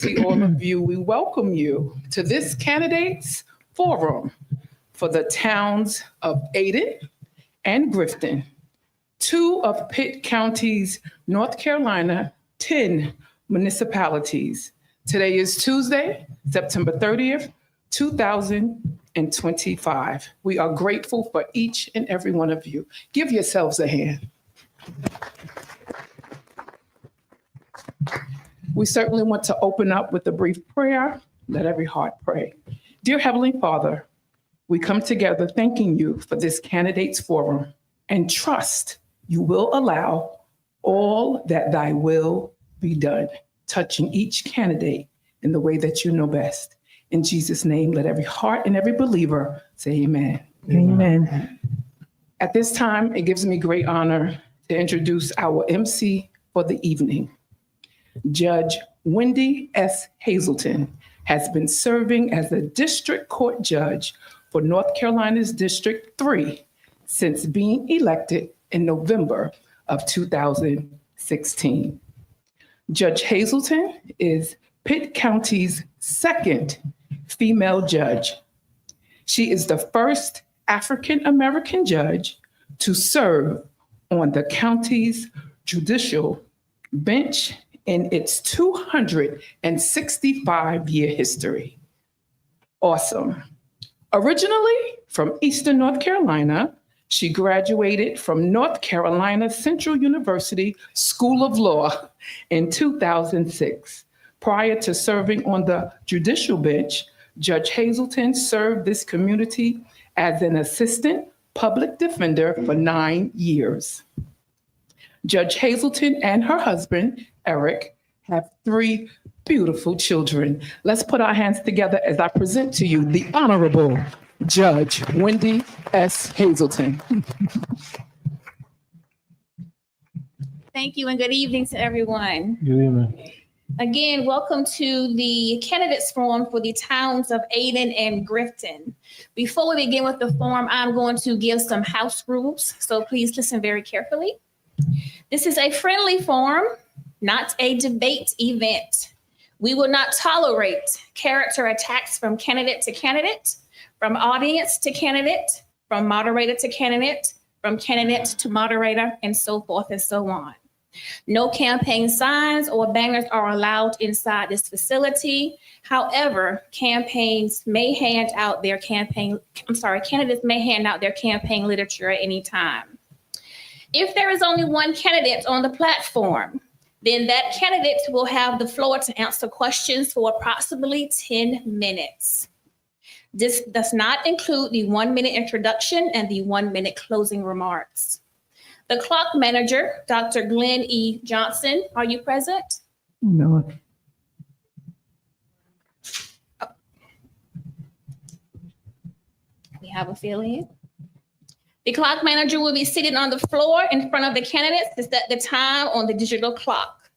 See all of you, we welcome you to this candidates forum for the towns of Ayden and Grifton, two of Pitt County's North Carolina 10 municipalities. Today is Tuesday, September 30th, 2025. We are grateful for each and every one of you. Give yourselves a hand. We certainly want to open up with a brief prayer. Let every heart pray. Dear Heavenly Father, we come together thanking you for this candidates forum and trust you will allow all that thy will be done, touching each candidate in the way that you know best. In Jesus' name, let every heart and every believer say amen. Amen. At this time, it gives me great honor to introduce our MC for the evening. Judge Wendy S. Hazelton has been serving as a district court judge for North Carolina's District 3 since being elected in November of 2016. Judge Hazelton is Pitt County's second female judge. She is the first African-American judge to serve on the county's judicial bench in its 265-year history. Awesome. Originally from Eastern North Carolina, she graduated from North Carolina Central University School of Law in 2006. Prior to serving on the judicial bench, Judge Hazelton served this community as an assistant public defender for 9 years. Judge Hazelton and her husband, Eric, have 3 beautiful children. Let's put our hands together as I present to you the Honorable Judge Wendy S. Hazelton. Thank you and good evening to everyone. Good evening. Again, welcome to the candidates forum for the towns of Ayden and Grifton. Before we begin with the forum, I'm going to give some house rules, so please listen very carefully. This is a friendly forum, not a debate event. We will not tolerate character attacks from candidate to candidate, from audience to candidate, from moderator to candidate, from candidate to moderator, and so forth and so on. No campaign signs or banners are allowed inside this facility. However, candidates may hand out their campaign literature at any time. If there is only one candidate on the platform, then that candidate will have the floor to answer questions for approximately 10 minutes. This does not include the 1-minute introduction and the 1-minute closing remarks. The clock manager, Dr. Glenn E. Johnson, are you present? No. We have a feeling. The clock manager will be seated on the floor in front of the candidates to set the time on the digital clock.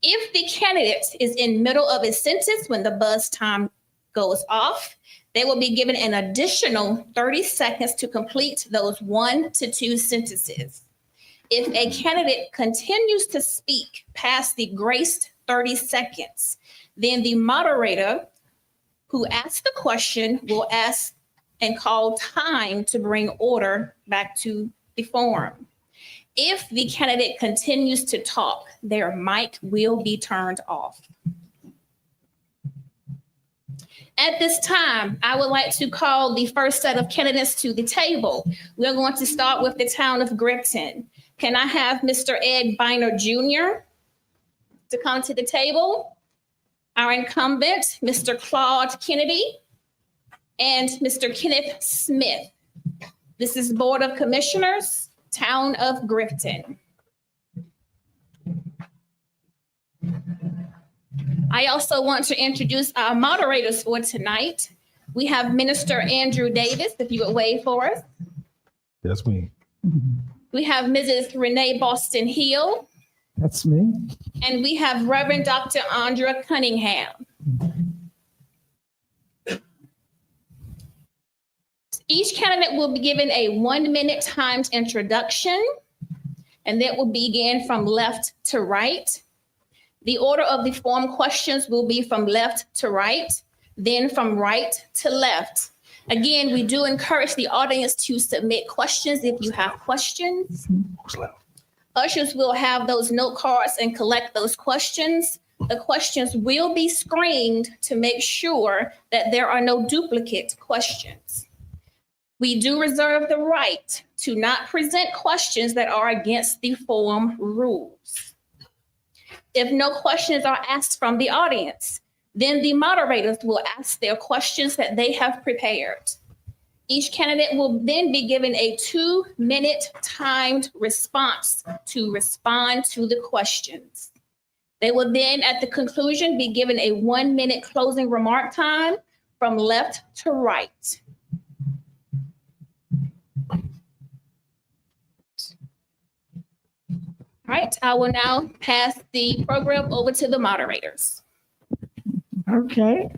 If the candidate is in middle of a sentence when the buzz time goes off, they will be given an additional 30 seconds to complete those 1 to 2 sentences. If a candidate continues to speak past the graced 30 seconds, then the moderator who asked the question will ask and call time to bring order back to the forum. If the candidate continues to talk, their mic will be turned off. At this time, I would like to call the first set of candidates to the table. We're going to start with the town of Grifton. Can I have Mr. Ed Biner Jr. to come to the table? Our incumbent, Mr. Claude Kennedy, and Mr. Kenneth Smith. This is Board of Commissioners, Town of Grifton. I also want to introduce our moderators for tonight. We have Minister Andrew Davis, if you would wave for us. That's me. We have Mrs. Renee Boston Hill. That's me. And we have Reverend Dr. Andra Cunningham. Each candidate will be given a 1-minute timed introduction, and that will begin from left to right. The order of the forum questions will be from left to right, then from right to left. Again, we do encourage the audience to submit questions if you have questions. Ushers will have those note cards and collect those questions. The questions will be screened to make sure that there are no duplicate questions. We do reserve the right to not present questions that are against the forum rules. If no questions are asked from the audience, then the moderators will ask their questions that they have prepared. Each candidate will then be given a 2-minute timed response to respond to the questions. They will then, at the conclusion, be given a 1-minute closing remark time from left to right. All right, I will now pass the program over to the moderators. Okay.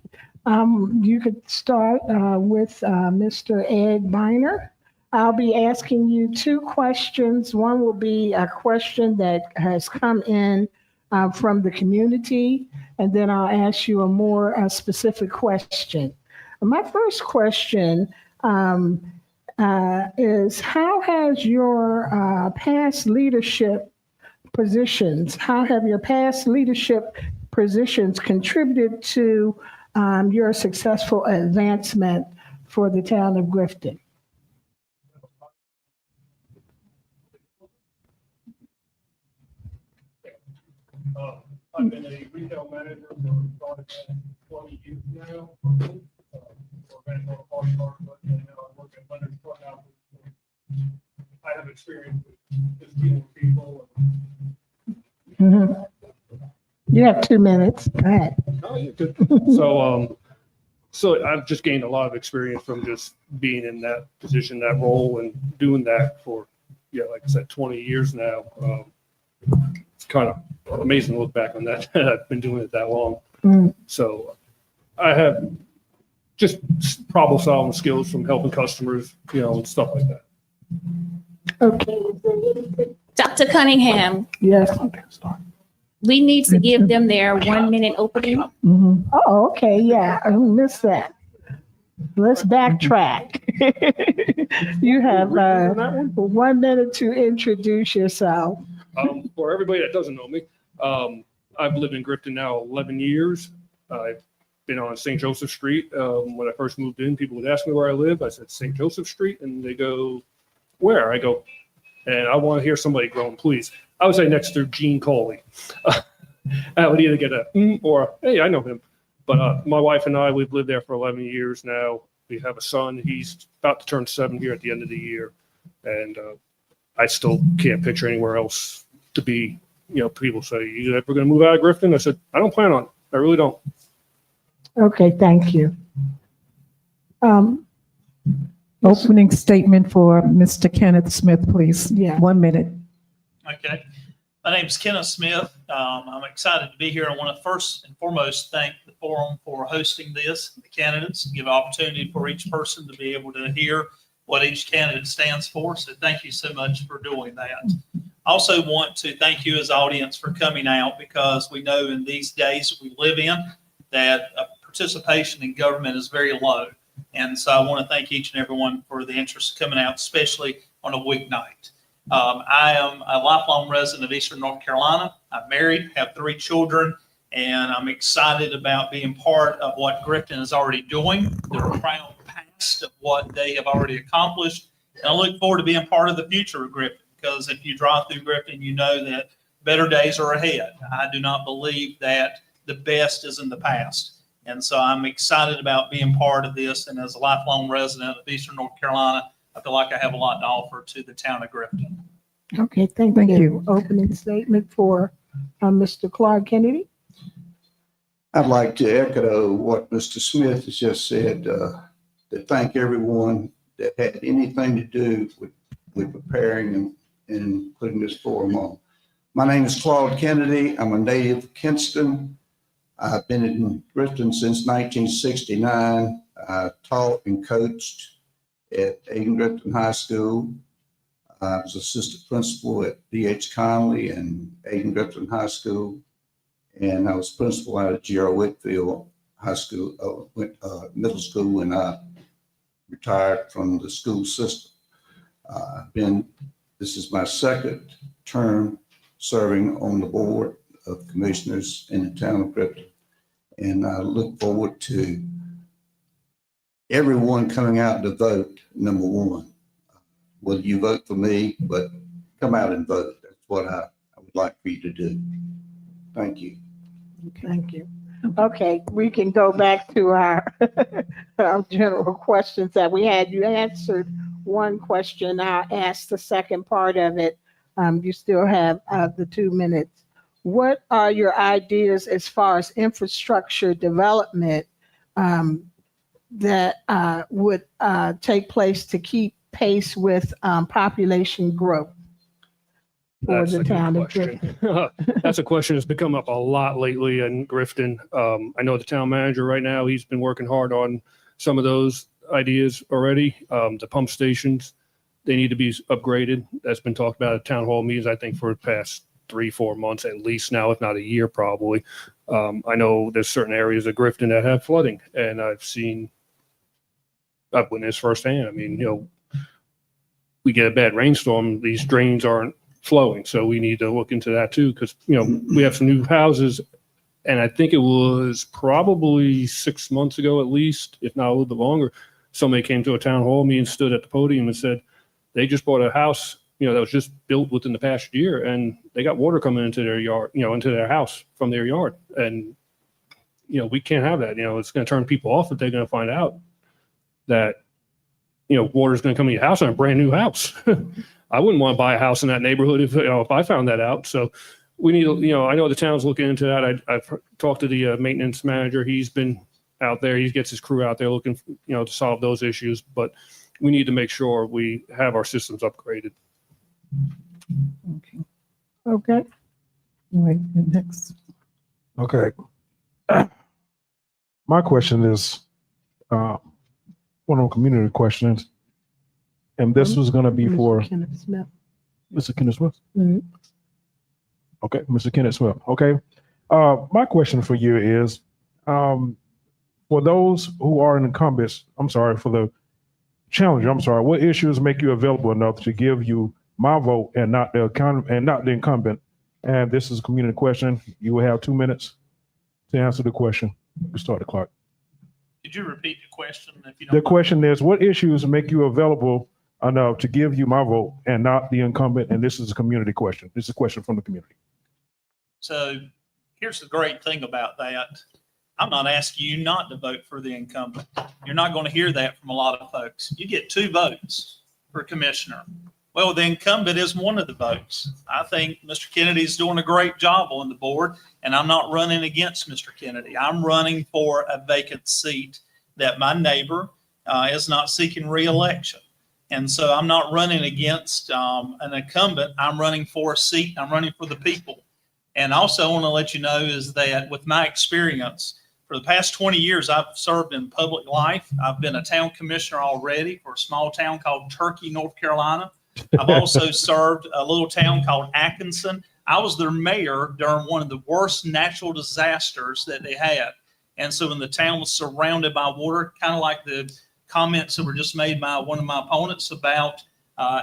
You could start with Mr. Ed Biner. I'll be asking you 2 questions. One will be a question that has come in from the community, and then I'll ask you a more specific question. My first question is, how has your past leadership positions, how have your past leadership positions contributed to your successful advancement for the town of Grifton? I've been a retail manager for 20 years now. I have experience with just dealing with people. Mm-hmm. You have 2 minutes. Go ahead. So I've just gained a lot of experience from just being in that position, that role, and doing that for, like I said, 20 years now. It's kind of amazing to look back on that. I've been doing it that long. Mm. So I have just problem solving skills from helping customers, and stuff like that. Okay. Dr. Cunningham, Yes. we need to give them their 1-minute opening. Mm-hmm. Oh, okay. Yeah, I missed that. Let's backtrack. You have 1 minute to introduce yourself. For everybody that doesn't know me, I've lived in Grifton now 11 years. I've been on St. Joseph Street. When I first moved in, people would ask me where I live. I said St. Joseph Street, and they go, where? I go, and I want to hear somebody groan, please. I would say next to Gene Coley. I would either get a or, hey, I know him. But my wife and I, we've lived there for 11 years now. We have a son. He's about to turn 7 here at the end of the year. And I still can't picture anywhere else to be. People say, you ever going to move out of Grifton? I said, I don't plan on it. I really don't. Okay, thank you. Opening statement for Mr. Kenneth Smith, please. Yeah. 1 minute. Okay. My name is Kenneth Smith. I'm excited to be here. I want to first and foremost thank the forum for hosting this, the candidates, give opportunity for each person to be able to hear what each candidate stands for. So thank you so much for doing that. I also want to thank you as audience for coming out, because we know in these days we live in that participation in government is very low. And so I want to thank each and everyone for the interest coming out, especially on a weeknight. I am a lifelong resident of Eastern North Carolina. I'm married, have 3 children, and I'm excited about being part of what Grifton is already doing. They're proud past of what they have already accomplished. And I look forward to being part of the future of Grifton, because if you drive through Grifton, you know that better days are ahead. I do not believe that the best is in the past. And so I'm excited about being part of this. And as a lifelong resident of Eastern North Carolina, I feel like I have a lot to offer to the town of Grifton. Okay, thank you. Opening statement for Mr. Clark Kennedy. I'd like to echo what Mr. Smith has just said, to thank everyone that had anything to do with preparing and putting this forum on. My name is Claude Kennedy. I'm a native of Kinston. I've been in Grifton since 1969. I taught and coached at Ayden and Grifton High School. I was assistant principal at D.H. Conley and Ayden and Grifton High School. and I was principal out of Gerald Whitfield High School, middle school, and I retired from the school system. This is my second term serving on the board of commissioners in the town of Grifton, and I look forward to everyone coming out to vote. Number one, whether you vote for me, but come out and vote. That's what I would like for you to do. Thank you. Thank you. Okay, we can go back to our, our general questions that we had. You answered one question. I'll ask the second part of it. You still have the 2 minutes. What are your ideas as far as infrastructure development that would take place to keep pace with population growth for That's the a good town of question. Grifton? That's a question that's become up a lot lately in Grifton. I know the town manager right now, he's been working hard on some of those ideas already. The pump stations, they need to be upgraded. That's been talked about at town hall meetings, I think, for the past 3-4 months at least now, if not a year probably. I know there's certain areas of Grifton that have flooding, and I've witnessed firsthand. I mean, we get a bad rainstorm, these drains aren't flowing. So we need to look into that too, because, we have some new houses, and I think it was probably 6 months ago at least, if not a little bit longer, somebody came to a town hall meeting, stood at the podium and said they just bought a house, that was just built within the past year, and they got water coming into their yard, into their house from their yard. And, we can't have that. It's going to turn people off if they're going to find out that, water is going to come in your house on a brand new house. I wouldn't want to buy a house in that neighborhood if I found that out. So we need to, I know the town's looking into that. I've talked to the maintenance manager. He's been out there. He gets his crew out there looking, to solve those issues. But we need to make sure we have our systems upgraded. Okay. Okay. All right, next. Okay. My question is one of the community questions, and this was going to be for Kenneth Smith. Mr. Kenneth Smith. Mhm. Okay, Mr. Kenneth Smith. Okay. My question for you is, for those who are incumbents, for the challenger, what issues make you available enough to give you my vote and not the incumbent? And this is a community question. You will have 2 minutes to answer the question. We start the clock. Could you repeat the question if you don't The mind? question is, what issues make you available enough to give you my vote and not the incumbent? And this is a community question. This is a question from the community. So here's the great thing about that. I'm not asking you not to vote for the incumbent. You're not going to hear that from a lot of folks. You get 2 votes for commissioner. Well, the incumbent is one of the votes. I think Mr. Kennedy's doing a great job on the board, and I'm not running against Mr. Kennedy. I'm running for a vacant seat that my neighbor is not seeking re-election. And so I'm not running against an incumbent. I'm running for a seat. I'm running for the people. And also I want to let you know is that with my experience, for the past 20 years, I've served in public life. I've been a town commissioner already for a small town called Turkey, North Carolina. I've also served a little town called Atkinson. I was their mayor during one of the worst natural disasters that they had. And so when the town was surrounded by water, kind of like the comments that were just made by one of my opponents about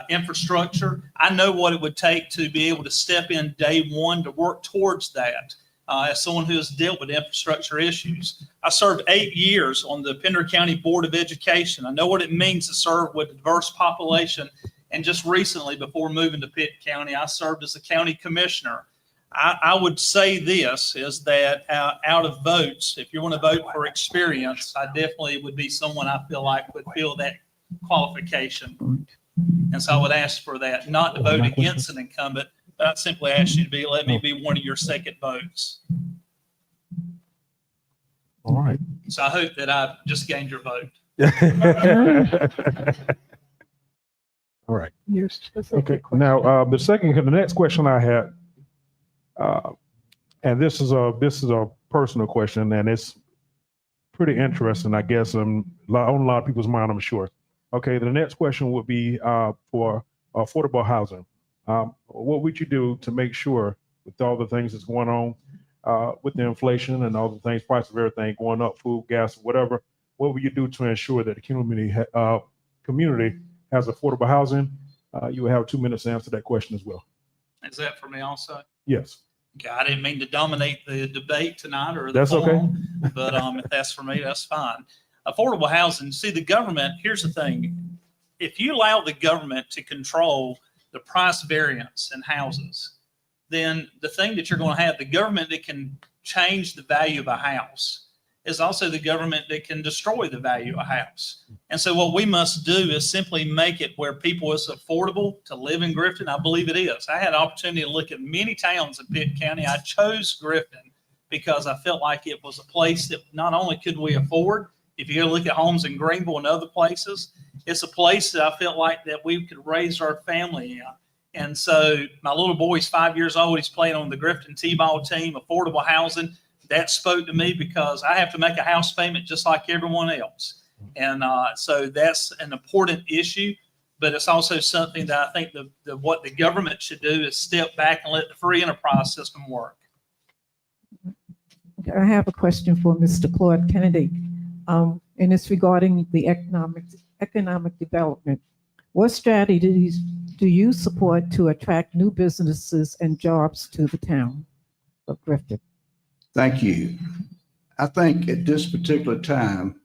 infrastructure, I know what it would take to be able to step in day one to work towards that. As someone who has dealt with infrastructure issues, I served 8 years on the Pender County Board of Education. I know what it means to serve with a diverse population. And just recently, before moving to Pitt County, I served as a county commissioner. I would say this is that out of votes, if you want to vote for experience, I definitely would be someone I feel like would fill that qualification. And so I would ask for that, not to vote against an incumbent, but I'd simply ask you to let me be one of your second votes. All right. So I hope that I just gained your vote. All right. Your specific Okay. question. Now, the next question I had, and this is a personal question, and it's pretty interesting, I guess, on a lot of people's mind, I'm sure. Okay. The next question would be for affordable housing. What would you do to make sure, with all the things that's going on, with the inflation and all the things, price of everything going up, food, gas, whatever, what will you do to ensure that the community has affordable housing? You will have 2 minutes to answer that question as well. Is that for me also? Yes. Okay, I didn't mean to dominate the debate tonight or the That's okay. forum, but if that's for me, that's fine. Affordable housing. See, the government. Here's the thing: if you allow the government to control the price variance in houses, then the thing that you're going to have, the government that can change the value of a house, is also the government that can destroy the value of a house. And so what we must do is simply make it where people it's affordable to live in Grifton. I believe it is. I had an opportunity to look at many towns in Pitt County. I chose Grifton because I felt like it was a place that not only could we afford, if you look at homes in Greenville and other places, it's a place that I felt like that we could raise our family in. And so my little boy's 5 years old. He's playing on the Grifton T-ball team, affordable housing. That spoke to me because I have to make a house payment just like everyone else. And so that's an important issue, but it's also something that I think what the government should do is step back and let the free enterprise system work. Okay, I have a question for Mr. Claude Kennedy, and it's regarding the economic development. What strategies do you support to attract new businesses and jobs to the town of Grifton? Thank you. I think at this particular time,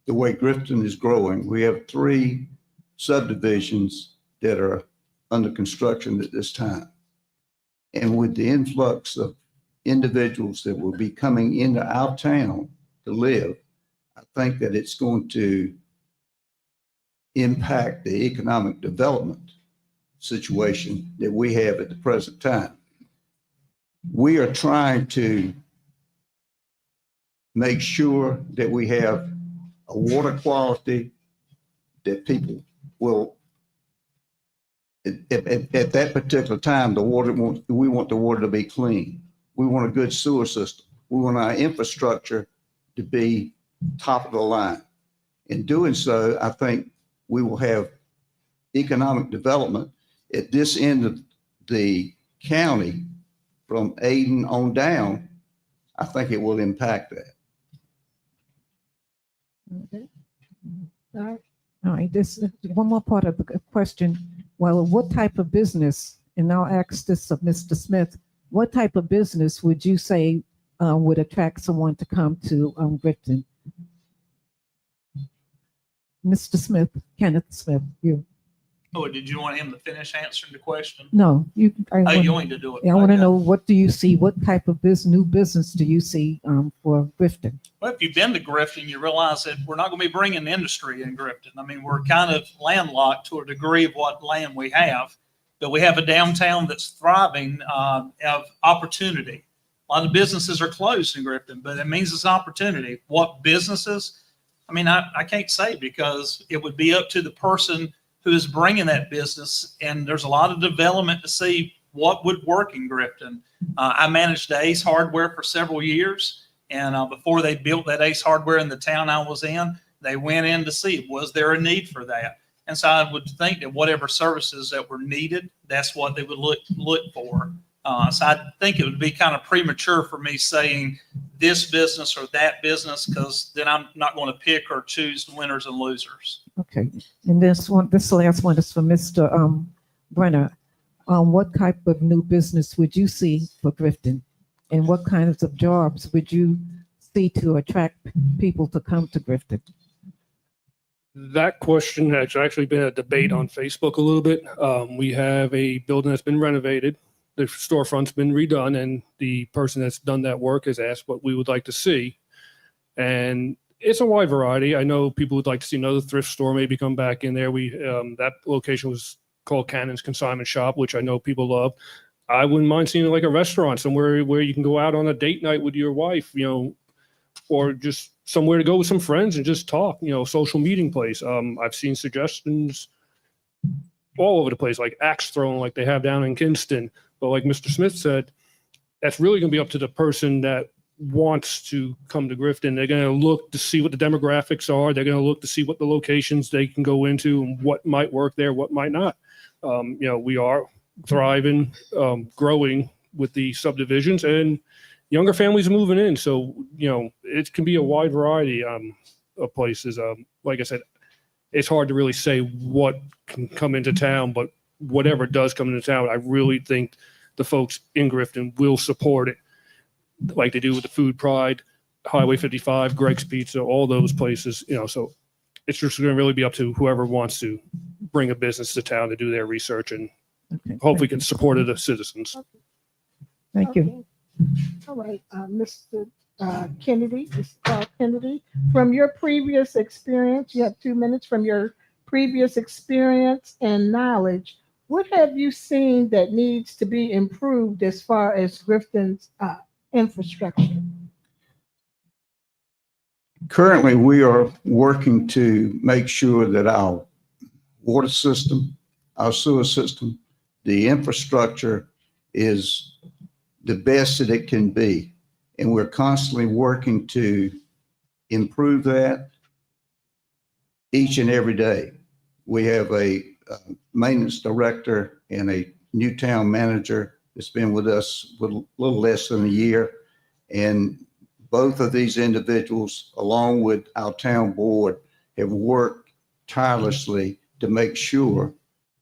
the way Grifton is growing, we have 3 subdivisions that are under construction at this time. And with the influx of individuals that will be coming into our town to live, I think that it's going to impact the economic development situation that we have at the present time. We are trying to make sure that we have a water quality that people will, at that particular time, we want the water to be clean. We want a good sewer system. We want our infrastructure to be top of the line. In doing so, I think we will have economic development at this end of the county. From Ayden on down, I think it will impact that. Okay. All right, this is one more part of the question. Well, what type of business, and I'll ask this of Mr. Smith, what type of business would you say would attract someone to come to Grifton? Mr. Smith, Kenneth Smith, you. Oh, did you want him to finish answering the question? No, you. You want to do it? Yeah, I want to Okay. know, what do you see? What type of new business do you see for Grifton? Well, if you've been to Grifton, you realize that we're not going to be bringing industry in Grifton. I mean, we're kind of landlocked to a degree of what land we have, but we have a downtown that's thriving of opportunity. A lot of businesses are closed in Grifton, but it means it's an opportunity. What businesses? I mean, I can't say because it would be up to the person who is bringing that business. And there's a lot of development to see what would work in Grifton. I managed Ace Hardware for several years. And before they built that Ace Hardware in the town I was in, they went in to see, was there a need for that? And so I would think that whatever services that were needed, that's what they would look for. So I think it would be kind of premature for me saying this business or that business, because then I'm not going to pick or choose the winners and losers. Okay, and this last one is for Mr. Brenner. What type of new business would you see for Grifton? And what kinds of jobs would you see to attract people to come to Grifton? That question has actually been a debate on Facebook a little bit. We have a building that's been renovated. The storefront's been redone, and the person that's done that work has asked what we would like to see. And it's a wide variety. I know people would like to see another thrift store maybe come back in there. That location was called Cannon's Consignment Shop, which I know people love. I wouldn't mind seeing like a restaurant somewhere where you can go out on a date night with your wife, or just somewhere to go with some friends and just talk, social meeting place. I've seen suggestions all over the place, like axe throwing like they have down in Kinston. But like Mr. Smith said, that's really going to be up to the person that wants to come to Grifton. They're going to look to see what the demographics are. They're going to look to see what the locations they can go into and what might work there, what might not. We are thriving, growing with the subdivisions. And younger families are moving in. So, it can be a wide variety of places. Like I said, it's hard to really say what can come into town, but whatever does come into town, I really think the folks in Grifton will support it like they do with the Food Pride, Highway 55, Greg's Pizza, all those places, so it's just going to really be up to whoever wants to bring a business to town to do their research and Okay, hopefully can support it as citizens. Thank you. Okay. All right, Mr. Kennedy, Mr. Carl Kennedy, from your previous experience, you have 2 minutes, from your previous experience and knowledge, what have you seen that needs to be improved as far as Grifton's infrastructure? Currently, we are working to make sure that our water system, our sewer system, the infrastructure is the best that it can be. And we're constantly working to improve that each and every day. We have a maintenance director and a new town manager that's been with us a little less than a year. And both of these individuals, along with our town board, have worked tirelessly to make sure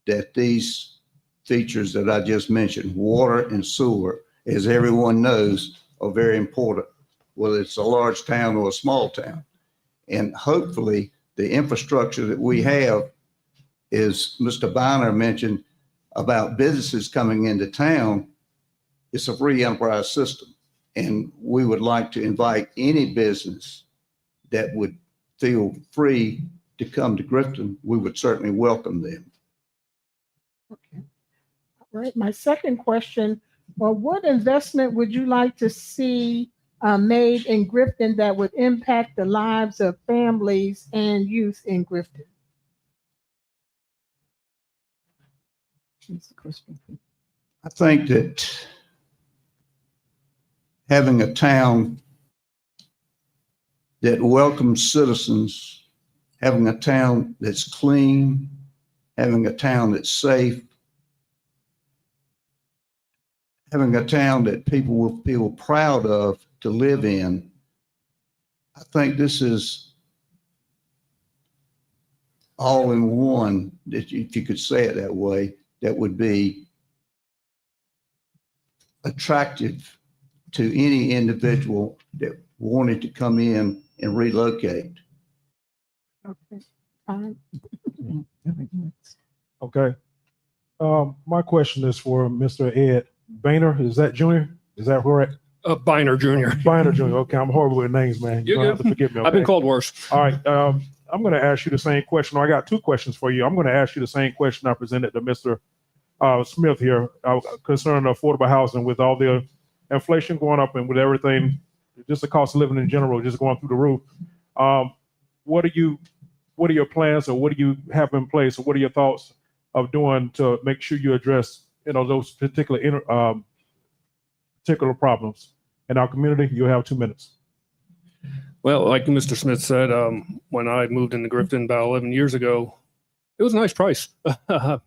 that these features that I just mentioned, water and sewer, as everyone knows, are very important, whether it's a large town or a small town. And hopefully the infrastructure that we have, as Mr. Biner mentioned about businesses coming into town, it's a free enterprise system. And we would like to invite any business that would feel free to come to Grifton. We would certainly welcome them. Okay. All right, my second question, well, what investment would you like to see made in Grifton that would impact the lives of families and youth in Grifton? I think that having a town that welcomes citizens, having a town that's clean, having a town that's safe, having a town that people will feel proud of to live in. I think this is all in one, that if you could say it that way, that would be attractive to any individual that wanted to come in and relocate. Okay. Okay. My question is for Mr. Ed Boehner. Is that Junior? Is that correct? Biner Jr. Boehner Jr. Okay, I'm horrible with names, man. You're You're gonna good. have to forgive me. I've been Okay? called worse. All right. I'm going to ask you the same question. I got two questions for you. I'm going to ask you the same question I presented to Mr. Smith here concerning affordable housing. With all the inflation going up and with everything, just the cost of living in general, just going through the roof. What are your plans, or what do you have in place, or what are your thoughts of doing to make sure you address, those particular problems in our community? You'll have 2 minutes. Well, like Mr. Smith said, when I moved into Grifton about 11 years ago, it was a nice price.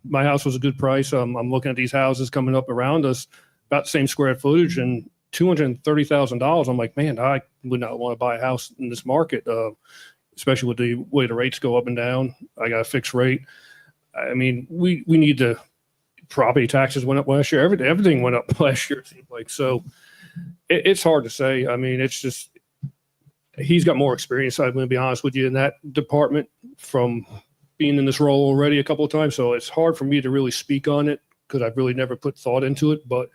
My house was a good price. I'm looking at these houses coming up around us, about the same square footage, and $230,000. I'm like, man, I would not want to buy a house in this market, especially with the way the rates go up and down. I got a fixed rate. I mean, we need to, property taxes went up last year. Everything went up last year, it seemed like. So it's hard to say. I mean, it's just, he's got more experience, I'm going to be honest with you, in that department from being in this role already a couple of times. So it's hard for me to really speak on it because I've really never put thought into it. But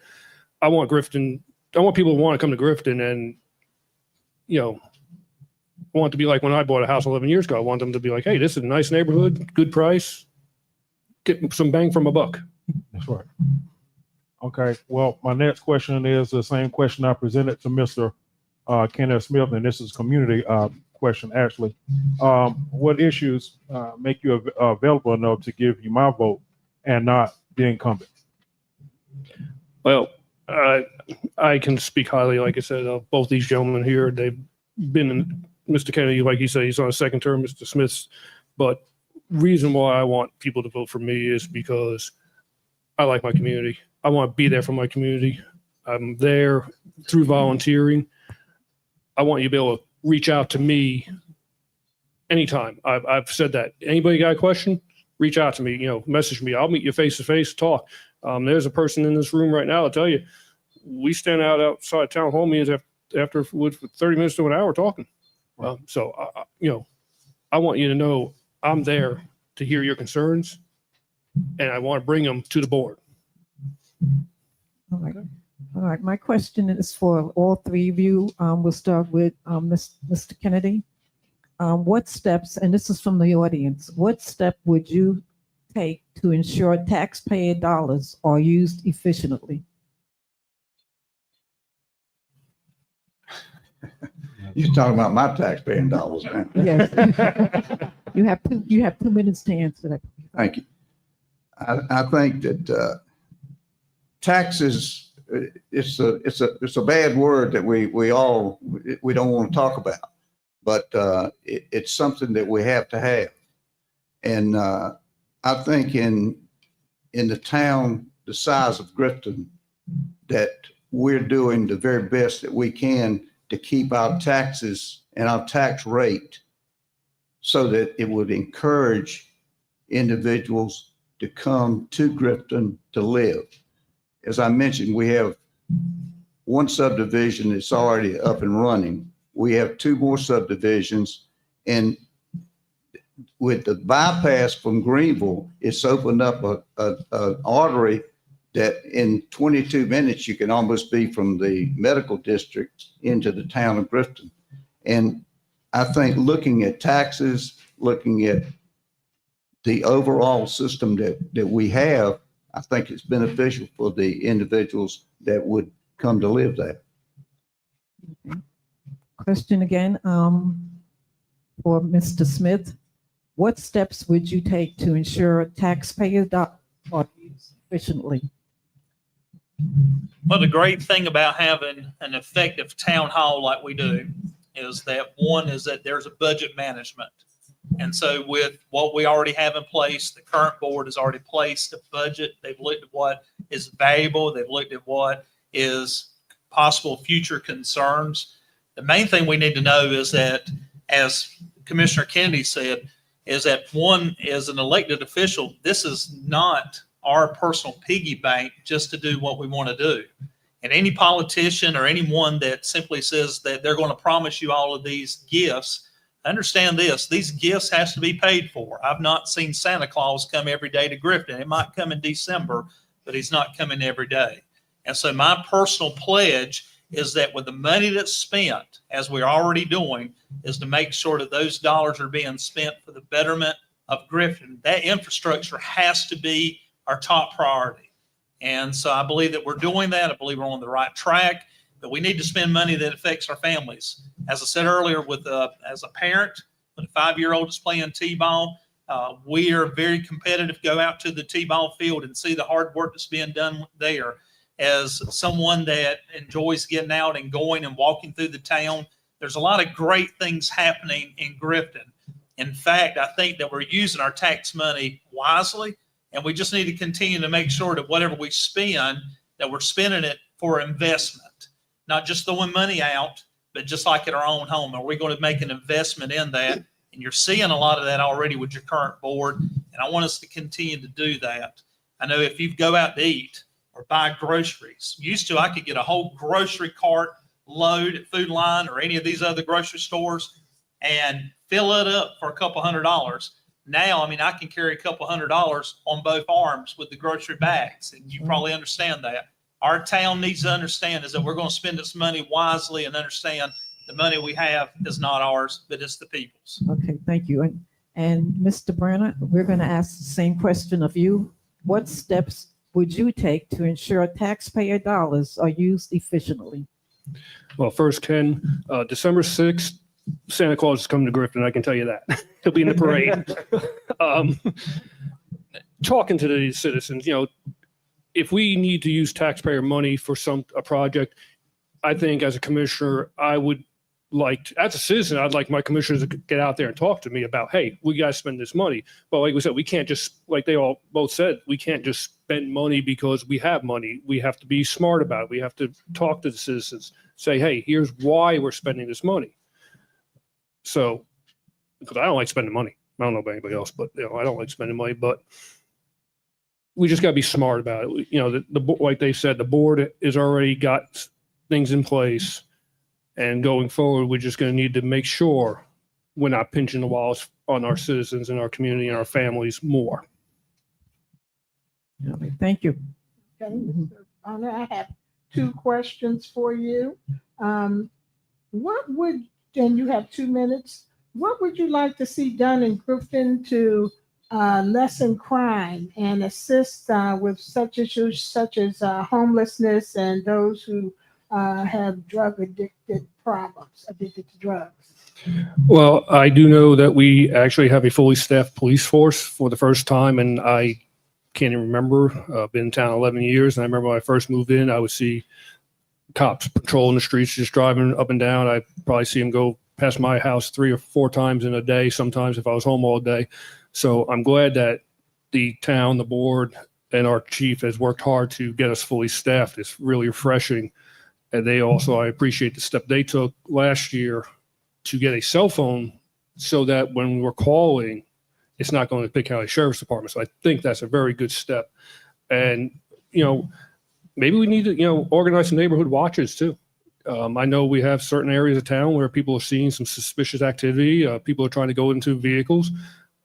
I want people to want to come to Grifton and, want it to be like when I bought a house 11 years ago. I want them to be like, hey, this is a nice neighborhood, good price, get some bang from a buck. That's right. Okay. Well, my next question is the same question I presented to Mr. Kenneth Smith, and this is a community question, actually. What issues make you available enough to give you my vote and not the incumbent? Well, I can speak highly, like I said, of both these gentlemen here. They've been in, Mr. Kennedy, like you said, he's on a second term, Mr. Smith's. But reason why I want people to vote for me is because I like my community. I want to be there for my community. I'm there through volunteering. I want you to be able to reach out to me anytime. I've said that. Anybody got a question? Reach out to me, message me. I'll meet you face to face, talk. There's a person in this room right now, I'll tell you, we stand outside town hall meetings after with 30 minutes to an hour talking. So I want you to know I'm there to hear your concerns, and I want to bring them to the board. All right. All right. My question is for all three of you. We'll start with Mr. Kennedy. What steps, and this is from the audience, what step would you take to ensure taxpayer dollars are used efficiently? You're talking about my taxpaying dollars, man. Yes. You have 2 minutes to answer that. Thank you. I think that taxes, it's a bad word that we don't want to talk about, but it's something that we have to have. And I think in the town the size of Grifton, that we're doing the very best that we can to keep our taxes and our tax rate so that it would encourage individuals to come to Grifton to live. As I mentioned, we have one subdivision that's already up and running. We have 2 more subdivisions, and with the bypass from Greenville, it's opened up an artery that in 22 minutes, you can almost be from the medical district into the town of Grifton. And I think looking at taxes, looking at the overall system that we have, I think it's beneficial for the individuals that would come to live there. Question again for Mr. Smith. What steps would you take to ensure taxpayer dollars are used efficiently? Well, the great thing about having an effective town hall like we do is that one is that there's a budget management. And so with what we already have in place, the current board has already placed a budget. They've looked at what is valuable. They've looked at what is possible future concerns. The main thing we need to know is that, as Commissioner Kennedy said, is that one, as an elected official, this is not our personal piggy bank just to do what we want to do. And any politician or anyone that simply says that they're going to promise you all of these gifts, understand this, these gifts has to be paid for. I've not seen Santa Claus come every day to Grifton. It might come in December, but he's not coming every day. And so my personal pledge is that with the money that's spent, as we're already doing, is to make sure that those dollars are being spent for the betterment of Grifton. That infrastructure has to be our top priority. And so I believe that we're doing that. I believe we're on the right track, but we need to spend money that affects our families. As I said earlier, as a parent, when a 5-year-old is playing T-ball, we are very competitive. Go out to the T-ball field and see the hard work that's being done there. As someone that enjoys getting out and going and walking through the town, there's a lot of great things happening in Grifton. In fact, I think that we're using our tax money wisely, and we just need to continue to make sure that whatever we spend, that we're spending it for investment, not just throwing money out, but just like at our own home. Are we going to make an investment in that? And you're seeing a lot of that already with your current board, and I want us to continue to do that. I know if you go out to eat or buy groceries, used to I could get a whole grocery cart load at Food Line or any of these other grocery stores and fill it up for a couple $100. Now, I mean, I can carry a couple $100 on both arms with the grocery bags, and you probably understand that. Our town needs to understand is that we're going to spend this money wisely and understand the money we have is not ours, but it's the people's. Okay, thank you. And Mr. Brenner, we're going to ask the same question of you. What steps would you take to ensure taxpayer dollars are used efficiently? Well, first, Ken, December 6th, Santa Claus is coming to Grifton. I can tell you that. He'll be in the parade. Talking to the citizens, if we need to use taxpayer money for a project, I think as a commissioner, I would like, as a citizen, I'd like my commissioners to get out there and talk to me about, hey, we got to spend this money. But like we said, we can't just, like they all both said, we can't just spend money because we have money. We have to be smart about it. We have to talk to the citizens, say, hey, here's why we're spending this money. So, because I don't like spending money. I don't know about anybody else, but I don't like spending money, but we just got to be smart about it. Like they said, the board has already got things in place. And going forward, we're just going to need to make sure we're not pinching the walls on our citizens and our community and our families more. Okay, thank you. Okay, Mr. Bonner, I have 2 questions for you. What would, and you have 2 minutes, what would you like to see done in Grifton to lessen crime and assist with such issues such as homelessness and those who have drug-addicted problems, addicted to drugs? Well, I do know that we actually have a fully staffed police force for the first time, and I can't even remember. I've been in town 11 years, and I remember when I first moved in, I would see cops patrolling the streets, just driving up and down. I probably see them go past my house 3 or 4 times in a day, sometimes if I was home all day. So I'm glad that the town, the board, and our chief has worked hard to get us fully staffed. It's really refreshing. And they also, I appreciate the step they took last year to get a cell phone so that when we're calling, it's not going to Pitt County Sheriff's Department. So I think that's a very good step. And, maybe we need to, organize some neighborhood watches too. I know we have certain areas of town where people are seeing some suspicious activity. People are trying to go into vehicles.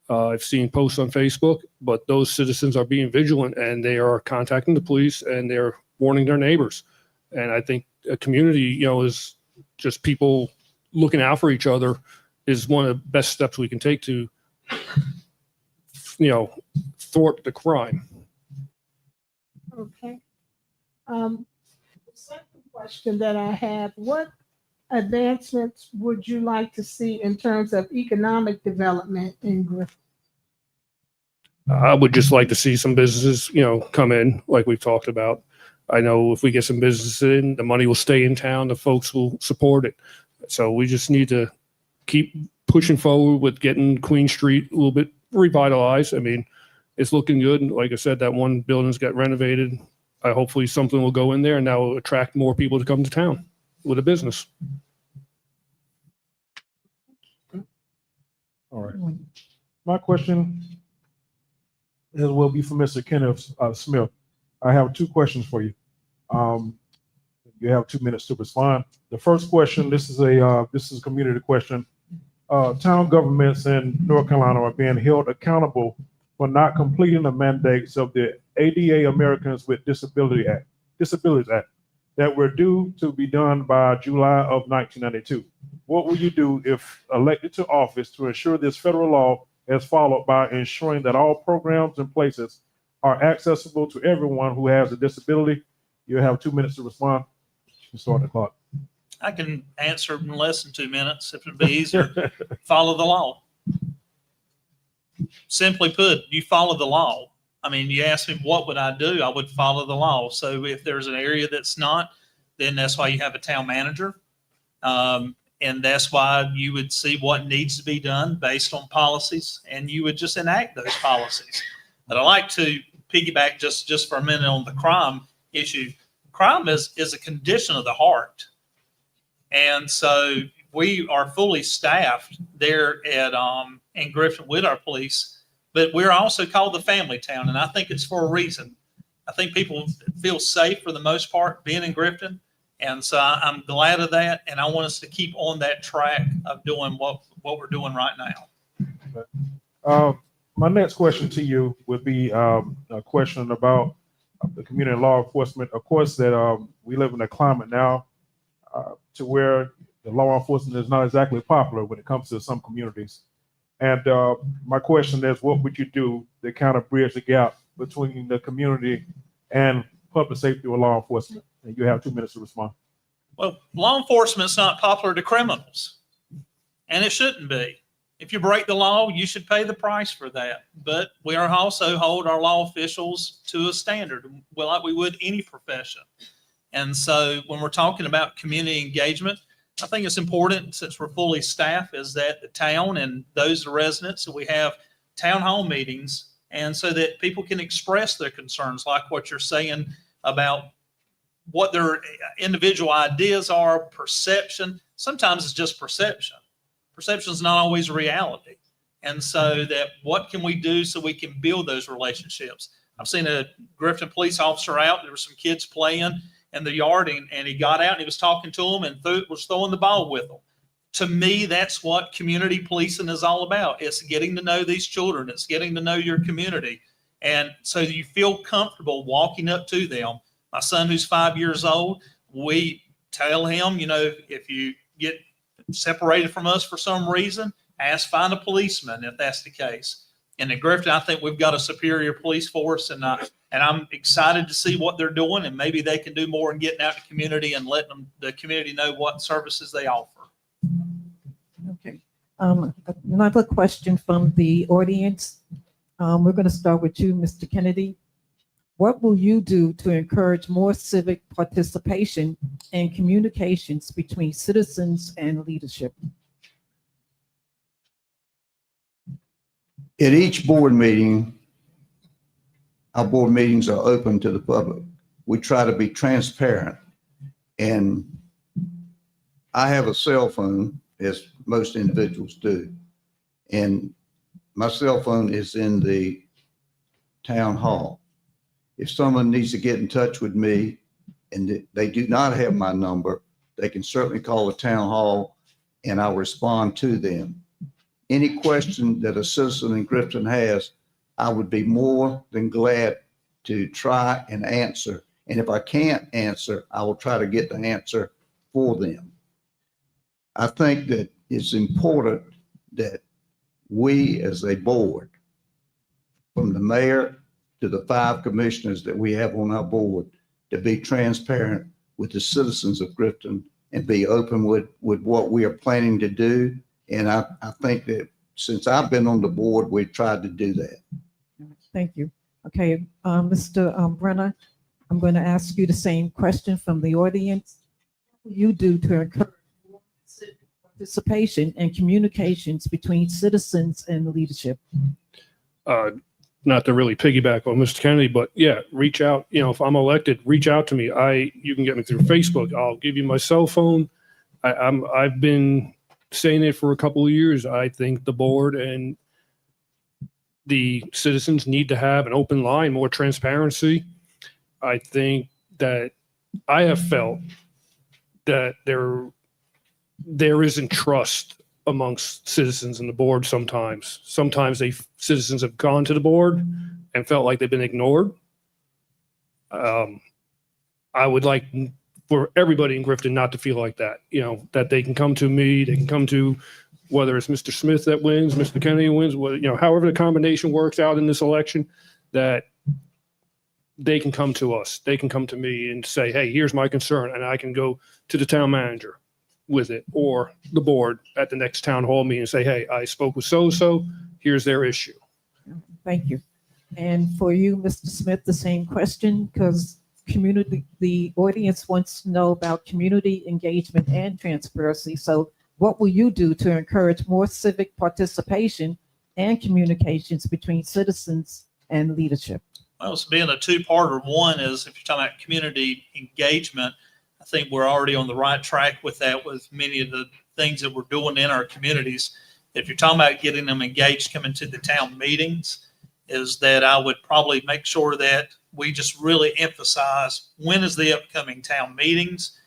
I've seen posts on Facebook, but those citizens are being vigilant and they are contacting the police and they're warning their neighbors. And I think a community, is just people looking out for each other is one of the best steps we can take to, thwart the crime. Okay. The second question that I have, what advancements would you like to see in terms of economic development in Grifton? I would just like to see some businesses, come in like we've talked about. I know if we get some business in, the money will stay in town, the folks will support it. So we just need to keep pushing forward with getting Queen Street a little bit revitalized. I mean, it's looking good. Like I said, that one building's got renovated. Hopefully something will go in there and that will attract more people to come to town with a business. All right. My question will be for Mr. Kenneth Smith. I have 2 questions for you. You have 2 minutes to respond. The first question, this is a community question. Town governments in North Carolina are being held accountable for not completing the mandates of the ADA Americans with Disabilities Act that were due to be done by July of 1992. What will you do if elected to office to ensure this federal law is followed by ensuring that all programs and places are accessible to everyone who has a disability? You have 2 minutes to respond. You can start the clock. I can answer in less than 2 minutes if it'd be easier. Follow the law. Simply put, you follow the law. I mean, you ask me what would I do? I would follow the law. So if there's an area that's not, then that's why you have a town manager. And that's why you would see what needs to be done based on policies, and you would just enact those policies. But I like to piggyback just for a minute on the crime issue. Crime is a condition of the heart. And so we are fully staffed there at in Grifton with our police, but we're also called the family town, and I think it's for a reason. I think people feel safe for the most part being in Grifton, and so I'm glad of that, and I want us to keep on that track of doing what we're doing right now. My next question to you would be a question about the community law enforcement. Of course, that we live in a climate now to where the law enforcement is not exactly popular when it comes to some communities. And my question is, what would you do to kind of bridge the gap between the community and public safety or law enforcement? And you have 2 minutes to respond. Well, law enforcement's not popular to criminals, and it shouldn't be. If you break the law, you should pay the price for that. But we are also hold our law officials to a standard, well, like we would any profession. And so when we're talking about community engagement, I think it's important, since we're fully staffed, is that the town and those residents, that we have town hall meetings, and so that people can express their concerns, like what you're saying about what their individual ideas are, perception. Sometimes it's just perception. Perception is not always reality. And so that what can we do so we can build those relationships? I've seen a Grifton police officer out. There were some kids playing in the yard, and he got out and he was talking to them and was throwing the ball with them. To me, that's what community policing is all about. It's getting to know these children. It's getting to know your community. And so you feel comfortable walking up to them. My son, who's 5 years old, we tell him, if you get separated from us for some reason, find a policeman if that's the case. And in Grifton, I think we've got a superior police force, and I'm excited to see what they're doing, and maybe they can do more in getting out in the community and letting the community know what services they offer. Okay. Another question from the audience. We're going to start with you, Mr. Kennedy. What will you do to encourage more civic participation and communications between citizens and leadership? At each board meeting, our board meetings are open to the public. We try to be transparent. And I have a cell phone, as most individuals do. And my cell phone is in the town hall. If someone needs to get in touch with me and they do not have my number, they can certainly call the town hall and I'll respond to them. Any question that a citizen in Grifton has, I would be more than glad to try and answer. And if I can't answer, I will try to get the answer for them. I think that it's important that we as a board, from the mayor to the 5 commissioners that we have on our board, to be transparent with the citizens of Grifton and be open with what we are planning to do. And I think that since I've been on the board, we've tried to do that. Thank you. Okay, Mr. Brenner, I'm going to ask you the same question from the audience. What will you do to encourage more civic participation and communications between citizens and leadership? Not to really piggyback on Mr. Kennedy, but yeah, reach out. If I'm elected, reach out to me. You can get me through Facebook. I'll give you my cell phone. I've been saying it for a couple of years. I think the board and the citizens need to have an open line, more transparency. I think that I have felt that there isn't trust amongst citizens and the board sometimes. Sometimes citizens have gone to the board and felt like they've been ignored. I would like for everybody in Grifton not to feel like that, that they can come to me, they can come to, whether it's Mr. Smith that wins, Mr. Kennedy wins, however the combination works out in this election, that they can come to us. They can come to me and say, hey, here's my concern. And I can go to the town manager with it, or the board at the next town hall meeting and say, hey, I spoke with so-and-so, here's their issue. Thank you. And for you, Mr. Smith, the same question, because the audience wants to know about community engagement and transparency. So what will you do to encourage more civic participation and communications between citizens and leadership? Well, it's being a two-parter. One is, if you're talking about community engagement, I think we're already on the right track with that, with many of the things that we're doing in our communities. If you're talking about getting them engaged, coming to the town meetings, is that I would probably make sure that we just really emphasize when is the upcoming town meetings,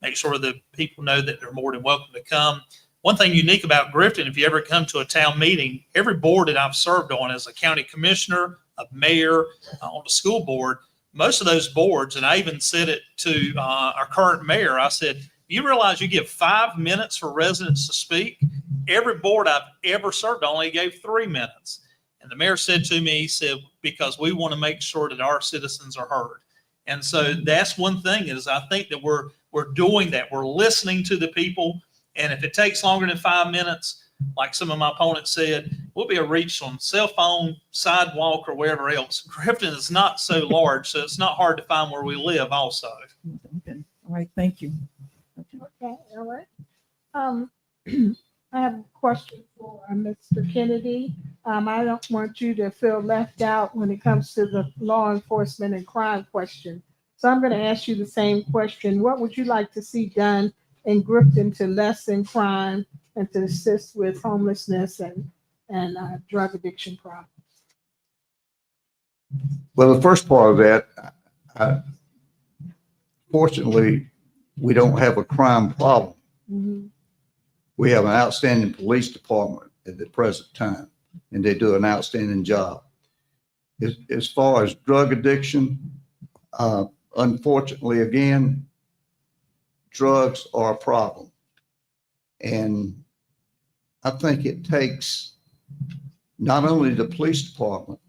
make sure that people know that they're more than welcome to come. One thing unique about Grifton, if you ever come to a town meeting, every board that I've served on as a county commissioner, a mayor, on the school board, most of those boards, and I even said it to our current mayor, I said, you realize you give 5 minutes for residents to speak? Every board I've ever served only gave 3 minutes. And the mayor said to me, he said, because we want to make sure that our citizens are heard. And so that's one thing, is I think that we're doing that. We're listening to the people. And if it takes longer than 5 minutes, like some of my opponents said, we'll be a reach on cell phone, sidewalk, or wherever else. Grifton is not so large, so it's not hard to find where we live also. Okay. All right. Thank you. Okay, all right. Um, I have a question for Mr. Kennedy. I don't want you to feel left out when it comes to the law enforcement and crime question. So I'm going to ask you the same question. What would you like to see done in Grifton to lessen crime and to assist with homelessness and drug addiction problems? Well, the first part of that, fortunately, we don't have a crime problem. Mhm. We have an outstanding police department at the present time, and they do an outstanding job. As far as drug addiction, unfortunately, again, drugs are a problem. And I think it takes not only the police department,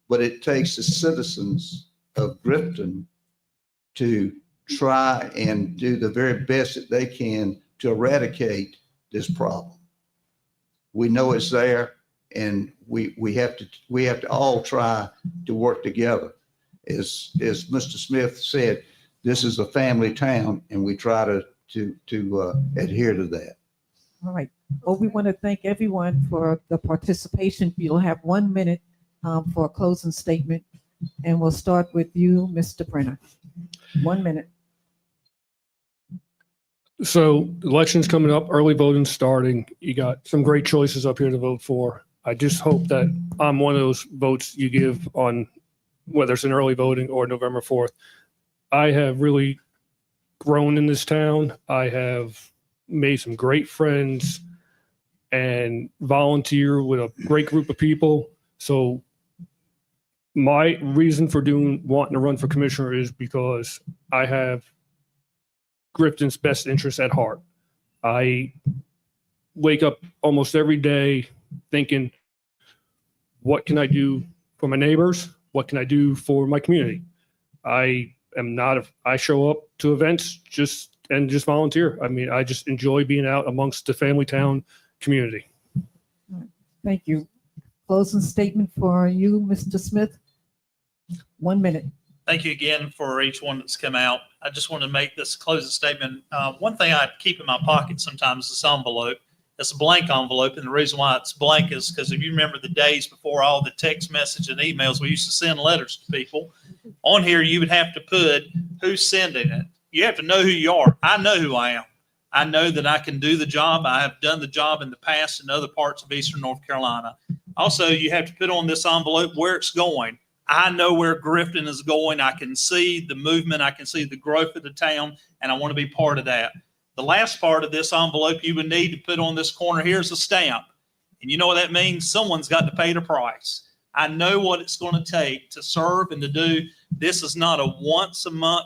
but it takes the citizens of Grifton to try and do the very best that they can to eradicate this problem. We know it's there, and we have to all try to work together. As Mr. Smith said, this is a family town, and we try to adhere to that. All right. Well, we want to thank everyone for the participation. You'll have 1 minute for a closing statement, and we'll start with you, Mr. Brenner. 1 minute. So elections coming up, early voting starting. You got some great choices up here to vote for. I just hope that I'm one of those votes you give on whether it's an early voting or November 4th. I have really grown in this town. I have made some great friends and volunteer with a great group of people. So my reason for wanting to run for commissioner is because I have Grifton's best interests at heart. I wake up almost every day thinking, what can I do for my neighbors? What can I do for my community? I show up to events just volunteer. I mean, I just enjoy being out amongst the family town community. Thank you. Closing statement for you, Mr. Smith. 1 minute. Thank you again for each one that's come out. I just want to make this closing statement. One thing I keep in my pocket sometimes is this envelope. It's a blank envelope, and the reason why it's blank is because if you remember the days before all the text message and emails, we used to send letters to people. On here, you would have to put who's sending it. You have to know who you are. I know who I am. I know that I can do the job. I have done the job in the past in other parts of Eastern North Carolina. Also, you have to put on this envelope where it's going. I know where Grifton is going. I can see the movement. I can see the growth of the town, and I want to be part of that. The last part of this envelope you would need to put on this corner here is a stamp. And you know what that means? Someone's got to pay the price. I know what it's going to take to serve and to do. This is not a once a month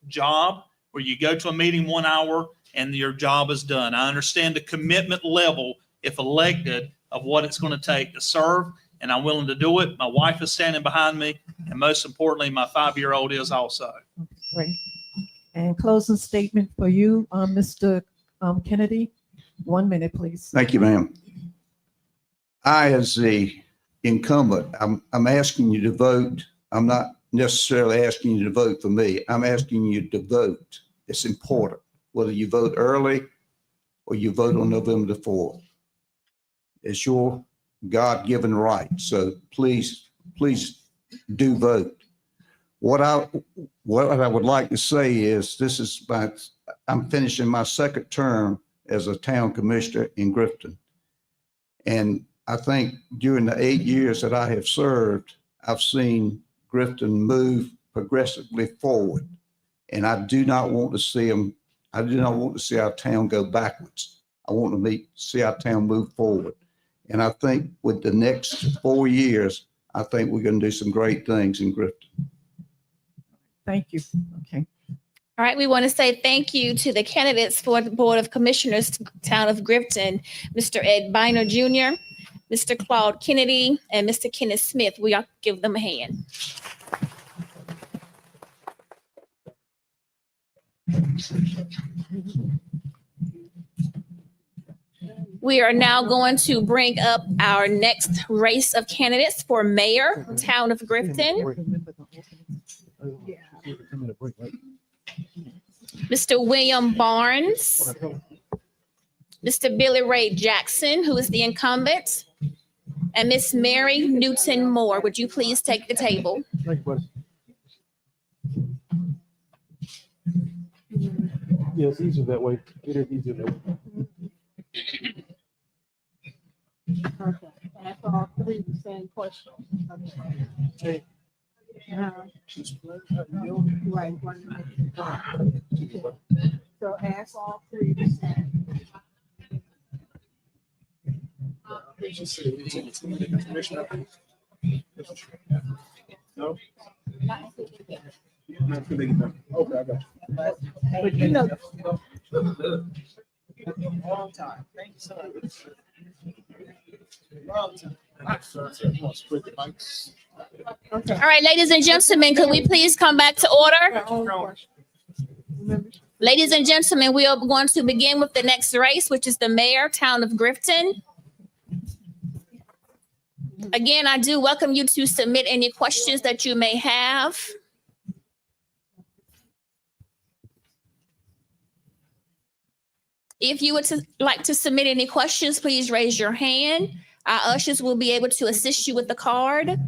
job where you go to a meeting 1 hour and your job is done. I understand the commitment level, if elected, of what it's going to take to serve, and I'm willing to do it. My wife is standing behind me, and most importantly, my 5-year-old is also. Great. And closing statement for you, Mr. Kennedy. 1 minute, please. Thank you, ma'am. I, as the incumbent, I'm asking you to vote. I'm not necessarily asking you to vote for me. I'm asking you to vote. It's important, whether you vote early or you vote on November the 4th. It's your God-given right. So please do vote. What I would like to say is I'm finishing my second term as a town commissioner in Grifton. And I think during the 8 years that I have served, I've seen Grifton move progressively forward. And I do not want to see our town go backwards. I want to see our town move forward. And I think with the next 4 years, I think we're going to do some great things in Grifton. Thank you. Okay. All right, we want to say thank you to the candidates for the Board of Commissioners, Town of Grifton, Mr. Ed Biner Jr., Mr. Claude Kennedy, and Mr. Kenneth Smith. We all give them a hand. We are now going to bring up our next race of candidates for mayor, Town of Grifton. Mr. William Barnes, Mr. Billy Ray Jackson, who is the incumbent, and Miss Mary Newton Moore. Would you please take the table? Thank you, buddy. Yeah, it's easier that way. It is easier that way. Okay. Ask all three the same question. Okay. Right. So ask all three the same. No? Okay, I got you. But you know. Long time. Thank you so much. Okay. All right, ladies and gentlemen, could we please come back to order? Ladies and gentlemen, we are going to begin with the next race, which is the mayor, town of Grifton. Again, I do welcome you to submit any questions that you may have. If you would like to submit any questions, please raise your hand. Our ushers will be able to assist you with the card.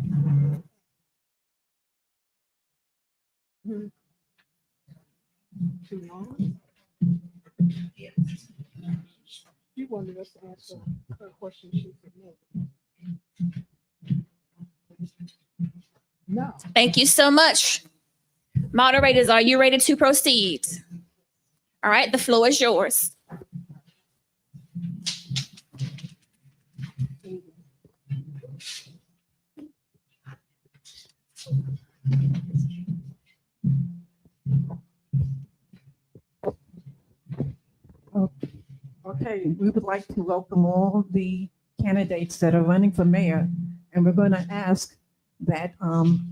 Too long? She wanted us to answer her question she submitted. No. Thank you so much. Moderators, are you ready to proceed? All right, the floor is yours. Okay, we would like to welcome all the candidates that are running for mayor. And we're going to ask that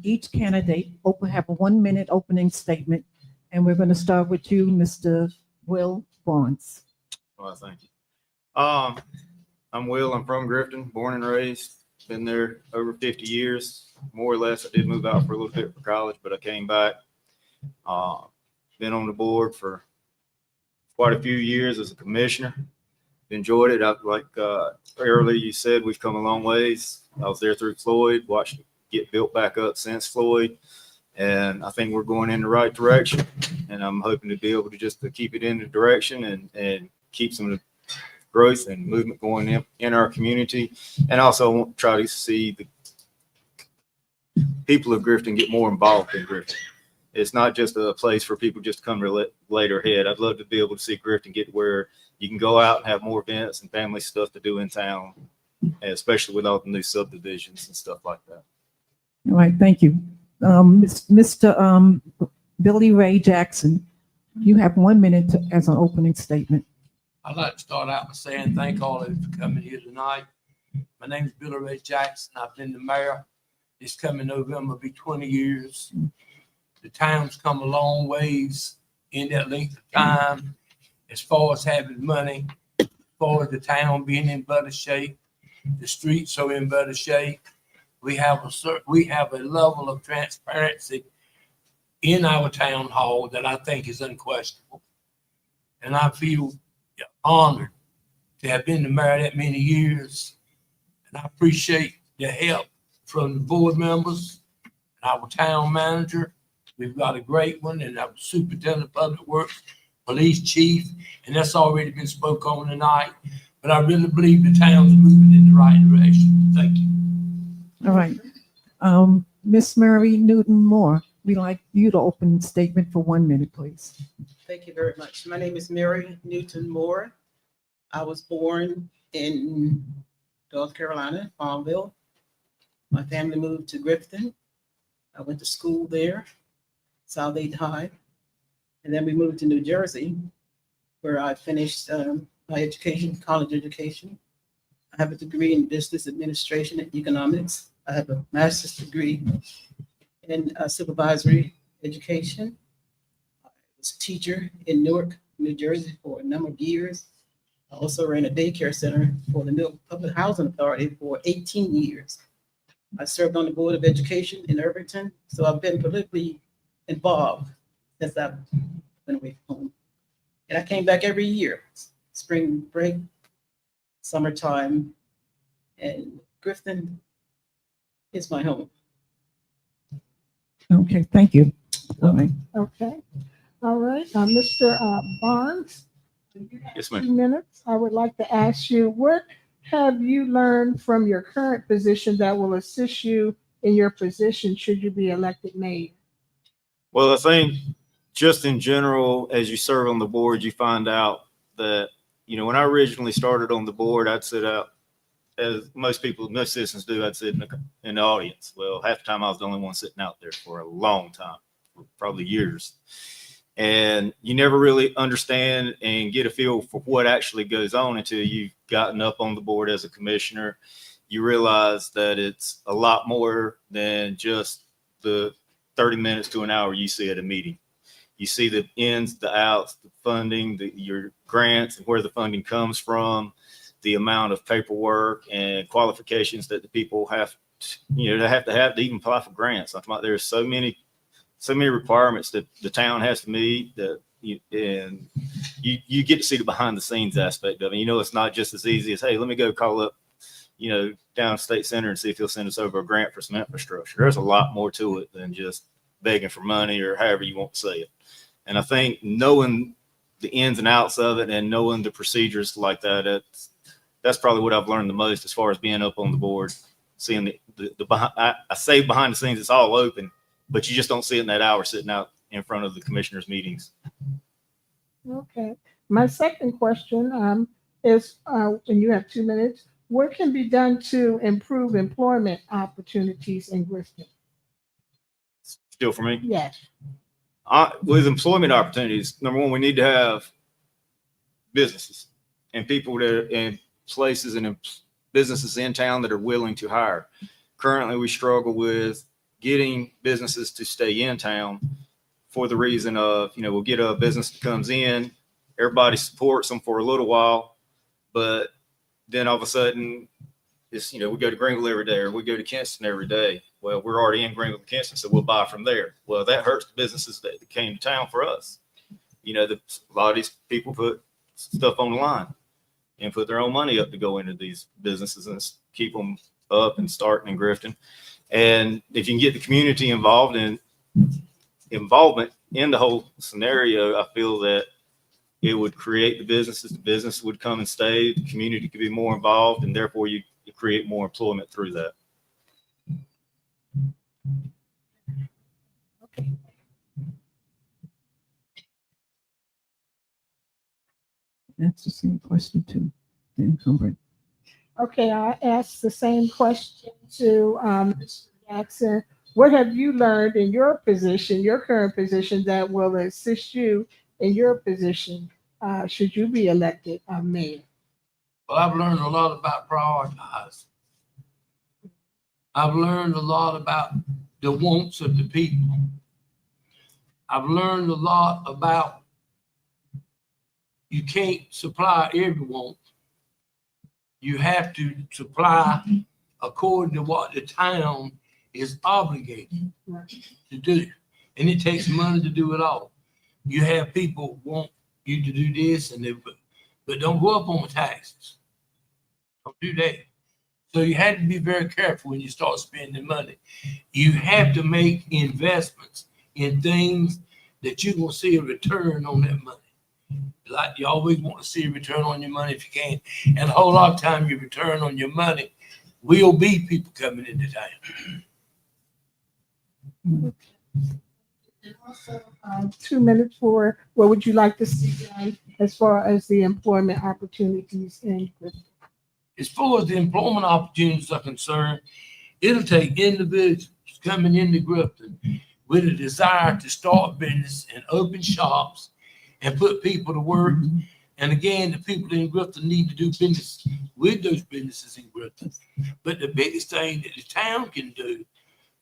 each candidate have a 1-minute opening statement. And we're going to start with you, Mr. Will Barnes. Well, thank you. I'm Will. I'm from Grifton, born and raised. Been there over 50 years, more or less. I did move out for a little bit for college, but I came back. Been on the board for quite a few years as a commissioner. Enjoyed it. Earlier you said, we've come a long ways. I was there through Floyd, watched it get built back up since Floyd. And I think we're going in the right direction. And I'm hoping to be able to just to keep it in the direction and keep some of the growth and movement going in our community. And also want to try to see the people of Grifton get more involved in Grifton. It's not just a place for people just to come to lay their head. I'd love to be able to see Grifton get where you can go out and have more events and family stuff to do in town, especially with all the new subdivisions and stuff like that. All right, thank you. Mr. Billy Ray Jackson, you have 1 minute as an opening statement. I'd like to start out by saying thank all of you for coming here tonight. My name is Billy Ray Jackson. I've been the mayor. This coming November will be 20 years. The town's come a long ways in that length of time as far as having money, as far as the town being in better shape. The streets are in better shape. We have a level of transparency in our town hall that I think is unquestionable. And I feel honored to have been the mayor that many years. And I appreciate the help from the board members, our town manager. We've got a great one, and our superintendent of public works, police chief, and that's already been spoke on tonight. But I really believe the town's moving in the right direction. Thank you. All right. Miss Mary Newton Moore, we'd like you to open statement for 1 minute, please. Thank you very much. My name is Mary Newton Moore. I was born in North Carolina, Farmville. My family moved to Grifton. I went to school there, South 8th High. And then we moved to New Jersey, where I finished my education, college education. I have a degree in business administration and economics. I have a master's degree in supervisory education. I was a teacher in Newark, New Jersey for a number of years. I also ran a daycare center for the Newark Public Housing Authority for 18 years. I served on the Board of Education in Irvington, so I've been politically involved since I've been away from home. And I came back every year spring break, summertime, and Grifton is my home. Okay, thank you. All right. Okay. All right. Mr. Barnes, Yes, 2 ma'am. minutes. I would like to ask you, what have you learned from your current position that will assist you in your position should you be elected mayor? Well, I think just in general, as you serve on the board, you find out that, when I originally started on the board, I'd sit out, as most citizens do, I'd sit in the audience. Well, half the time I was the only one sitting out there for a long time, probably years. And you never really understand and get a feel for what actually goes on until you've gotten up on the board as a commissioner. You realize that it's a lot more than just the 30 minutes to an hour you see at a meeting. You see the ins, the outs, the funding, your grants, and where the funding comes from, the amount of paperwork and qualifications that the people have to even apply for grants. I'm talking about there's so many requirements that the town has to meet that you get to see the behind the scenes aspect of it. It's not just as easy as, hey, let me go call up, down State Center and see if he'll send us over a grant for some infrastructure. There's a lot more to it than just begging for money or however you want to say it. And I think knowing the ins and outs of it and knowing the procedures like that, that's probably what I've learned the most as far as being up on the board, seeing the behind. I say behind the scenes, it's all open, but you just don't see it in that hour sitting out in front of the commissioners' meetings. Okay. My second question is, and you have 2 minutes, what can be done to improve employment opportunities in Grifton? Still for me? Yes. With employment opportunities, number one, we need to have businesses and people that are in places and businesses in town that are willing to hire. Currently, we struggle with getting businesses to stay in town for the reason of, we'll get a business that comes in, everybody supports them for a little while, but then all of a sudden it's, we go to Greenville every day or we go to Kinston every day. Well, we're already in Greenville, Kinston, so we'll buy from there. Well, that hurts the businesses that came to town for us. A lot of these people put stuff on the line and put their own money up to go into these businesses and keep them up and starting in Grifton. And if you can get the community involvement in the whole scenario, I feel that it would create the business would come and stay, the community could be more involved, and therefore you create more employment through that. That's the same question to the incumbent. Okay, I asked the same question to Mr. Jackson. What have you learned in your position, your current position, that will assist you in your position should you be elected mayor? Well, I've learned a lot about prioritizing. I've learned a lot about the wants of the people. I've learned a lot about you can't supply every want. You have to supply according to what the town is obligated to do. And it takes money to do it all. You have people want you to do this but don't go up on the taxes. Don't do that. So you have to be very careful when you start spending money. You have to make investments in things that you're going to see a return on that money. Like you always want to see a return on your money if you can. And a whole lot of time your return on your money will be people coming into town. And also, 2 minutes for what would you like to see done as far as the employment opportunities in Grifton? As far as the employment opportunities are concerned, it'll take individuals coming into Grifton with a desire to start business and open shops and put people to work. And again, the people in Grifton need to do business with those businesses in Grifton. But the biggest thing that the town can do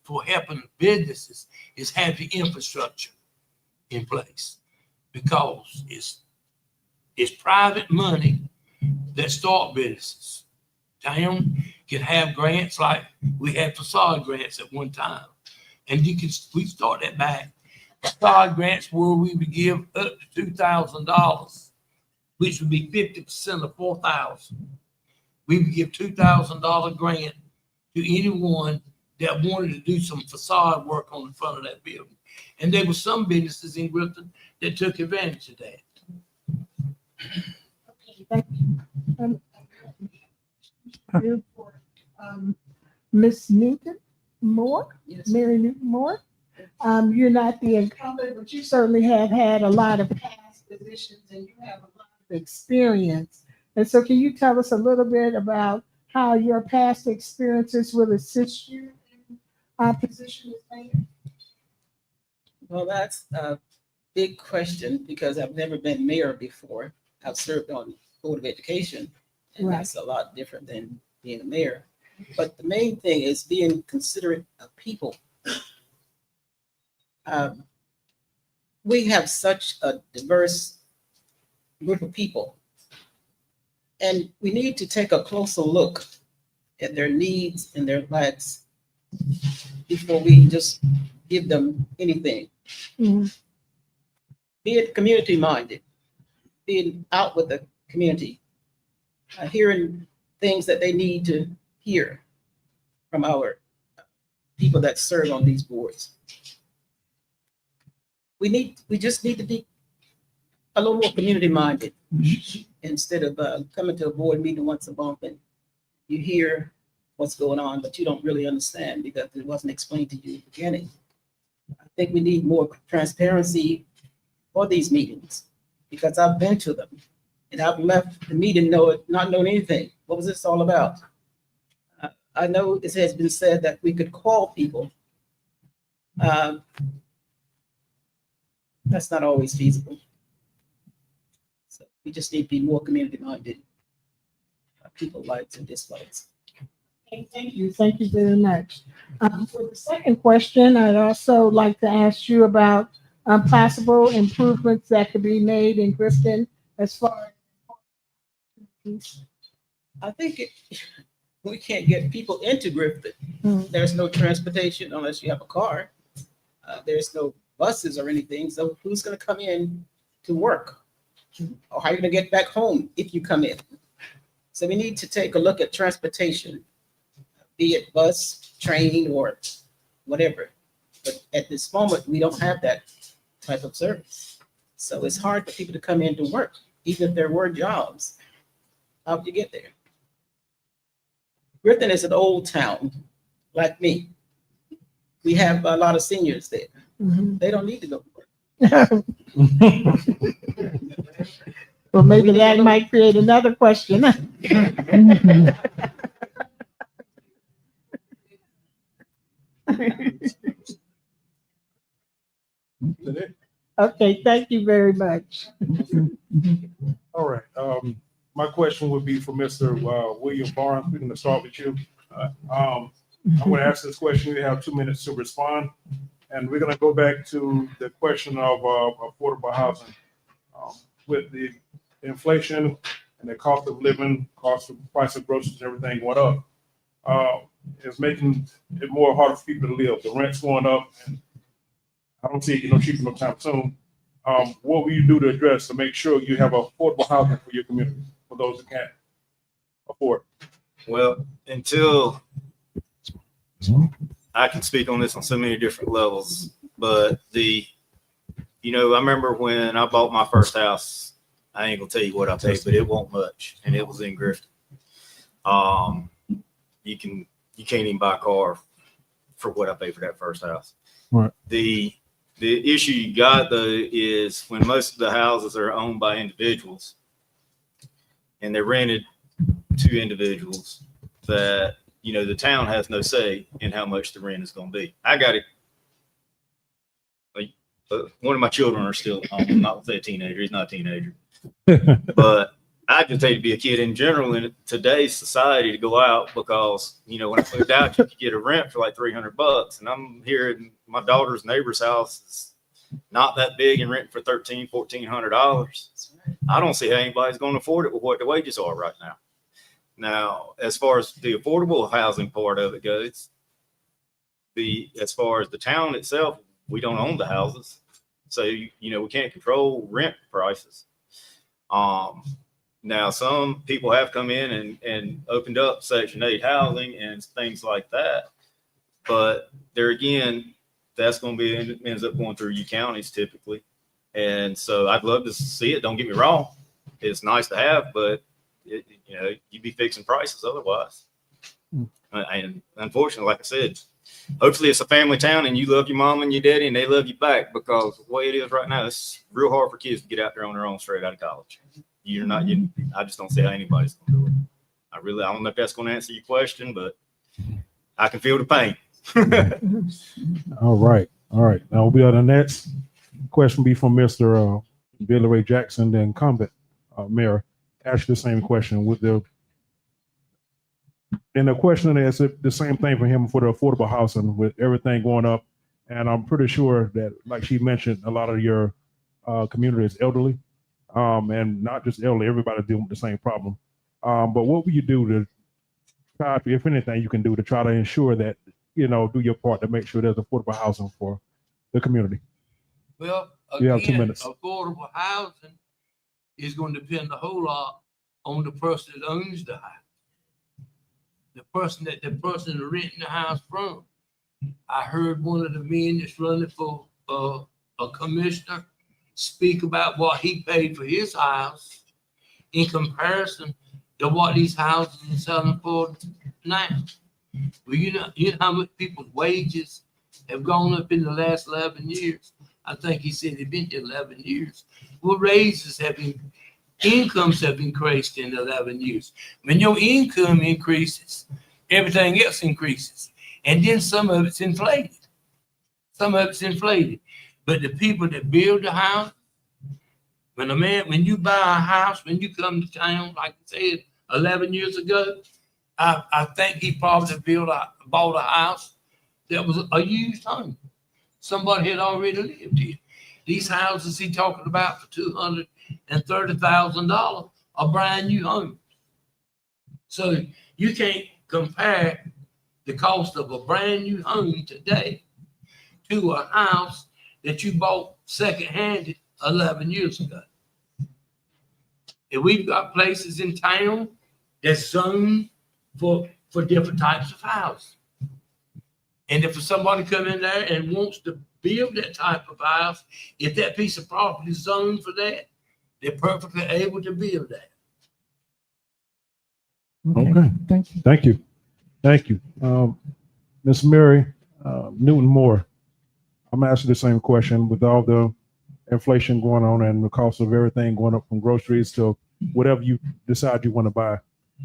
for helping businesses is have the infrastructure in place, because it's private money that start businesses. Town can have grants like we had facade grants at one time, and we start that back. Facade grants where we would give up to $2,000 which would be 50% of 4,000. We would give $2,000 grant to anyone that wanted to do some facade work on the front of that building. And there were some businesses in Grifton that took advantage of that. Thank you. Ms. Newton Moore, Yes. Mary Newton Moore. You're not the incumbent, but you certainly have had a lot of past positions and you have a lot of experience. And so can you tell us a little bit about how your past experiences will assist you in our position as mayor? Well, that's a big question because I've never been mayor before. I've served on Board of Education, and Right. that's a lot different than being a mayor. But the main thing is being considerate of people. We have such a diverse group of people, and we need to take a closer look at their needs and their lacks before we just give them anything. Mhm. Be it community minded, being out with the community, hearing things that they need to hear from our people that serve on these boards. We just need to be a little more community minded instead of coming to a board meeting once a month and you hear what's going on, but you don't really understand because it wasn't explained to you at the beginning. I think we need more transparency for these meetings because I've been to them and I've left the meeting not knowing anything. What was this all about? I know it has been said that we could call people. That's not always feasible. So we just need to be more community minded. People likes and dislikes. Okay, thank you. Thank you very much. For the second question, I'd also like to ask you about possible improvements that could be made in Grifton as far as. I think we can't get people into Grifton. Mm. There's no transportation unless you have a car. There's no buses or anything. So who's going to come in to work? Or how are you going to get back home if you come in? So we need to take a look at transportation, be it bus, train, or whatever. But at this moment, we don't have that type of service. So it's hard for people to come in to work, even if there were jobs. How would you get there? Grifton is an old town, like me. We have a lot of seniors there. Mhm. They don't need to go to work. Well, maybe that might create another question. Okay, thank you very much. All right. My question would be for Mr. William Barnes. We're going to start with you. I'm going to ask this question. You have 2 minutes to respond. And we're going to go back to the question of affordable housing. With the inflation and the cost of living, price of groceries, everything went up. It's making it more harder for people to live. The rent's going up, and I don't see it getting no cheaper no time soon. What will you do to address to make sure you have affordable housing for your community for those who can't afford? Well, until I can speak on this on so many different levels, but I remember when I bought my first house, I ain't gonna tell you what I paid, but it wasn't much, and it was in Grifton. You can't even buy a car for what I paid for that first house. Right. The issue you got though is when most of the houses are owned by individuals and they're rented to individuals that, the town has no say in how much the rent is going to be. I got it. One of my children are still, I'm not gonna say a teenager. He's not a teenager, but I just hate to be a kid in general in today's society to go out because, when I moved out, you could get a rent for like $300 and I'm here in my daughter's neighbor's house. It's not that big and renting for $1,300, $1,400. I don't see how anybody's going to afford it with what the wages are right now. Now, as far as the affordable housing part of it goes, as far as the town itself, we don't own the houses. So, we can't control rent prices. Now some people have come in and opened up Section 8 housing and things like that. But there again, that's going to be, ends up going through you counties typically. And so I'd love to see it. Don't get me wrong. It's nice to have, but you'd be fixing prices otherwise. And unfortunately, like I said, hopefully it's a family town and you love your mom and your daddy and they love you back, because the way it is right now, it's real hard for kids to get out there on their own straight out of college. I just don't see how anybody's going to do it. I don't know if that's going to answer your question, but I can feel the pain. All right. Now we'll be on the next question be from Mr. Billy Ray Jackson, the incumbent mayor. Ask the same question and the question is the same thing for him for the affordable housing with everything going up. And I'm pretty sure that, like she mentioned, a lot of your community is elderly, and not just elderly, everybody dealing with the same problem. But what will you do to try to, if anything you can do to try to ensure that, do your part to make sure there's affordable housing for the community? Well, You have 2 again, minutes. affordable housing is going to depend a whole lot on the person that owns the house. The person that renting the house from. I heard one of the men that's running for a commissioner speak about what he paid for his house in comparison to what these houses are selling for now. Well, you know how much people's wages have gone up in the last 11 years. I think he said they've been there 11 years. Well, incomes have increased in 11 years. When your income increases, everything else increases. And then some of it's inflated. But the people that build the house, when you buy a house, when you come to town, like I said, 11 years ago, I think he probably bought a house that was a used home. Somebody had already lived here. These houses he talking about for $230,000 are brand new homes. So you can't compare the cost of a brand new home today to a house that you bought second-handed 11 years ago. And we've got places in town that's zoned for different types of houses. And if somebody come in there and wants to build that type of house, if that piece of property is zoned for that, they're perfectly able to build that. Okay. Thank you. Ms. Mary Newton Moore, I'm asking the same question with all the inflation going on and the cost of everything going up from groceries to whatever you decide you want to buy.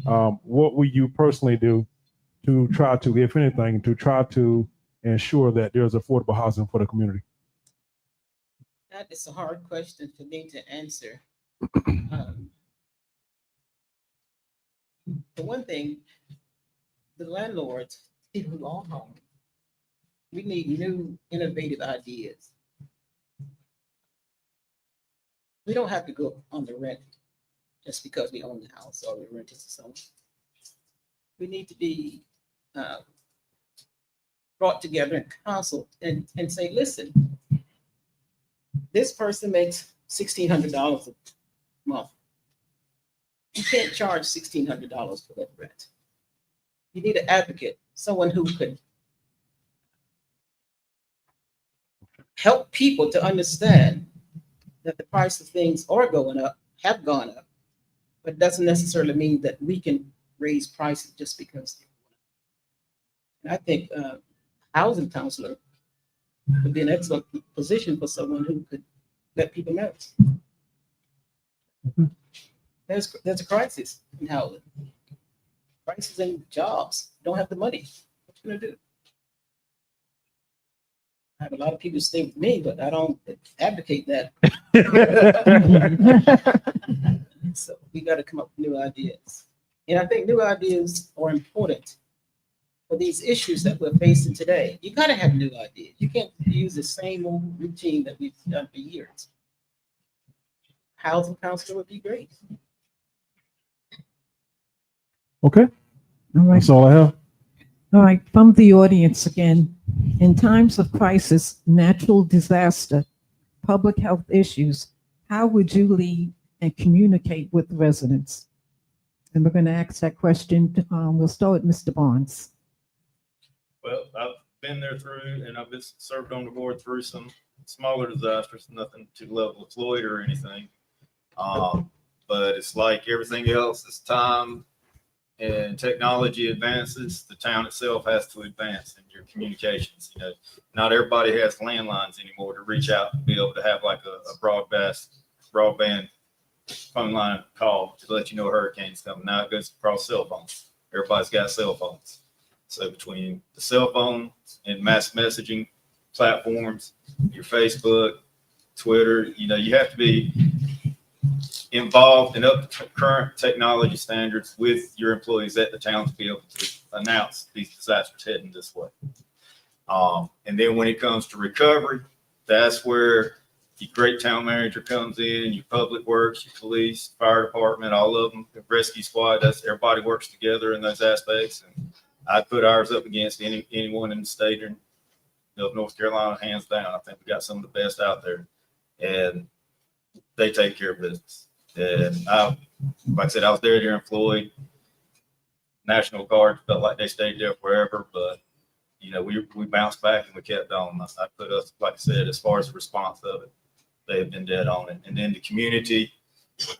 What will you personally do to try to, if anything, ensure that there's affordable housing for the community? That is a hard question for me to answer. For one thing, the landlords, people who own homes, we need new, innovative ideas. We don't have to go on the rent just because we own the house or we rent it to someone. We need to be brought together and consult and say, listen, this person makes $1,600 a month. You can't charge $1,600 for that rent. You need an advocate, someone who could help people to understand that the price of things are going up, have gone up, but it doesn't necessarily mean that we can raise prices just because. And I think housing counselor would be an excellent position for someone who could let people know. There's a crisis in housing. Crisis in jobs. Don't have the money. What you gonna do? I have a lot of people stay with me, but I don't advocate that. So we got to come up with new ideas. And I think new ideas are important for these issues that we're facing today. You got to have new ideas. You can't use the same old routine that we've done for years. Housing counselor would be great. Okay. All right. That's all I have. All right. From the audience again, in times of crisis, natural disaster, public health issues, how would you lead and communicate with residents? And we're going to ask that question. We'll start with Mr. Barnes. Well, I've been there through, and I've been served on the board through some smaller disasters, nothing to the level of Floyd or anything. But it's like everything else, as time and technology advances, the town itself has to advance in your communications. You know, not everybody has landlines anymore to reach out and be able to have like a broadband phone line call to let you know a hurricane's coming. Now it goes across cell phones. Everybody's got cell phones. So between the cell phone and mass messaging platforms, your Facebook, Twitter, you know, you have to be involved in up to current technology standards with your employees at the town to be able to announce these disasters heading this way. And then when it comes to recovery, that's where your great town manager comes in, your public works, your police, fire department, all of them, the rescue squad, that's everybody works together in those aspects. And I'd put ours up against anyone in the state of North Carolina, hands down. I think we got some of the best out there, and they take care of business. And like I said, I was there during Floyd. National Guard felt like they stayed there forever, but you know, we bounced back and we kept on. I put us, like I said, as far as the response of it, they have been dead on it. And then the community,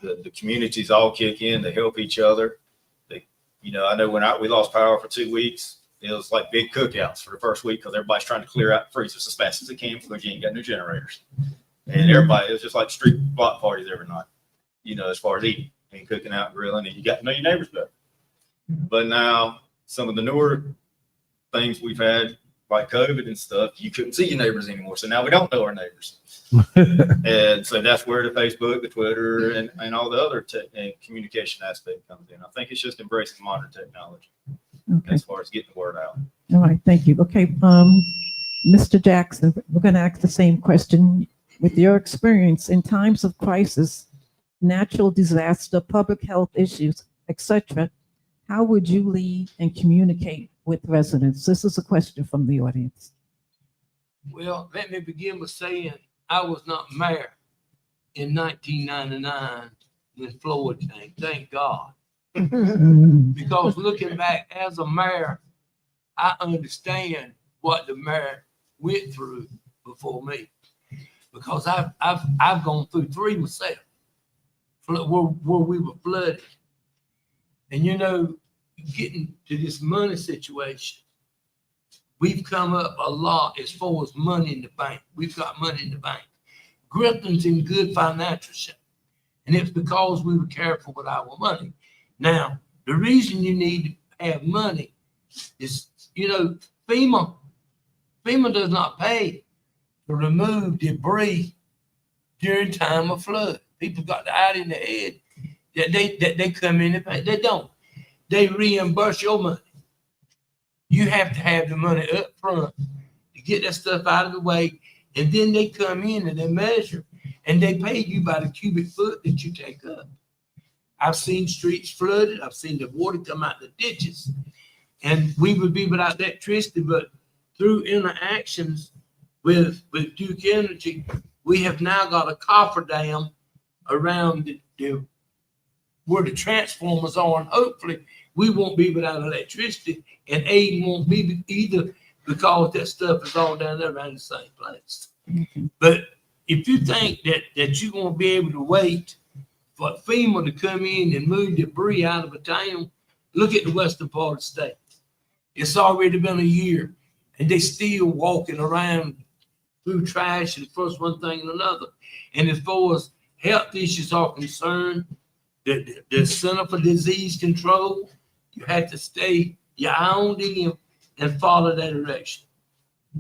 the communities all kick in, they help each other. They, you know, I know when we lost power for 2 weeks, it was like big cookouts for the first week because everybody's trying to clear out the freezers as fast as they can because you ain't got no generators. And everybody, it was just like street block parties every night, you know, as far as eating and cooking out and grilling, and you got to know your neighbors better. But now some of the newer things we've had, like COVID and stuff, you couldn't see your neighbors anymore. So now we don't know our neighbors. And so that's where the Facebook, the Twitter, and all the other communication aspect comes in. I think it's just embracing modern technology as far as getting the word out. All right, thank you. Okay, Mr. Jackson, we're going to ask the same question. With your experience in times of crisis, natural disaster, public health issues, etc., how would you lead and communicate with residents? This is a question from the audience. Well, let me begin with saying I was not mayor in 1999 when Floyd came. Thank God. Because looking back as a mayor, I understand what the mayor went through before me. Because I've gone through 3 myself where we were flooded. And you know, getting to this money situation, we've come up a lot as far as money in the bank. We've got money in the bank. Grifton's in good financial shape. And it's because we were careful with our money. Now, the reason you need to have money is, you know, FEMA does not pay to remove debris during time of flood. People got the idea in their head that they come in and pay. They don't. They reimburse your money. You have to have the money up front to get that stuff out of the way, and then they come in and they measure, and they pay you by the cubic foot that you take up. I've seen streets flooded. I've seen the water come out the ditches, and we would be without electricity, but through interactions with Duke Energy, we have now got a cofferdam around where the transformers are, and hopefully we won't be without electricity, and Ayden won't be either, because that stuff is all down there around the same place. But if you think that you're going to be able to wait for FEMA to come in and move debris out of a town, look at the western part of the state. It's already been a year, and they still walking around through trash and first one thing and another. And as far as health issues are concerned, the Center for Disease Control, you have to stay your eye on them and follow that direction.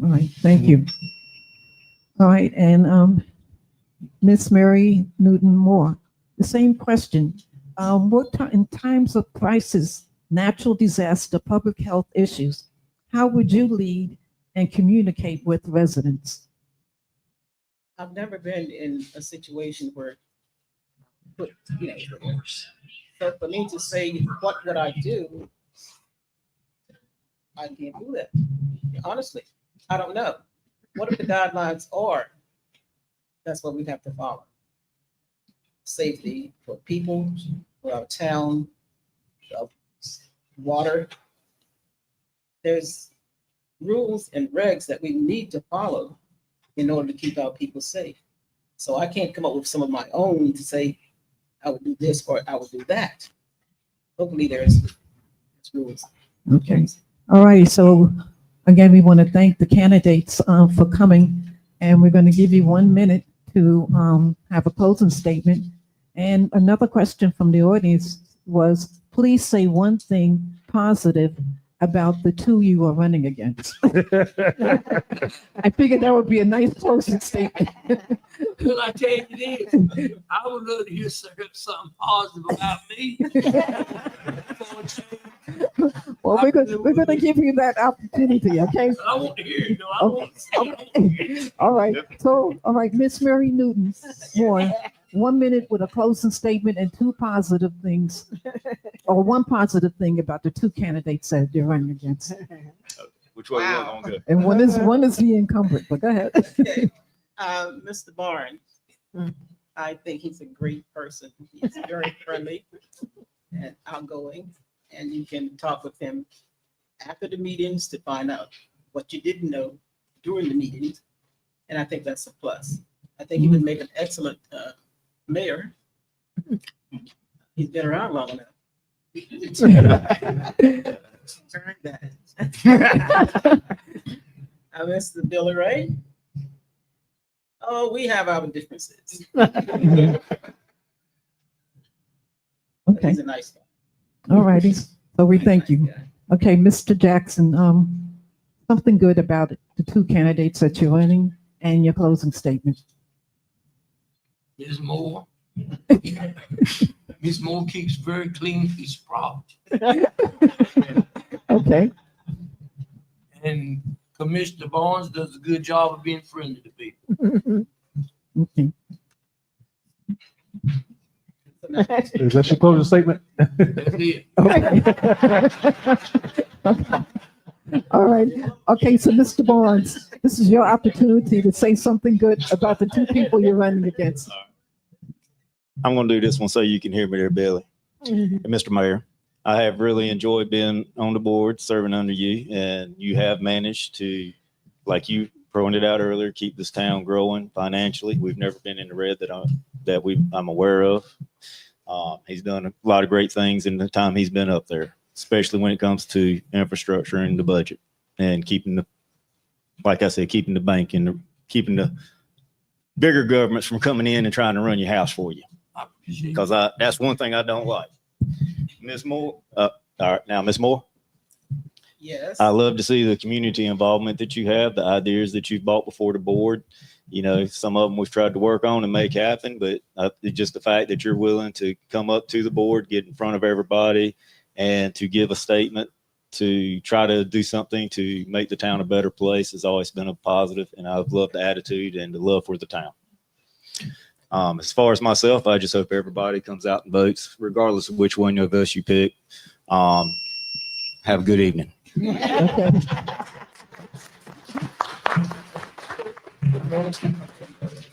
All right, thank you. All right, and Miss Mary Newton Moore, the same question. In times of crisis, natural disaster, public health issues, how would you lead and communicate with residents? I've never been in a situation where, so for me to say, what would I do? I can't do that. Honestly, I don't know. What if the guidelines are? That's what we have to follow. safety for people, for our town, of water. There's rules and regs that we need to follow in order to keep our people safe. So I can't come up with some of my own to say, I would do this or I would do that. Hopefully there's rules. Okay. All right. So again, we want to thank the candidates for coming, and we're going to give you 1 minute to have a closing statement. And another question from the audience was, please say one thing positive about the two you are running against. I figured that would be a nice closing statement. Well, I tell you this, I would love to hear something positive about me. Well, we're going to give you that opportunity, okay? I want to hear it, though. I want to see it. All right. So, all right, Miss Mary Newton Moore, 1 minute with a closing statement and two positive things, or one positive thing about the two candidates that you're running against. Which way you want to go? And one is the incumbent, but go ahead. Okay. Mr. Barnes, I think he's a great person. He's very friendly and outgoing, and you can talk with him after the meetings to find out what you didn't know during the meetings. And I think that's a plus. I think he would make an excellent mayor. He's been around long enough. Earned that. Mr. Billy Ray. Oh, we have our differences. Okay. He's a nice guy. All righty. So we thank you. Okay, Mr. Jackson, something good about the two candidates that you're running and your closing statement. Ms. Moore. Ms. Moore keeps very clean piece of property. Okay. And Commissioner Barnes does a good job of being friendly to people. Okay. Is that your closing statement? That's it. Okay. All right. Okay, so Mr. Barnes, this is your opportunity to say something good about the two people you're running against. I'm going to do this one so you can hear me there, Billy. And Mr. Mayor, I have really enjoyed being on the board, serving under you, and you have managed to, like you pointed out earlier, keep this town growing financially. We've never been in the red I'm aware of. He's done a lot of great things in the time he's been up there, especially when it comes to infrastructure and the budget, and keeping the, like I said, keeping the bank and keeping the bigger governments from coming in and trying to run your house for you. Because that's one thing I don't like. Ms. Moore, all right, now Ms. Moore, Yes. I love to see the community involvement that you have, the ideas that you've brought before the board. You know, some of them we've tried to work on and make happen, but it's just the fact that you're willing to come up to the board, get in front of everybody, and to give a statement, to try to do something to make the town a better place has always been a positive, and I've loved the attitude and the love for the town. As far as myself, I just hope everybody comes out and votes, regardless of which one of us you pick. Have a good evening. Okay.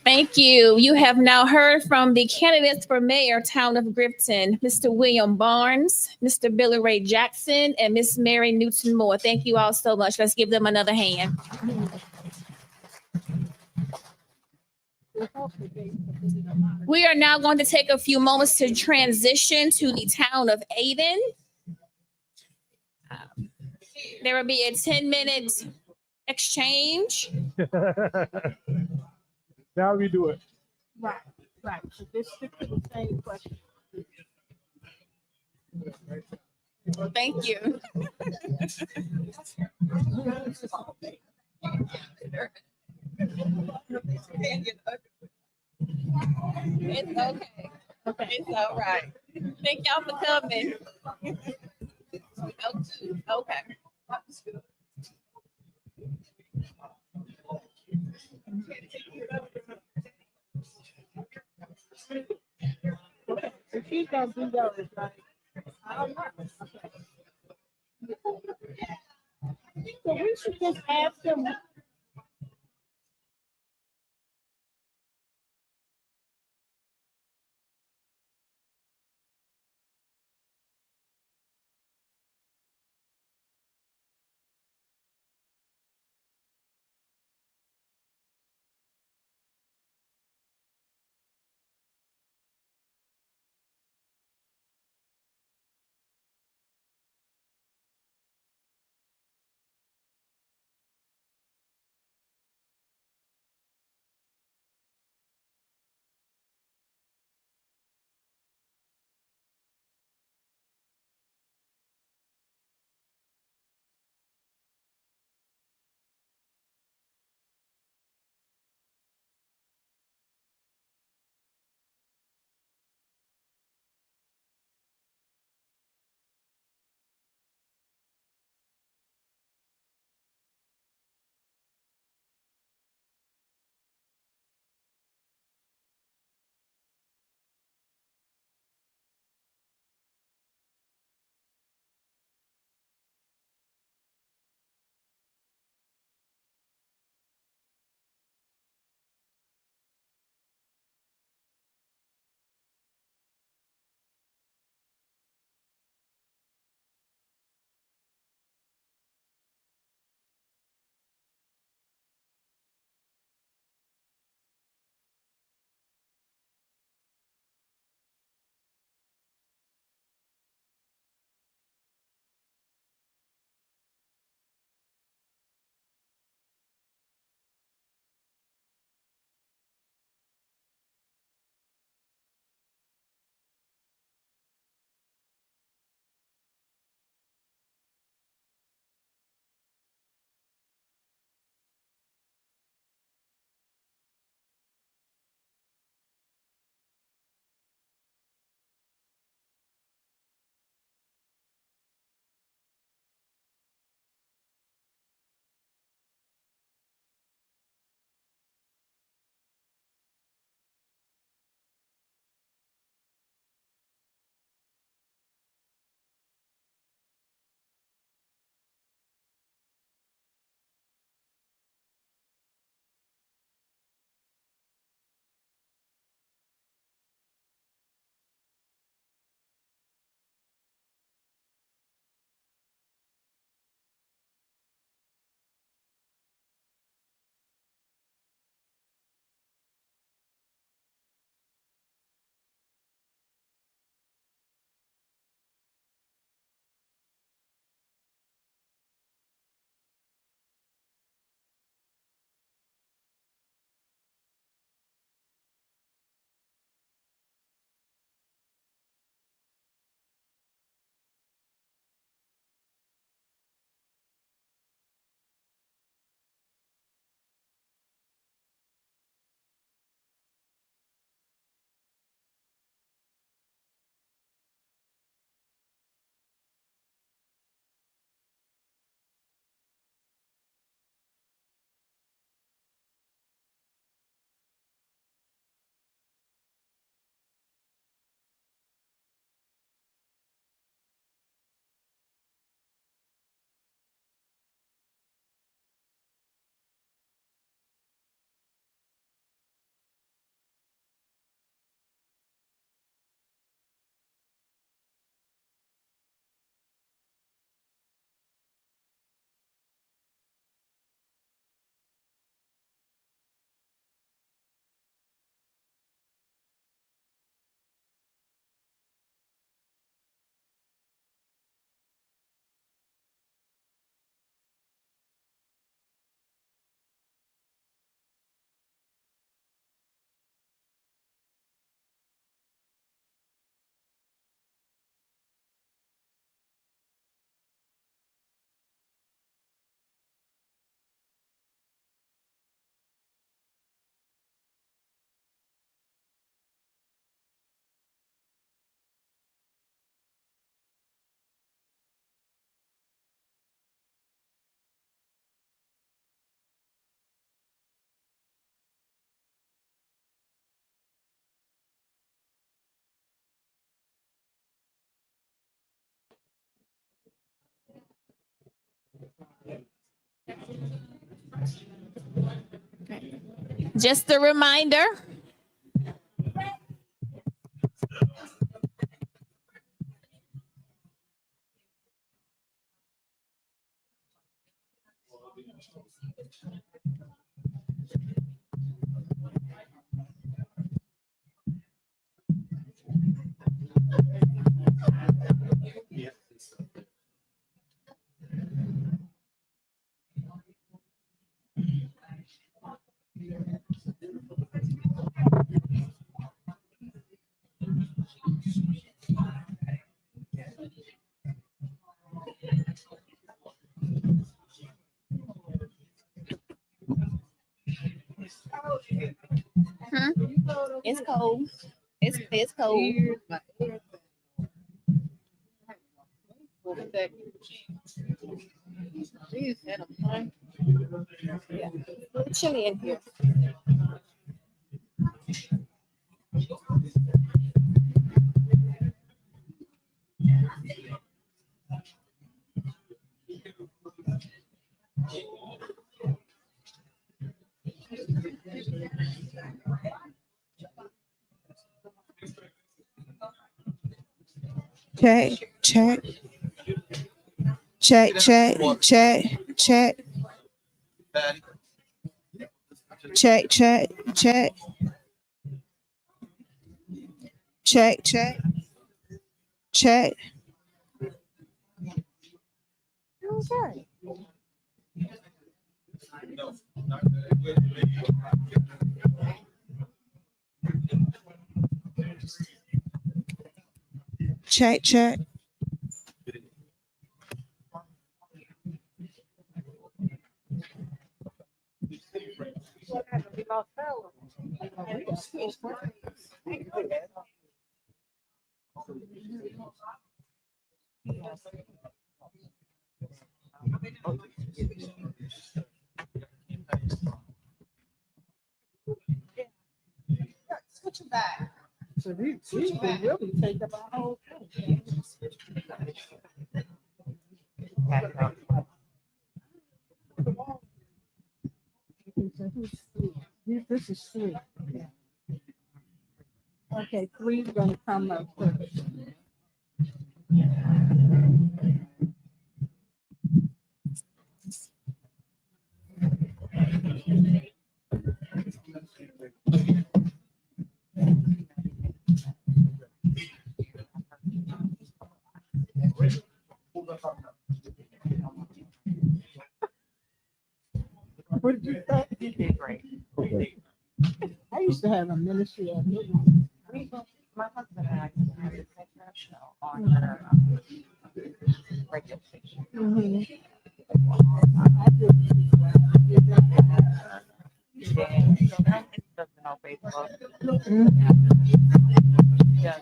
Thank you. You have now heard from the candidates for mayor, town of Grifton, Mr. William Barnes, Mr. Billy Ray Jackson, and Miss Mary Newton Moore. Thank you all so much. Let's give them another hand. We are now going to take a few moments to transition to the town of Ayden. There will be a 10-minute exchange. Now we do it. Right, right. So this is the same question. Thank you. It's okay. It's all right. Thank y'all for coming. Okay. If she's gonna do those, right? I don't know. Okay. So we should just ask them Just a reminder. It's cold. It's cold. Yeah. It's chilly in here. Check, check. Check, check, check, check. Check, check, check. Check, check. Check. Okay. Check, check. Switch it back. So we can really take up our whole thing. This is 3. Okay, 3 is gonna come up first. What did you say? You did great. Okay. I used to have a ministry at midnight. My husband and I had a show on her radio station. I did. Doesn't know Facebook. Yeah.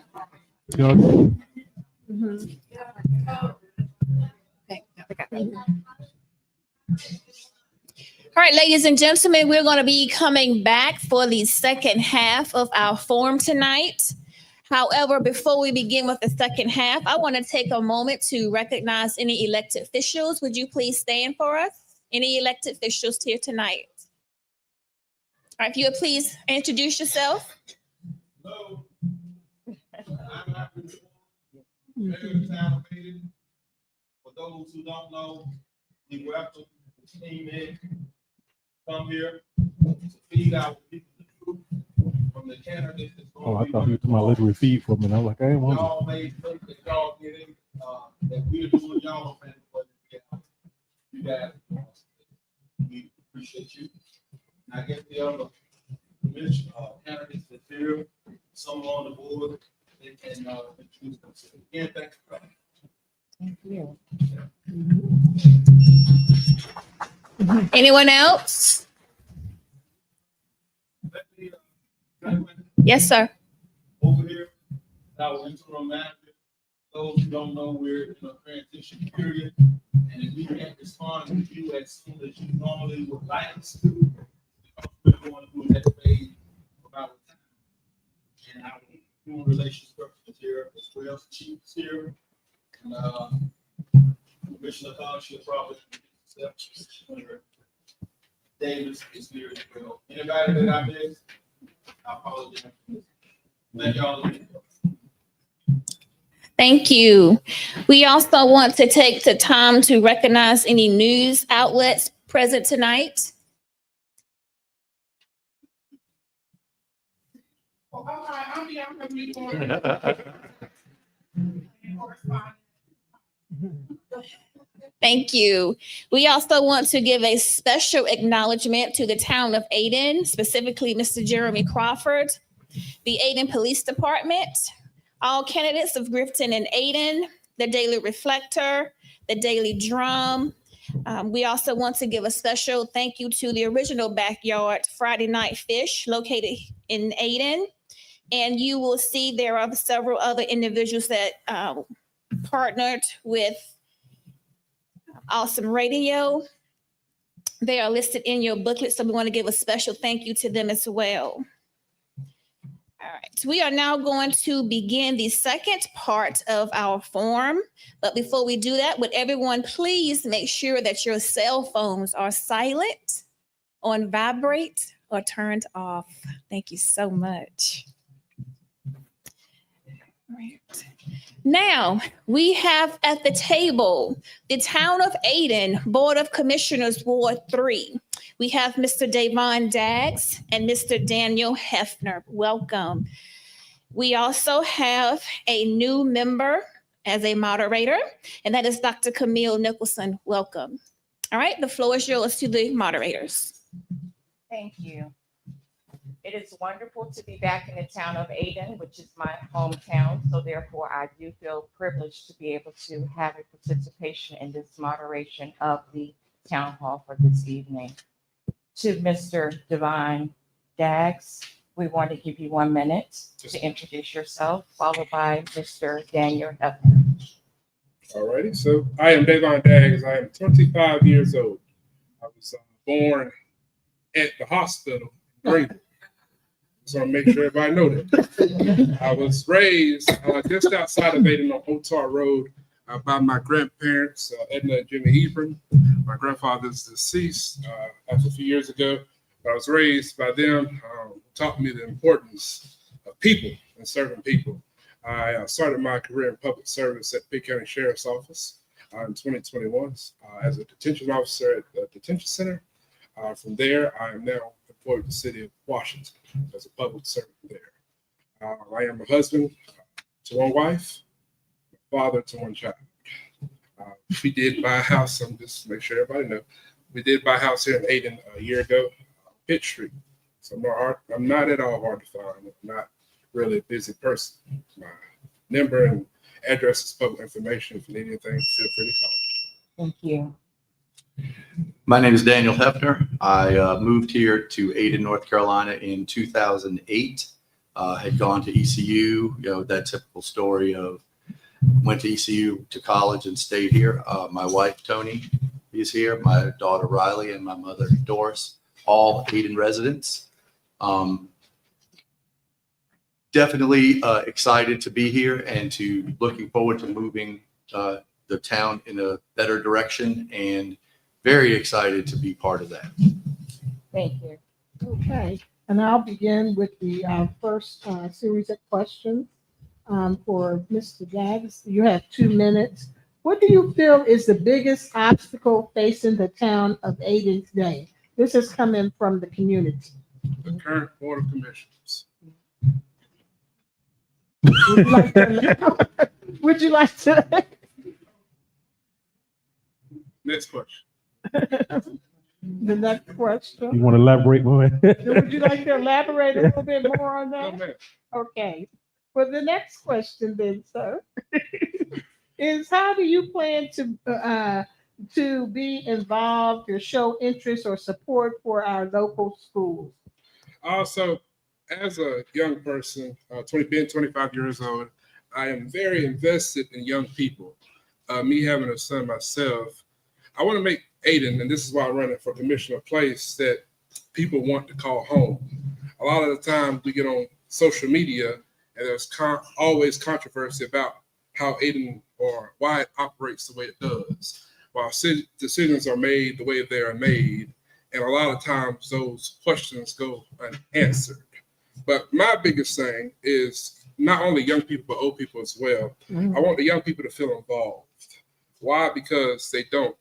All right, ladies and gentlemen, we're going to be coming back for the second half of our forum tonight. However, before we begin with the second half, I want to take a moment to recognize any elected officials. Would you please stand for us? Any elected officials here tonight? All right, if you would please introduce yourself. Hello. For those who don't know, we welcome the team in. Come here to feed our people the truth from the candidates. Oh, I thought you took my literary feed for me. And I was like, I ain't want Y'all may think that y'all getting, that we're doing y'all, but you guys, we appreciate you. I guess the other commission, candidates that's here, some on the board, they can, introduce themselves. Again, thank you. Thank you. Anyone else? Yes, sir. Over here, our interim manager. Those who don't know, we're in a transition period, and if we can't respond to you as soon as you normally would like us to, we're going through that phase of our time. And our human relations person is here, as well as chief is here, and Commissioner Khan, she'll probably. Davis is here as well. Anybody that I missed, I apologize. Thank y'all. Thank you. We also want to take the time to recognize any news outlets present tonight. Thank you. We also want to give a special acknowledgement to the town of Ayden, specifically Mr. Jeremy Crawford, the Ayden Police Department, all candidates of Grifton and Ayden, the Daily Reflector, the Daily Drum. We also want to give a special thank you to the original Backyard Friday Night Fish located in Ayden. And you will see there are several other individuals that partnered with AwesomeRadio. They are listed in your booklet, so we want to give a special thank you to them as well. All right, we are now going to begin the second part of our forum. But before we do that, would everyone please make sure that your cell phones are silent, on vibrate, or turned off? Thank you so much. All right. Now, we have at the table the Town of Ayden Board of Commissioners, Ward 3. We have Mr. Davon Daggs and Mr. Daniel Hefner. Welcome. We also have a new member as a moderator, and that is Dr. Camille Nicholson. Welcome. All right, the floor is yours to the moderators. Thank you. It is wonderful to be back in the town of Ayden, which is my hometown. So therefore, I do feel privileged to be able to have a participation in this moderation of the town hall for this evening. To Mr. Devon Daggs, we want to give you 1 minute to introduce yourself, followed by Mr. Daniel Hefner. All righty, so I am Davon Daggs. I am 25 years old. I was born at the hospital in Greenville. So I make sure everybody know that. I was raised just outside of Ayden on Otar Road by my grandparents, Edna and Jimmy Hebron. My grandfather is deceased after a few years ago, but I was raised by them, taught me the importance of people and serving people. I started my career in public service at Pitt County Sheriff's Office in 2021 as a detention officer at the detention center. From there, I am now employed with the city of Washington as a public servant there. I am a husband to one wife, father to one child. We did buy a house, I'm just make sure everybody know, we did buy a house here in Ayden a year ago, Pitt Street. So I'm not at all hard to find. I'm not really a busy person. My number and address is public information. If you need anything, feel free to call. Thank you. My name is Daniel Hefner. I moved here to Ayden, North Carolina in 2008. Had gone to ECU, that typical story of went to ECU to college and stayed here. My wife, Tony, is here. My daughter, Riley, and my mother, Doris, all Ayden residents. Definitely excited to be here and to looking forward to moving the town in a better direction, and very excited to be part of that. Thank you. Okay, and I'll begin with the first series of questions for Mr. Daggs. You have 2 minutes. What do you feel is the biggest obstacle facing the town of Ayden today? This is coming from the community. The current Board of Commissioners. Would you like to? Next question. The next question. You want to elaborate more? Would you like to elaborate a little bit more on No, that? ma'am. Okay. Well, the next question then, sir, is how do you plan to be involved or show interest or support for our local schools? Also, as a young person, being 25 years old, I am very invested in young people. Me having a son myself, I want to make Ayden, and this is why I'm running for commissioner, a place that people want to call home. A lot of the time we get on social media and there's always controversy about how Ayden or why it operates the way it does. While decisions are made the way they are made, And a lot of times those questions go unanswered. But my biggest thing is not only young people, but old people as well. I want the young people to feel involved. Why? Because they don't.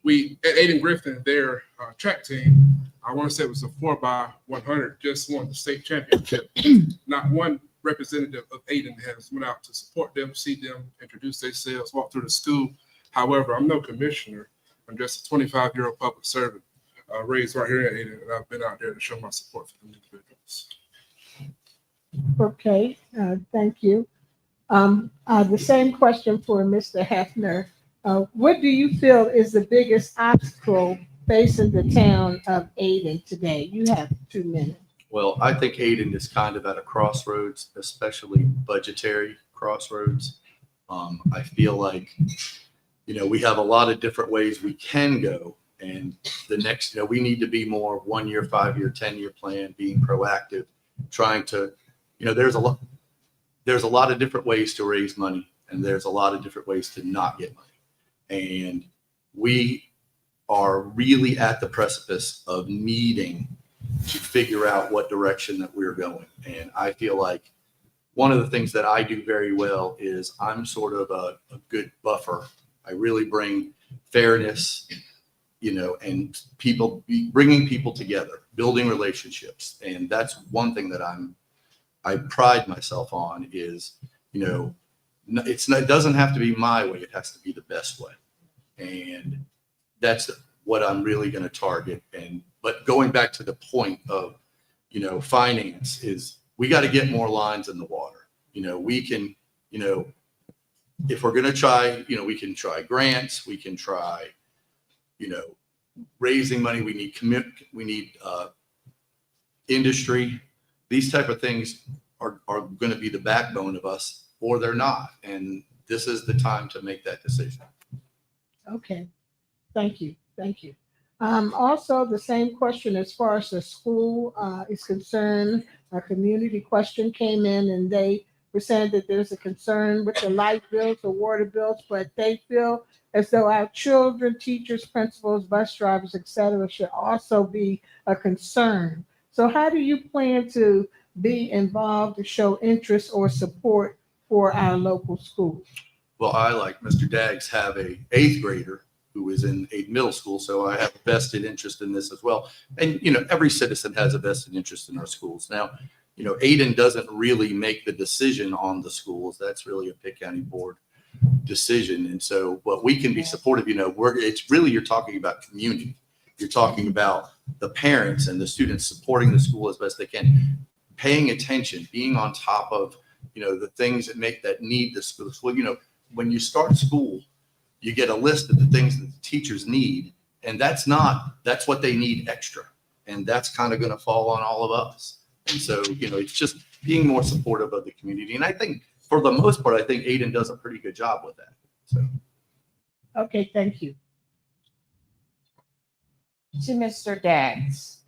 We at Ayden and Grifton, their track team, I want to say it was a 4x100, just won the state championship. Not one representative of Ayden has went out to support them, see them, introduce themselves, walk through the school. However, I'm no commissioner. I'm just a 25-year-old public servant raised right here at Ayden, and I've been out there to show my support for the individuals. Okay, thank you. The same question for Mr. Hefner. What do you feel is the biggest obstacle facing the town of Ayden today? You have 2 minutes. Well, I think Ayden is kind of at a crossroads, especially budgetary crossroads. I feel like, we have a lot of different ways we can go. And the next, we need to be more 1 year, 5 year, 10-year plan, being proactive, trying to, there's a lot of different ways to raise money, and there's a lot of different ways to not get money. And we are really at the precipice of needing to figure out what direction that we're going. And I feel like one of the things that I do very well is I'm sort of a good buffer. I really bring fairness, and bringing people together, building relationships. And that's one thing that I pride myself on is, it doesn't have to be my way. It has to be the best way. And that's what I'm really going to target. But going back to the point of, finance is we got to get more lines in the water. We can, if we're going to try, we can try grants, we can try, raising money. We need industry. These type of things are going to be the backbone of us, or they're not. And this is the time to make that decision. Okay, thank you. Also, the same question as far as the school is concerned. A community question came in, and they were saying that there's a concern with the light bills, the water bills, but they feel as though our children, teachers, principals, bus drivers, etc., should also be a concern. So how do you plan to be involved to show interest or support for our local schools? Well, I, like Mr. Daggs, have a 8th grader who is in a middle school, so I have a vested interest in this as well. And, every citizen has a vested interest in our schools. Now, Ayden doesn't really make the decision on the schools. That's really a Pitt County Board decision. And so what we can be supportive, it's really, you're talking about community. You're talking about the parents and the students supporting the school as best they can, paying attention, being on top of, the things that need the school. When you start school, you get a list of the things that the teachers need, and that's what they need extra. And that's kind of going to fall on all of us. And so, it's just being more supportive of the community. And I think for the most part, I think Ayden does a pretty good job with that. So. Okay, thank you. To Mr. Daggs,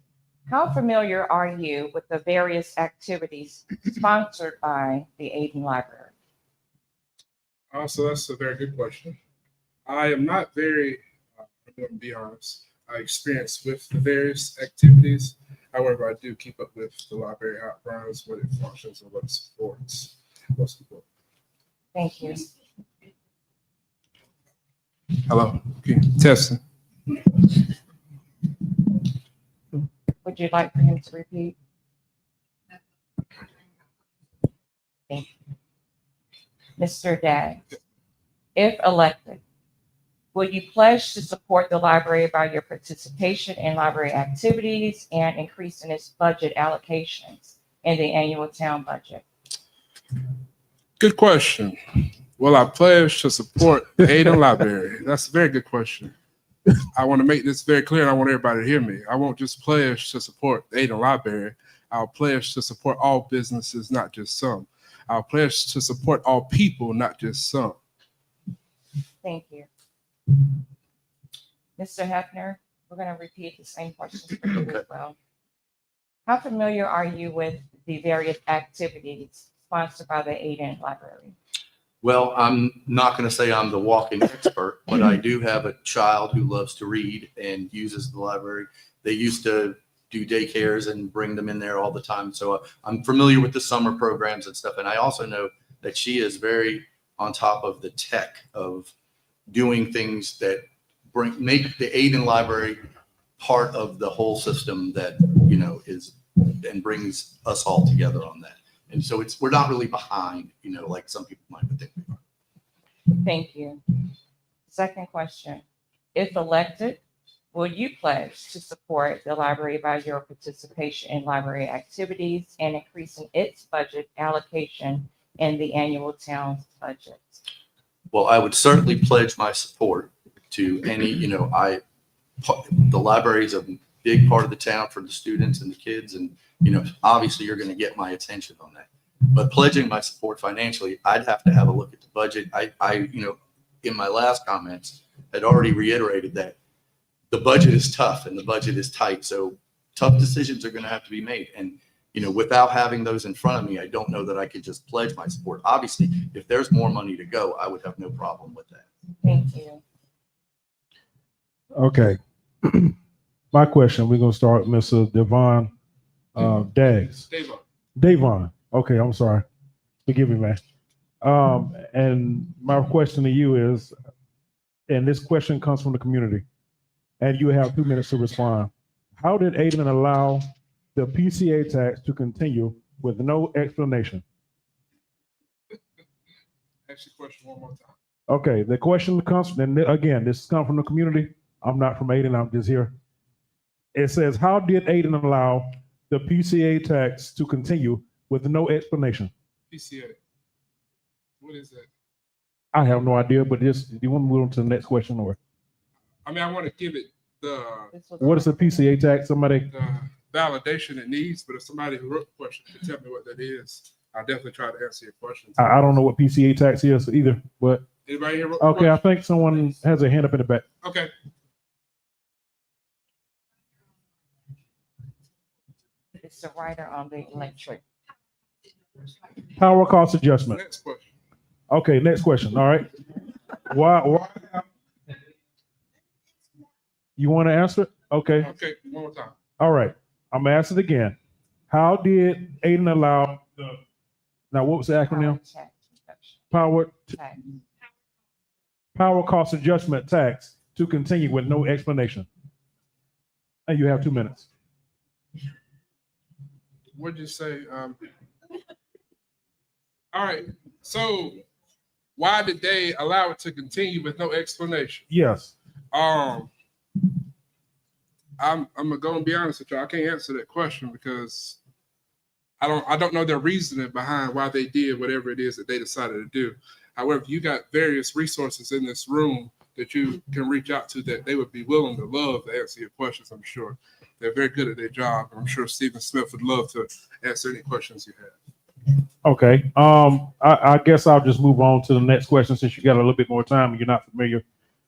how familiar are you with the various activities sponsored by the Ayden Library? Also, that's a very good question. I am not very, I'm going to be honest, experienced with the various activities. However, I do keep up with the library, how it runs, what it functions, and what it supports. Most important. Thank you. Hello. Okay. Testing. Would you like for him to repeat? Thank you. Mr. Daggs, if elected, will you pledge to support the library by your participation in library activities and increasing its budget allocations in the annual town budget? Good question. Well, I pledge to support the Ayden Library. That's a very good question. I want to make this very clear, and I want everybody to hear me. I won't just pledge to support the Ayden Library. I'll pledge to support all businesses, not just some. I'll pledge to support all people, not just some. Thank you. Mr. Hefner, we're going to repeat the same questions for you as well. How familiar are you with the various activities sponsored by the Ayden Library? Well, I'm not going to say I'm the walking expert, but I do have a child who loves to read and uses the library. They used to do daycares and bring them in there all the time. So I'm familiar with the summer programs and stuff. And I also know that she is very on top of the tech of doing things that make the Ayden Library part of the whole system that, is and brings us all together on that. And so we're not really behind, like some people might think we are. Thank you. Second question. If elected, will you pledge to support the library by your participation in library activities and increasing its budget allocation in the annual town's budget? Well, I would certainly pledge my support to any, the library is a big part of the town for the students and the kids. And, obviously you're going to get my attention on that. But pledging my support financially, I'd have to have a look at the budget. I in my last comments, had already reiterated that the budget is tough and the budget is tight. So tough decisions are going to have to be made. And, without having those in front of me, I don't know that I could just pledge my support. Obviously, if there's more money to go, I would have no problem with that. Thank you. Okay. My question, we're going to start with Mr. Devon Daggs. Davon. Okay, I'm sorry. Forgive me, man. And my question to you is, and this question comes from the community, and you have 2 minutes to respond. How did Ayden allow the PCA tax to continue with no explanation? Ask the question one more time. Okay, the question comes, and again, this comes from the community. I'm not from Ayden, I'm just here. It says, how did Ayden allow the PCA tax to continue with no explanation? PCA. What is that? I have no idea, but just, do you want to move on to the next question or? I mean, I want to give it the What is the PCA tax? Somebody? validation it needs, but if somebody who wrote the question can tell me what that is, I'll definitely try to answer your question. I don't know what PCA tax is either, but. Anybody here wrote the Okay, I question? think someone has a hand up in the back. Okay. It's the writer on the electric. Power cost adjustment. Next question. Okay, next question. All right. Why? You want to answer it? Okay. Okay, one more time. All right. I'm gonna ask it again. How did Ayden allow now what was the acronym? Power cost adjustment tax to continue with no explanation. And you have 2 minutes. What did you say? All right. So why did they allow it to continue with no explanation? Yes. I'm gonna go and be honest with you. I can't answer that question because I don't know their reasoning behind why they did whatever it is that they decided to do. However, you got various resources in this room that you can reach out to that they would be willing to love to answer your questions. I'm sure they're very good at their job. I'm sure Stephen Smith would love to answer any questions you have. Okay. I guess I'll just move on to the next question since you got a little bit more time and you're not familiar.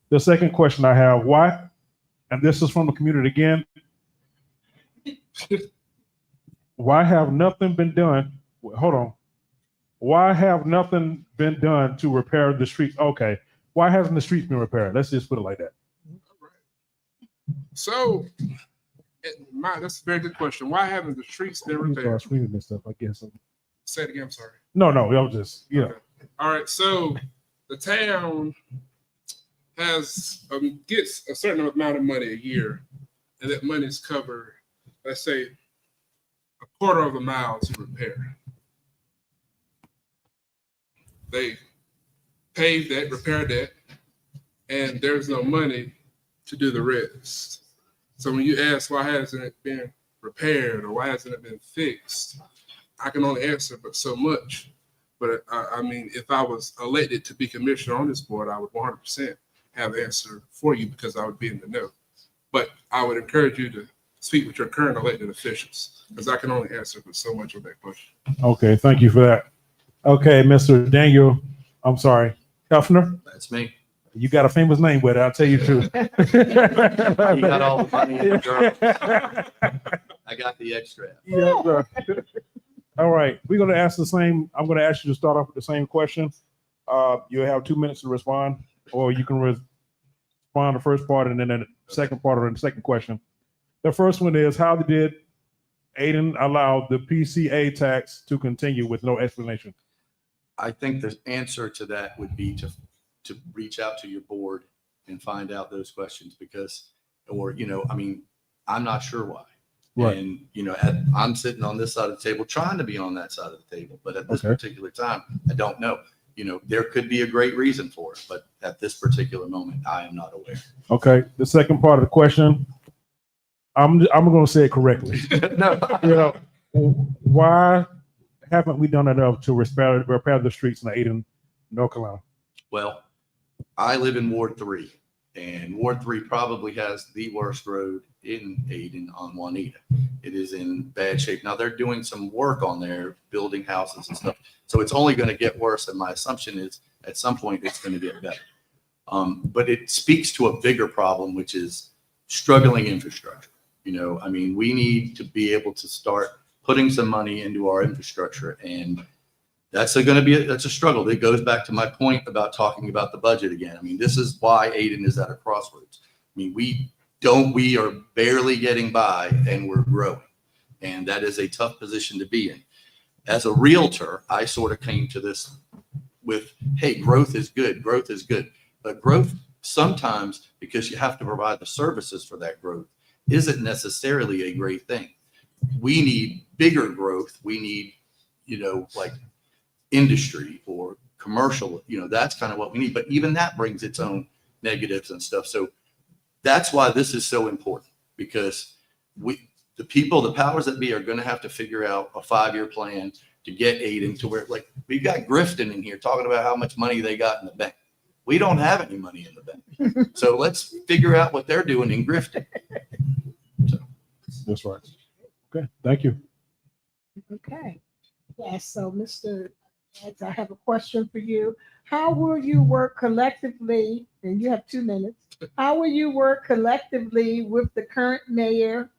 The second question I have, why? And this is from the community again. Why have nothing been done? Hold on. Why have nothing been done to repair the streets? Okay. Why hasn't the streets been repaired? Let's just put it like that. So, that's a very good question. Why haven't the streets been repaired? Screaming and stuff, I guess. Say it again. I'm sorry. No, I was just, Okay. All right. So the town gets a certain amount of money a year, and that money is covered, let's say, a quarter of a mile to repair. They pave that, repair that, and there's no money to do the rest. So when you ask why hasn't it been repaired or why hasn't it been fixed, I can only answer but so much. But I mean, if I was elected to be commissioner on this board, I would 100% have an answer for you because I would be in the know. But I would encourage you to speak with your current elected officials because I can only answer but so much of that question. Okay, thank you for that. Okay, Mr. Daniel, I'm sorry, Hefner. That's me. You got a famous name, but I'll tell you the truth. You got all the money in the girl. I got the extra. Yeah, sir. All right, we're going to ask the same. I'm going to ask you to start off with the same question. You'll have 2 minutes to respond, or you can respond to the first part and then the second part of the second question. The first one is, how did Ayden allow the PCA tax to continue with no explanation? I think the answer to that would be to reach out to your board and find out those questions because, or, I mean, I'm not sure why. Right. And, I'm sitting on this side of the table trying to be on that side of the table, but at this particular time, I don't know. There could be a great reason for it, but at this particular moment, I am not aware. Okay. The second part of the question, I'm going to say it correctly. No. Why haven't we done enough to repair the streets in Ayden, North Carolina? Well, I live in Ward 3, and Ward 3 probably has the worst road in Ayden on Juanita. It is in bad shape. Now they're doing some work on there, building houses and stuff. So it's only going to get worse. And my assumption is at some point it's going to get better. But it speaks to a bigger problem, which is struggling infrastructure. I mean, we need to be able to start putting some money into our infrastructure, and that's a struggle. It goes back to my point about talking about the budget again. I mean, this is why Ayden is at a crossroads. I mean, we are barely getting by and we're growing. And that is a tough position to be in. As a realtor, I sort of came to this with, hey, growth is good. Growth is good. But growth sometimes, because you have to provide the services for that growth, isn't necessarily a great thing. We need bigger growth. We need, like industry or commercial, that's kind of what we need. But even that brings its own negatives and stuff. So that's why this is so important, because the powers that be are going to have to figure out a 5-year plan to get Ayden to where, like, we've got Grifton in here talking about how much money they got in the bank. We don't have any money in the bank. So let's figure out what they're doing in Grifton. That's right. Okay. Thank you. Okay. Yes, so Mr. Eds, I have a question for you. How will you work collectively, and you have 2 minutes, how will you work collectively with the current mayor,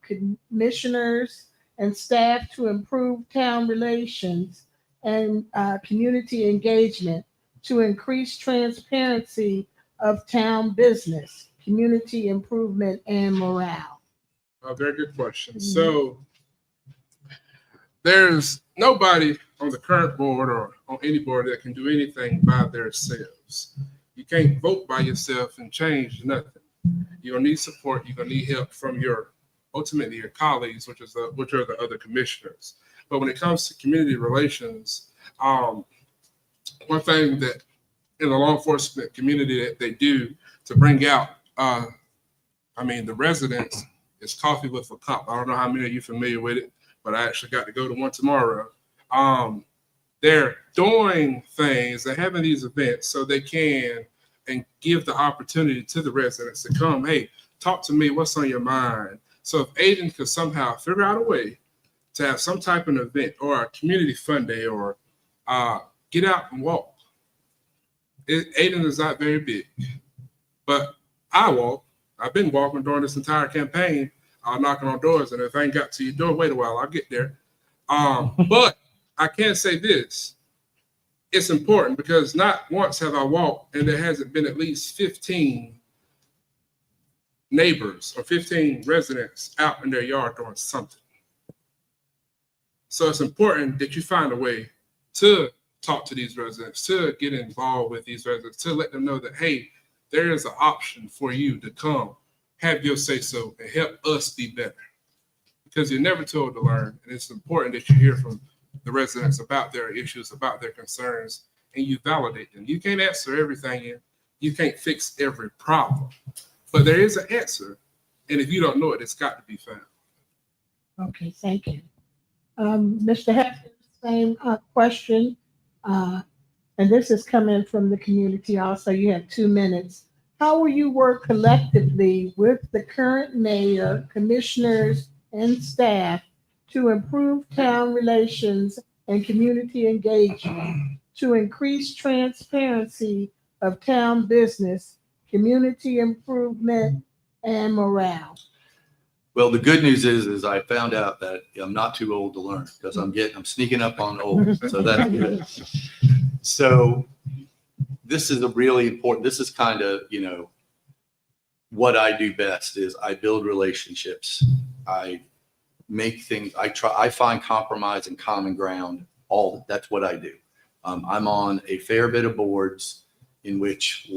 commissioners, and staff to improve town relations and community engagement, to increase transparency of town business, community improvement, and morale? A very good question. So there's nobody on the current board or on any board that can do anything by themselves. You can't vote by yourself and change nothing. You're gonna need support. You're gonna need help from ultimately your colleagues, which are the other commissioners. But when it comes to community relations, one thing that in the law enforcement community that they do to bring out, the residents, is coffee with a cop. I don't know how many of you are familiar with it, but I actually got to go to one tomorrow. They're doing things, they're having these events so they can and give the opportunity to the residents to come, hey, talk to me, what's on your mind? So if Ayden could somehow figure out a way to have some type of event or a community fun day or get out and walk. Ayden is not very big, but I walk. I've been walking during this entire campaign, knocking on doors, and if I ain't got to your door, wait a while, I'll get there. But I can say this, it's important because not once have I walked and there hasn't been at least 15 neighbors or 15 residents out in their yard doing something. So it's important that you find a way to talk to these residents, to get involved with these residents, to let them know that, hey, there is an option for you to come, have your say so, and help us be better. Because you're never told to learn, and it's important that you hear from the residents about their issues, about their concerns, and you validate them. You can't answer everything, and you can't fix every problem, but there is an answer, and if you don't know it, it's got to be found. Okay, thank you. Mr. Hefner, same question. And this is coming from the community also. You have 2 minutes. How will you work collectively with the current mayor, commissioners, and staff to improve town relations and community engagement, to increase transparency of town business, community improvement, and morale? Well, the good news is I found out that I'm not too old to learn because I'm sneaking up on old. So that's good. So this is a really important, this is kind of, what I do best is I build relationships. I make things, I find compromise and common ground. That's what I do. I'm on a fair bit of boards in which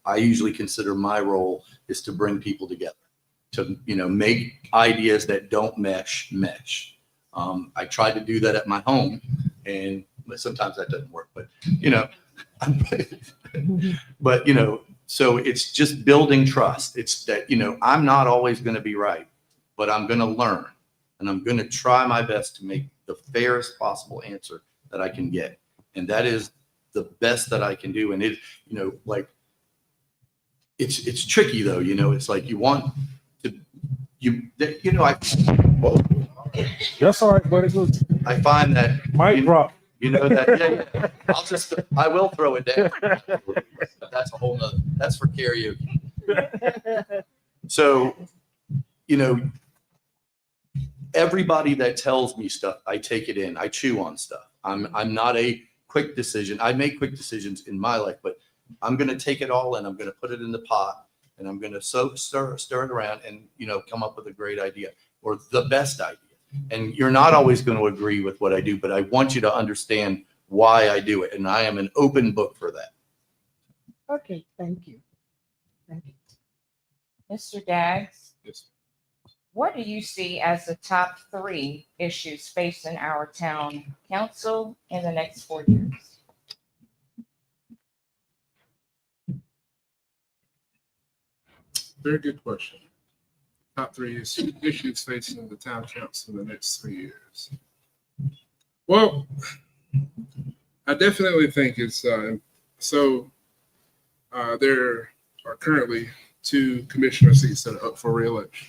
I usually consider my role is to bring people together, to, make ideas that don't mesh. I try to do that at my home, and sometimes that doesn't work, but, but, so it's just building trust. It's that, I'm not always going to be right, but I'm going to learn, and I'm going to try my best to make the fairest possible answer that I can get. And that is the best that I can do. And it, it's tricky though, it's like you want to, That's all right, buddy. I find that mic drop. I will throw it down. That's a whole nother, that's for karaoke. So, everybody that tells me stuff, I take it in, I chew on stuff. I'm not a quick decision. I make quick decisions in my life, but I'm going to take it all and I'm going to put it in the pot and I'm going to stir it around and, come up with a great idea or the best idea. And you're not always going to agree with what I do, but I want you to understand why I do it. And I am an open book for that. Okay, thank you. Thank you. Mr. Daggs, Yes. what do you see as the top 3 issues facing our town council in the next 4 years? Very good question. Top 3 issues facing the town council in the next 3 years. Well, I definitely think it's there are currently 2 commissioner seats that are up for re-election.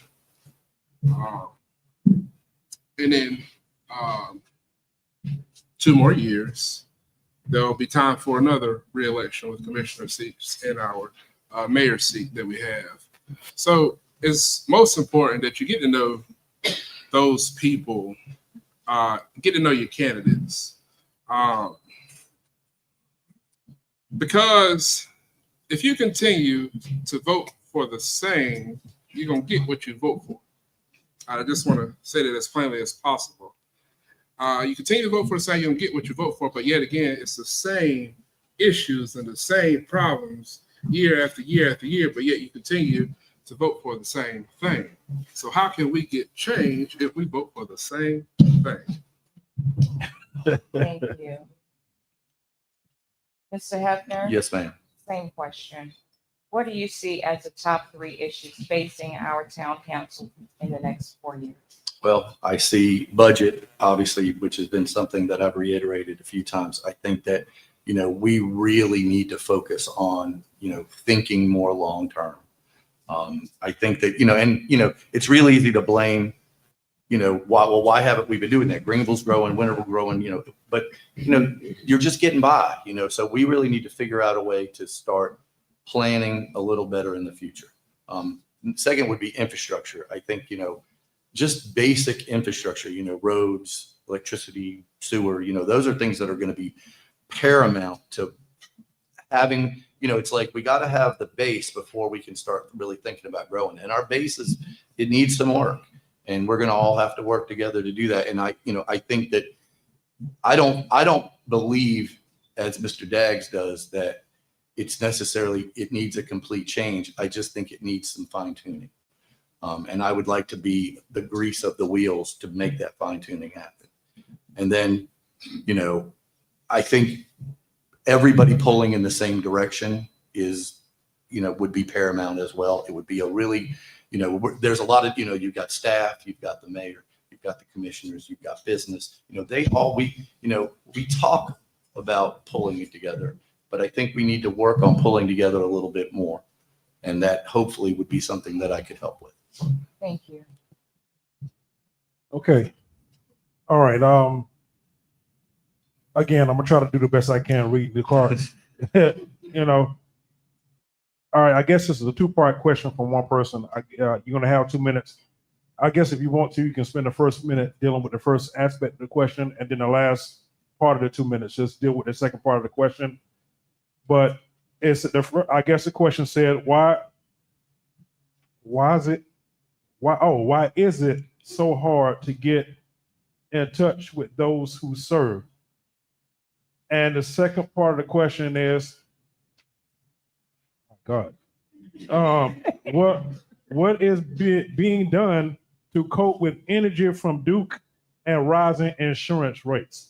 And then 2 more years, there'll be time for another re-election with commissioner seats in our mayor seat that we have. So it's most important that you get to know those people, get to know your candidates. Because if you continue to vote for the same, you're going to get what you vote for. I just want to say that as plainly as possible. You continue to vote for the same, you're going to get what you vote for, but yet again, it's the same issues and the same problems year after year after year, but yet you continue to vote for the same thing. So how can we get change if we vote for the same thing? Thank you. Mr. Hefner? Yes, ma'am. Same question. What do you see as the top 3 issues facing our town council in the next 4 years? Well, I see budget, obviously, which has been something that I've reiterated a few times. I think that, we really need to focus on, thinking more long-term. I think that, it's really easy to blame, why haven't we been doing that? Greenville's growing, Winterville growing, but, you're just getting by, so we really need to figure out a way to start planning a little better in the future. Second would be infrastructure. I think, just basic infrastructure, roads, electricity, sewer, those are things that are going to be paramount to having, it's like we got to have the base before we can start really thinking about growing. And our base it needs some work, and we're going to all have to work together to do that. And I think that I don't believe, as Mr. Daggs does, that it needs a complete change. I just think it needs some fine tuning. And I would like to be the grease of the wheels to make that fine tuning happen. And then, I think everybody pulling in the same direction would be paramount as well. It would be a really, there's a lot of, you've got staff, you've got the mayor, you've got the commissioners, you've got business, we talk about pulling it together, but I think we need to work on pulling together a little bit more. And that hopefully would be something that I could help with. Thank you. Okay. All right. Again, I'm gonna try to do the best I can reading the cards. All right. I guess this is a 2-part question from one person. You're gonna have 2 minutes. I guess if you want to, you can spend the first minute dealing with the first aspect of the question, and then the last part of the 2 minutes just deal with the second part of the question. but I guess the question said, why is it so hard to get in touch with those who serve? And the second part of the question is, God, what is being done to cope with energy from Duke and rising insurance rates?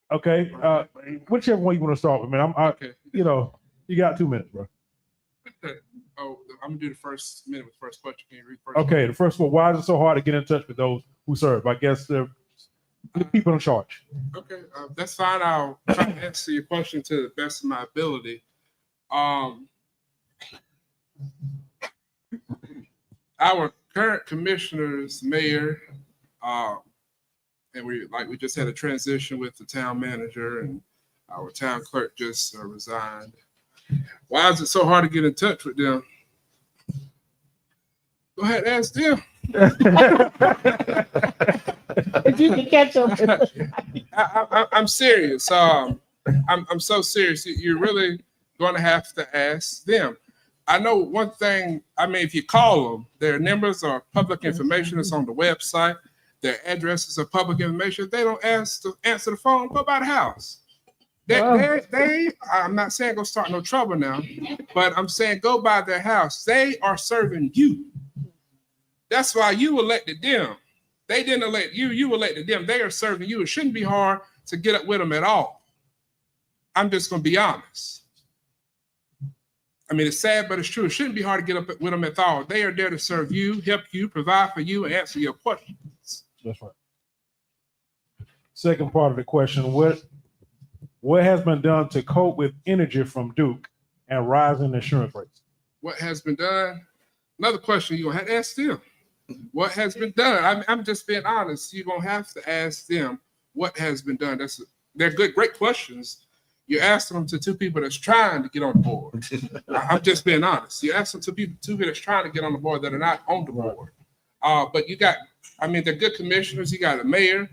Okay, whichever one you want to start with, man. Okay. You got 2 minutes, bro. Oh, I'm gonna do the first minute with the first question. Can you read the first? Okay, the first one. Why is it so hard to get in touch with those who serve? I guess the people in charge. Okay, that's fine. I'll try to answer your question to the best of my ability. Our current commissioners, mayor, and we just had a transition with the town manager, and our town clerk just resigned. Why is it so hard to get in touch with them? Go ahead, ask them. You can catch up. I'm serious. I'm so serious. You're really going to have to ask them. I know one thing. I mean, if you call them, their numbers are public information. It's on the website. Their addresses are public information. If they don't answer the phone, go by the house. I'm not saying go start no trouble now, but I'm saying go by their house. They are serving you. That's why you elected them. They didn't elect you. You elected them. They are serving you. It shouldn't be hard to get up with them at all. I'm just going to be honest. I mean, it's sad, but it's true. It shouldn't be hard to get up with them at all. They are there to serve you, help you, provide for you, and answer your questions. That's right. Second part of the question, what has been done to cope with energy from Duke and rising insurance rates? What has been done? Another question you're going to have to ask them. What has been done? I'm just being honest. You're going to have to ask them what has been done. They're great questions. You ask them to two people that's trying to get on the board. I'm just being honest. You ask them to two people that's trying to get on the board that are not on the board. But they're good commissioners. You got a mayor,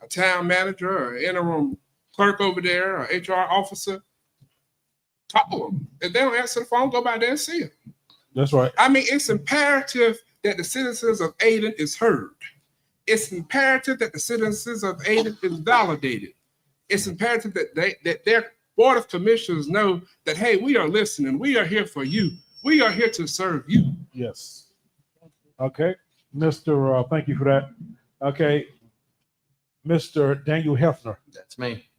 a town manager, an interim clerk over there, an HR officer. Talk to them. If they don't answer the phone, go by there and see them. That's right. I mean, it's imperative that the citizens of Ayden is heard. It's imperative that the citizens of Ayden is validated. It's imperative that their board of commissioners know that, hey, we are listening. We are here for you. We are here to serve you. Yes. Okay. Thank you for that. Okay. Mr. Daniel Hefner. That's me.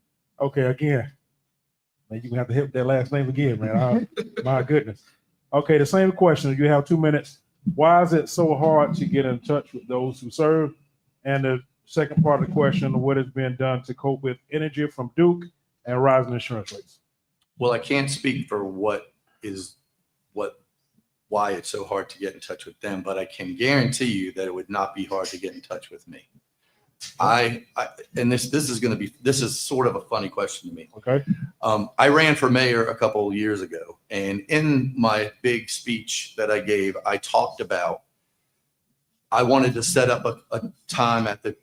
Okay, again. Man, you're going to have to hit that last name again, man. My goodness. Okay, the same question. You have 2 minutes. Why is it so hard to get in touch with those who serve? And the second part of the question, what has been done to cope with energy from Duke and rising insurance rates? Well, I can't speak for why it's so hard to get in touch with them, but I can guarantee you that it would not be hard to get in touch with me. This is sort of a funny question to me. Okay. I ran for mayor a couple of years ago, and in my big speech that I gave, I talked about I wanted to set up a time at the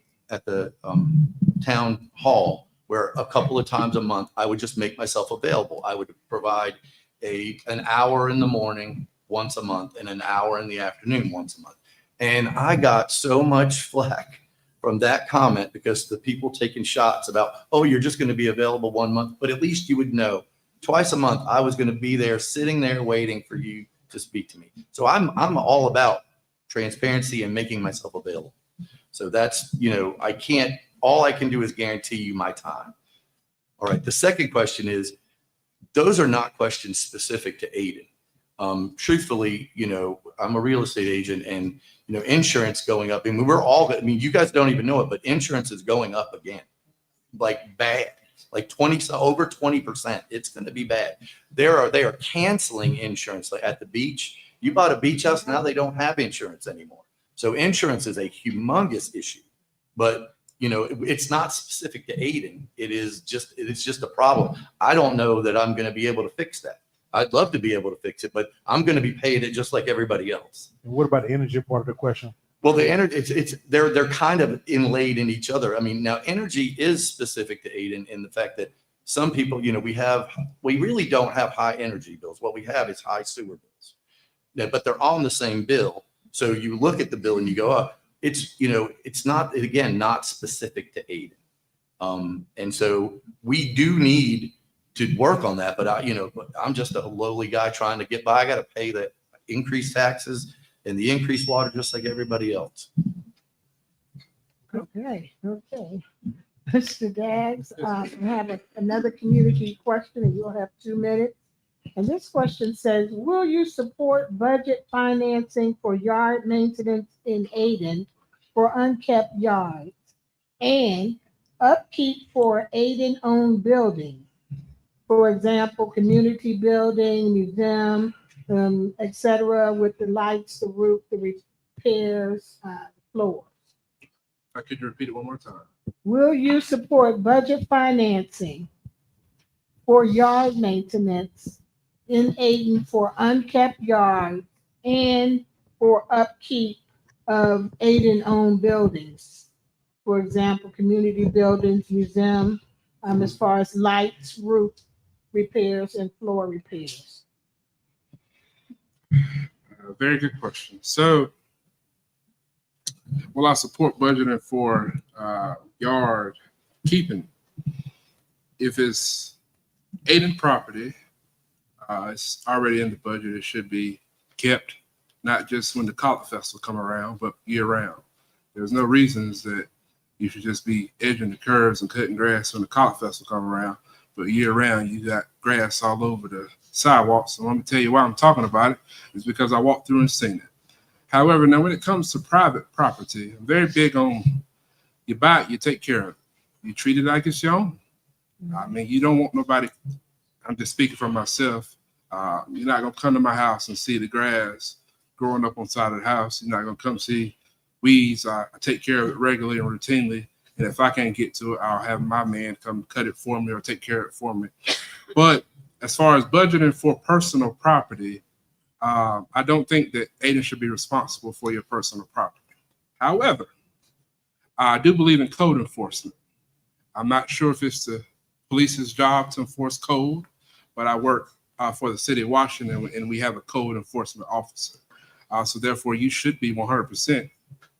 town hall where a couple of times a month I would just make myself available. I would provide an hour in the morning once a month and an hour in the afternoon once a month. And I got so much flack from that comment because the people taking shots about, oh, you're just going to be available 1 month, but at least you would know twice a month I was going to be there, sitting there waiting for you to speak to me. So I'm all about transparency and making myself available. So that's, all I can do is guarantee you my time. All right. The second question is, those are not questions specific to Ayden. Truthfully, I'm a real estate agent, and insurance going up. You guys don't even know it, but insurance is going up again, like bad, like over 20%. It's going to be bad. They are canceling insurance. Like at the beach, you bought a beach house, now they don't have insurance anymore. So insurance is a humongous issue, but it's not specific to Ayden. It's just a problem. I don't know that I'm going to be able to fix that. I'd love to be able to fix it, but I'm going to be paid it just like everybody else. And what about the energy part of the question? Well, the energy, they're kind of inlaid in each other. I mean, now energy is specific to Ayden in the fact that Some people, we really don't have high energy bills. What we have is high sewer bills. Yeah, but they're all on the same bill. So you look at the bill and you go, oh, it's not, again, not specific to Ayden. And so we do need to work on that, but I'm just a lowly guy trying to get by. I got to pay the increased taxes and the increased water just like everybody else. Okay. Mr. Daggs, I have another community question, and you'll have 2 minutes. And this question says, will you support budget financing for yard maintenance in Ayden for unkept yards and upkeep for Ayden-owned buildings? For example, community building, museum, et cetera, with the lights, the roof, the repairs, floors. Could you repeat it one more time? Will you support budget financing for yard maintenance in Ayden for unkept yards and for upkeep of Ayden-owned buildings? For example, community buildings, museum, as far as lights, roof repairs, and floor repairs. Very good question. So, will I support budgeting for yard keeping? If it's Ayden property, it's already in the budget. It should be kept, not just when the College Festival come around, but year round. There's no reasons that you should just be edging the curves and cutting grass when the College Festival come around, but year round you got grass all over the sidewalks. So let me tell you why I'm talking about it. It's because I walked through and seen it. However, now when it comes to private property, I'm very big on you buy it, you take care of it. You treat it like it's your own. I mean, you don't want nobody, I'm just speaking for myself. You're not going to come to my house and see the grass growing up on the side of the house. You're not going to come see weeds. I take care of it regularly and routinely. And if I can't get to it, I'll have my man come cut it for me or take care of it for me. But as far as budgeting for personal property, I don't think that Ayden should be responsible for your personal property. However, I do believe in code enforcement. I'm not sure if it's the police's job to enforce code, but I work for the city of Washington, and we have a code enforcement officer. So therefore, you should be 100%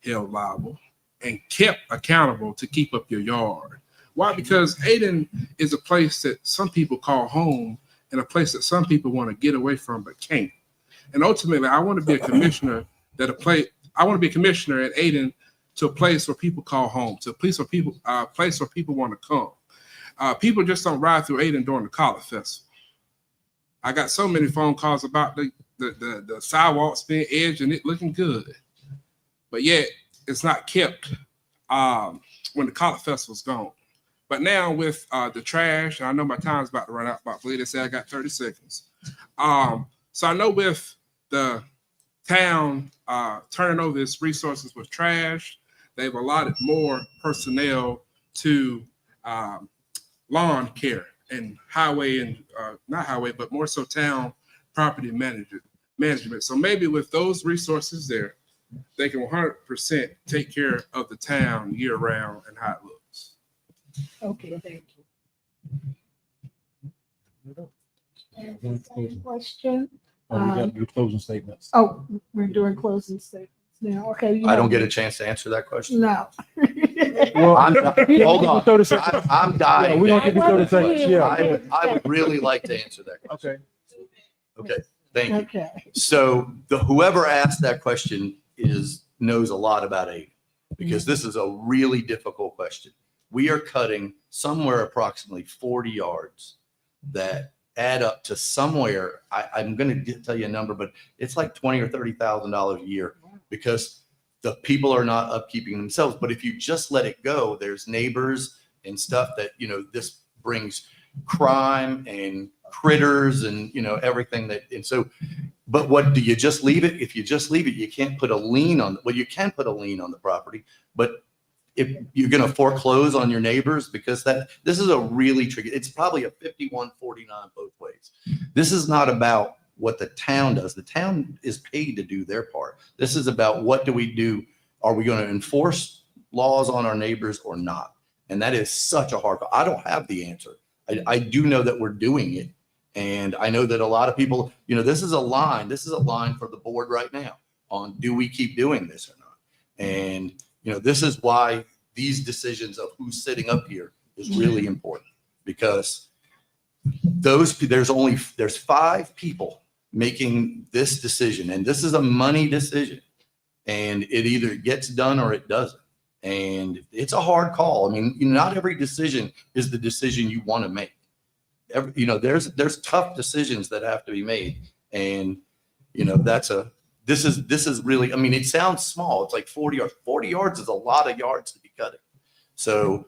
held liable and kept accountable to keep up your yard. Why? Because Ayden is a place that some people call home and a place that some people want to get away from but can't. And ultimately, I want to be a commissioner I want to be a commissioner at Ayden to a place where people call home, to a place where people want to come. People just don't ride through Ayden during the College Festival. I got so many phone calls about the sidewalks being edged and it looking good, but yet it's not kept when the College Festival's gone. But now with the trash, and I know my time's about to run out, but I believe they say I got 30 seconds. So I know with the town turning over its resources with trash, they've allotted more personnel to lawn care and highway and not highway, but more so town property management. So maybe with those resources there, they can 100% take care of the town year round and how it looks. Okay, thank you. And same question. We got to do closing statements. Oh, we're doing closing statements now. Okay. I don't get a chance to answer that question. No. Well, Hold on. 30 seconds. I'm dying. Yeah, we're gonna give you 30 seconds. Yeah. I would really like to answer that question. Okay. Thank you. Okay. So whoever asked that question knows a lot about Ayden, because this is a really difficult question. We are cutting somewhere approximately 40 yards that add up to somewhere. I'm going to tell you a number, but it's like $20,000 or $30,000 a year because the people are not upkeeping themselves. But if you just let it go, there's neighbors and stuff that, this brings crime and critters and, everything that, and so, but what do you just leave it? If you just leave it, you can't put a lien on, well, you can put a lien on the property, but if you're going to foreclose on your neighbors, because this is a really tricky, it's probably a 51-49 both ways. This is not about what the town does. The town is paid to do their part. This is about what do we do? Are we going to enforce laws on our neighbors or not? And that is such a hard, I don't have the answer. I do know that we're doing it. And I know that a lot of people, this is a line for the board right now on, do we keep doing this or not? And, this is why these decisions of who's sitting up here is really important, because there's 5 people making this decision, and this is a money decision, and it either gets done or it doesn't. And it's a hard call. I mean, not every decision is the decision you want to make. There's tough decisions that have to be made. And, this is really, I mean, it sounds small. It's like 40 yards. 40 yards is a lot of yards to be cutting. So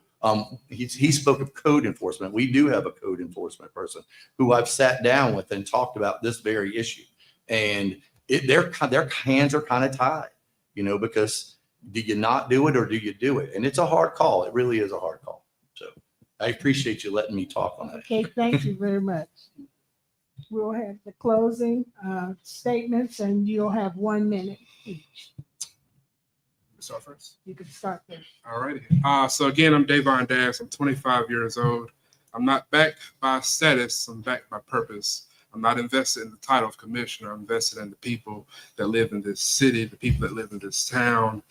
he spoke of code enforcement. We do have a code enforcement person who I've sat down with and talked about this very issue. And their hands are kind of tied, because do you not do it or do you do it? And it's a hard call. It really is a hard call. So I appreciate you letting me talk on that. Okay, thank you very much. We'll have the closing statements, and you'll have 1 minute each. Start first. You can start there. All righty. So again, I'm Davon Dax. I'm 25 years old. I'm not backed by status. I'm backed by purpose. I'm not invested in the title of commissioner. I'm invested in the people that live in this city, the people that live in this town.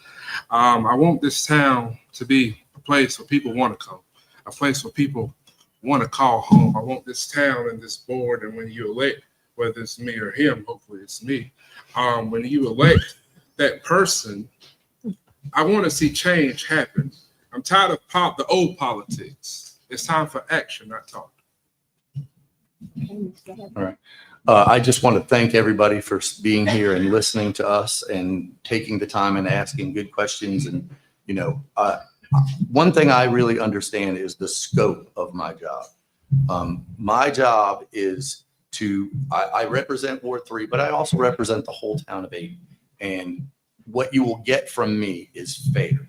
I want this town to be a place where people want to come, a place where people want to call home. I want this town and this board, and when you elect, whether it's me or him, hopefully it's me, when you elect that person, I want to see change happen. I'm tired of the old politics. It's time for action, not talk. All right. I just want to thank everybody for being here and listening to us and taking the time and asking good questions. And, one thing I really understand is the scope of my job. My job is I represent Ward 3, but I also represent the whole town of Ayden. And what you will get from me is fair.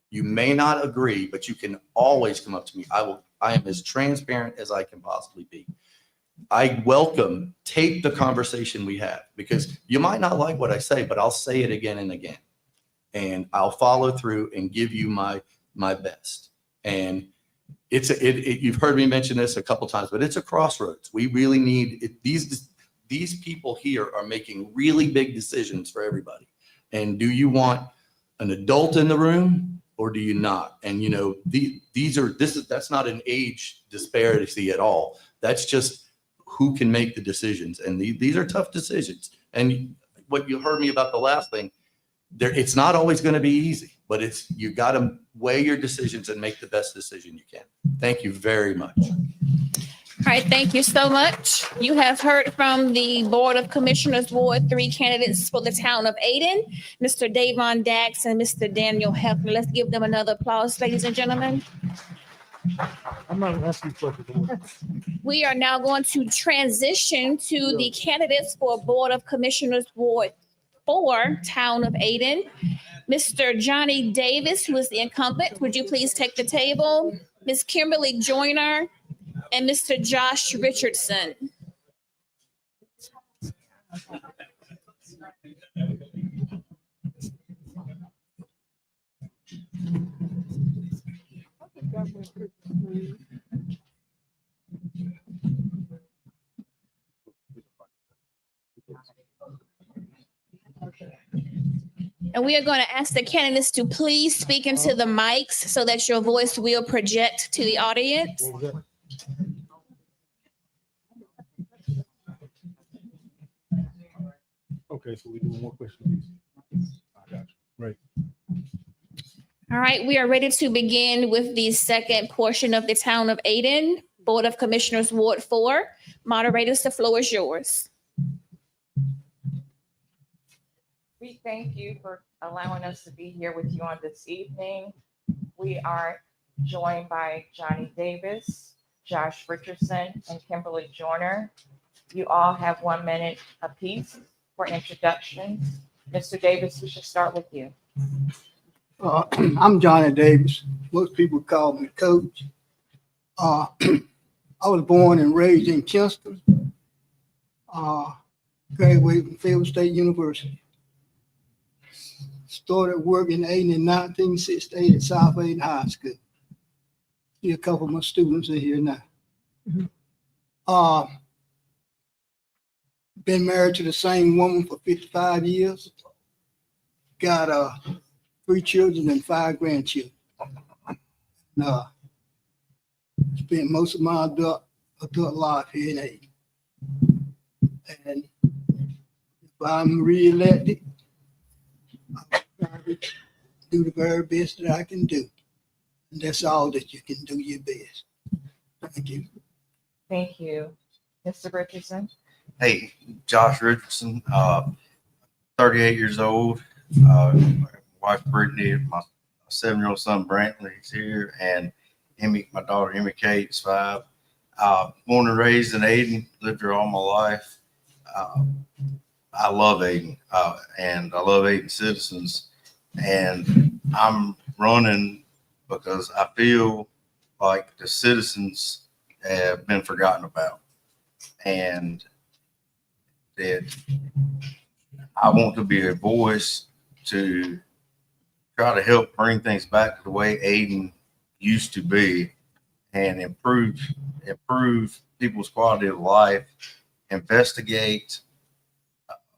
You may not agree, but you can always come up to me. I am as transparent as I can possibly be. I take the conversation we have, because you might not like what I say, but I'll say it again and again. And I'll follow through and give you my best. And you've heard me mention this a couple times, but it's a crossroads. We really need it. These people here are making really big decisions for everybody. And do you want an adult in the room or do you not? And that's not an age disparity at all. That's just who can make the decisions. And these are tough decisions. And what you heard me about the last thing, it's not always going to be easy, but you got to weigh your decisions and make the best decision you can. Thank you very much. All right, thank you so much. You have heard from the Board of Commissioners, Ward 3 candidates for the town of Ayden, Mr. Davon Dax and Mr. Daniel Hefner. Let's give them another applause, ladies and gentlemen. I'm not asking questions. We are now going to transition to the candidates for Board of Commissioners, Ward 4, town of Ayden. Mr. Johnny Davis, who is the incumbent, would you please take the table? Ms. Kimberly Joyner and Mr. Josh Richardson. And we are going to ask the candidates to please speak into the mics so that your voice will project to the audience. Okay, so we do one more question. I got you. Right. All right, we are ready to begin with the second portion of the town of Ayden, Board of Commissioners, Ward 4. Moderators, the floor is yours. We thank you for allowing us to be here with you on this evening. We are joined by Johnny Davis, Josh Richardson, and Kimberly Joyner. You all have 1 minute apiece for introductions. Mr. Davis, we should start with you. I'm Johnny Davis. Most people call me Coach. I was born and raised in Kinston. Graduated from Fayetteville State University. Started working in 1968 at South Ayden High School. See a couple of my students in here now. Been married to the same woman for 55 years. Got 3 children and 5 grandchildren. Spent most of my adult life here in Ayden. And if I'm reelected, I'll try to do the very best that I can do. And that's all that you can do your best. Thank you. Thank you. Mr. Richardson? Hey, Josh Richardson, 38 years old. My wife Brittany, my 7-year-old son Brantley is here, and Emmy, my daughter Emmy Kate's 5. Born and raised in Ayden, lived here all my life. I love Ayden, and I love Ayden citizens. And I'm running because I feel like the citizens have been forgotten about, and that I want to be a voice to try to help bring things back to the way Ayden used to be, and improve people's quality of life, investigate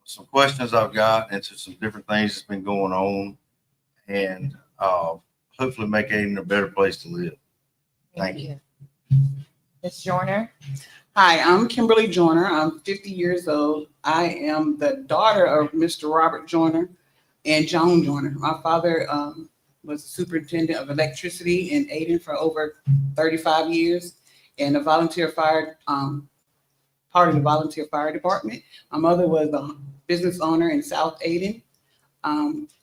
some questions I've got into some different things that's been going on, and hopefully make Ayden a better place to live. Thank you. Ms. Joyner? Hi, I'm Kimberly Joyner. I'm 50 years old. I am the daughter of Mr. Robert Joyner and Joan Joyner. My father was superintendent of electricity in Ayden for over 35 years, and a volunteer fire, part of the volunteer fire department. My mother was a business owner in South Ayden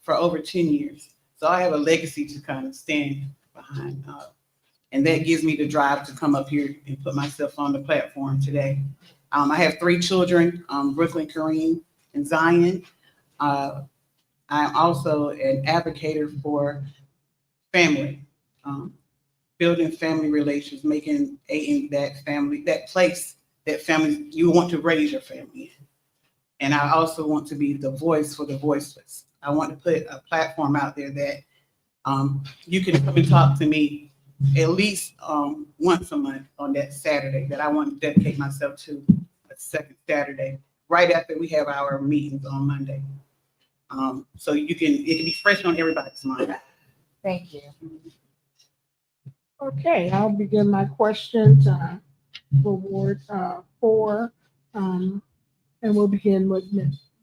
for over 10 years. So I have a legacy to kind of stand behind. And that gives me the drive to come up here and put myself on the platform today. I have 3 children, Brooklyn, Kareem, and Zion. I'm also an advocate for family, building family relations, making Ayden that family, that place, that family you want to raise your family in. And I also want to be the voice for the voiceless. I want to put a platform out there that you can come and talk to me at least once a month on that Saturday that I want to dedicate myself to, a second Saturday, right after we have our meetings on Monday. So it can be fresh on everybody's mind. Thank you. Okay, I'll begin my questions for Ward 4. And we'll begin with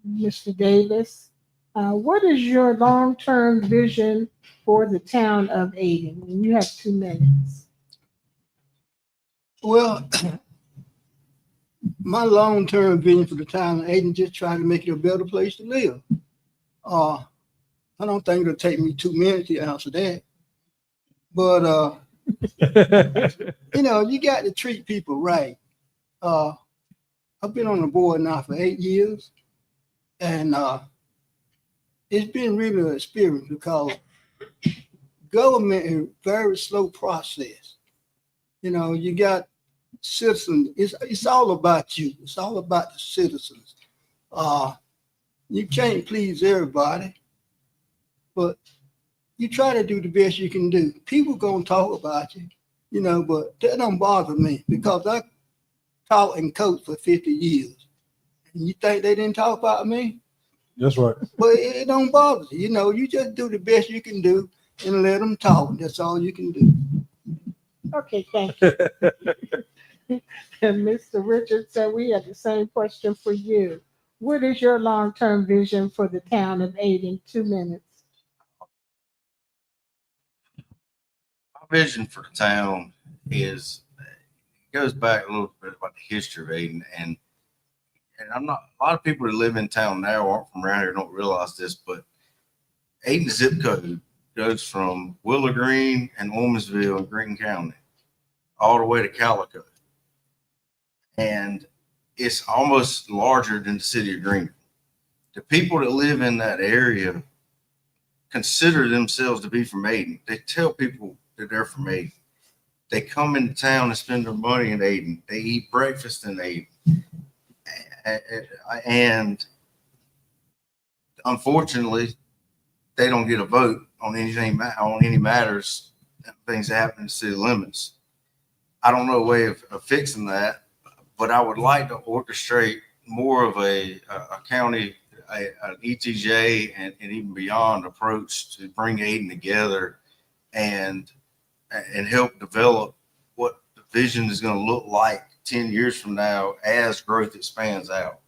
Mr. Davis. What is your long-term vision for the town of Ayden? And you have 2 minutes. Well, my long-term vision for the town of Ayden, just try to make it a better place to live. I don't think it'll take me 2 minutes to answer that. But, you got to treat people right. I've been on the board now for 8 years, and it's been really an experience because government is a very slow process. You got citizens. It's all about you. It's all about the citizens. You can't please everybody, but you try to do the best you can do. People gonna talk about you, but that don't bother me because I taught and coached for 50 years. And you think they didn't talk about me? That's right. But it don't bother you. You just do the best you can do and let them talk. That's all you can do. Okay, thank you. And Mr. Richardson, we have the same question for you. What is your long-term vision for the town of Ayden? 2 minutes. My vision for the town goes back a little bit about the history of Ayden, and a lot of people that live in town now aren't from around here, don't realize this, but Ayden zip code goes from Willow Green and Wilmsville in Greene County all the way to Calico. And it's almost larger than the city of Greenville. The people that live in that area consider themselves to be from Ayden. They tell people that they're from Ayden. They come into town and spend their money in Ayden. They eat breakfast in Ayden. And unfortunately, they don't get a vote on anything, on any matters, things that happen in city limits. I don't know a way of fixing that, but I would like to orchestrate more of a county, an ETJ and even beyond approach to bring Ayden together and help develop what the vision is going to look like 10 years from now as growth expands out.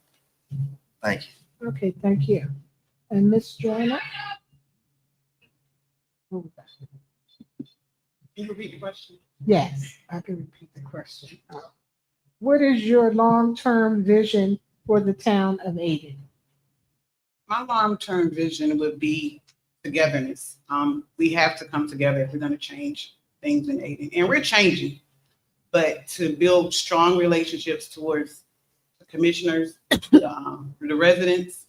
Thank you. Okay, thank you. And Ms. Joyner? Can you repeat the question? Yes, I can repeat the question. What is your long-term vision for the town of Ayden? My long-term vision would be togetherness. We have to come together if we're going to change things in Ayden, and we're changing. But to build strong relationships towards the commissioners, the residents,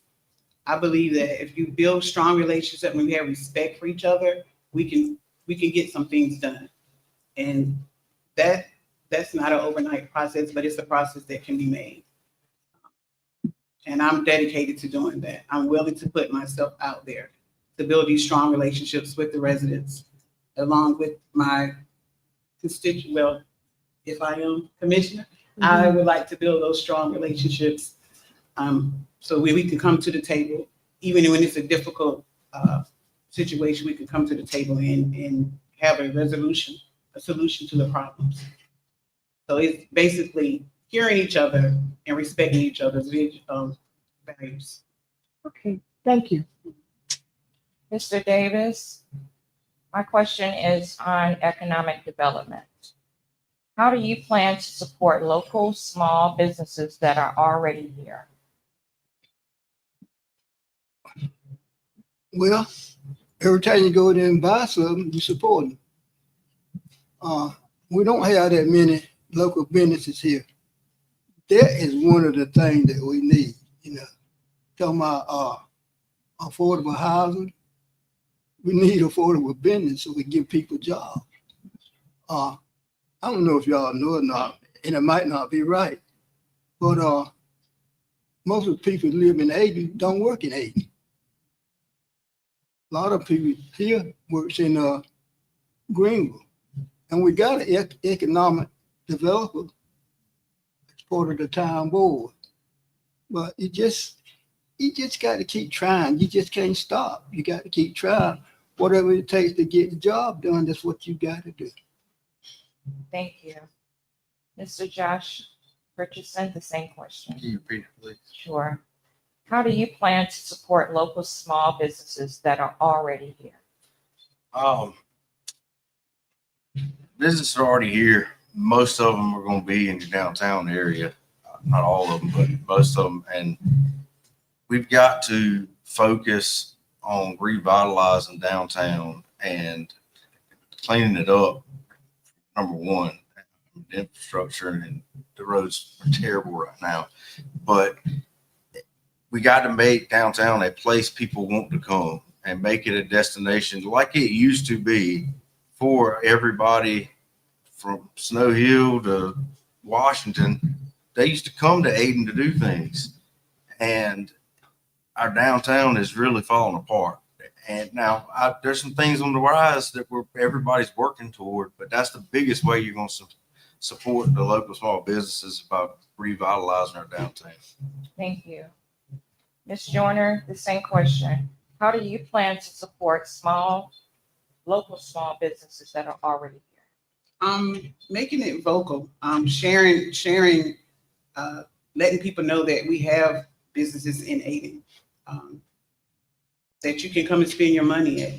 I believe that if you build strong relationships and we have respect for each other, we can get some things done. And that's not an overnight process, but it's a process that can be made. And I'm dedicated to doing that. I'm willing to put myself out there to build these strong relationships with the residents, along with my constituent. Well, if I am commissioner, I would like to build those strong relationships so we can come to the table, even when it's a difficult situation, we can come to the table and have a solution to the problems. So it's basically hearing each other and respecting each other's values. Okay, thank you. Mr. Davis, my question is on economic development. How do you plan to support local small businesses that are already here? Well, every time you go there and buy something, you support them. We don't have that many local businesses here. That is one of the things that we need, Talking about affordable housing, we need affordable business so we give people jobs. I don't know if y'all know or not, and it might not be right, but most of the people who live in Ayden don't work in Ayden. A lot of people here works in Greenville, and we got an economic developer as part of the town board, but you just got to keep trying. You just can't stop. You got to keep trying. Whatever it takes to get the job done, that's what you got to do. Thank you. Mr. Josh Richardson, the same question. Can you repeat it, please? Sure. How do you plan to support local small businesses that are already here? Businesses are already here. Most of them are going to be in the downtown area. Not all of them, but most of them. And we've got to focus on revitalizing downtown and cleaning it up. Number one, the infrastructure and the roads are terrible right now, but we got to make downtown a place people want to come and make it a destination like it used to be for everybody from Snow Hill to Washington. They used to come to Ayden to do things, and our downtown is really falling apart. And now there's some things on the rise that everybody's working toward, but that's the biggest way you're going to support the local small businesses by revitalizing our downtown. Thank you. Ms. Joyner, the same question. How do you plan to support local small businesses that are already here? Making it vocal, sharing, letting people know that we have businesses in Ayden, that you can come and spend your money at.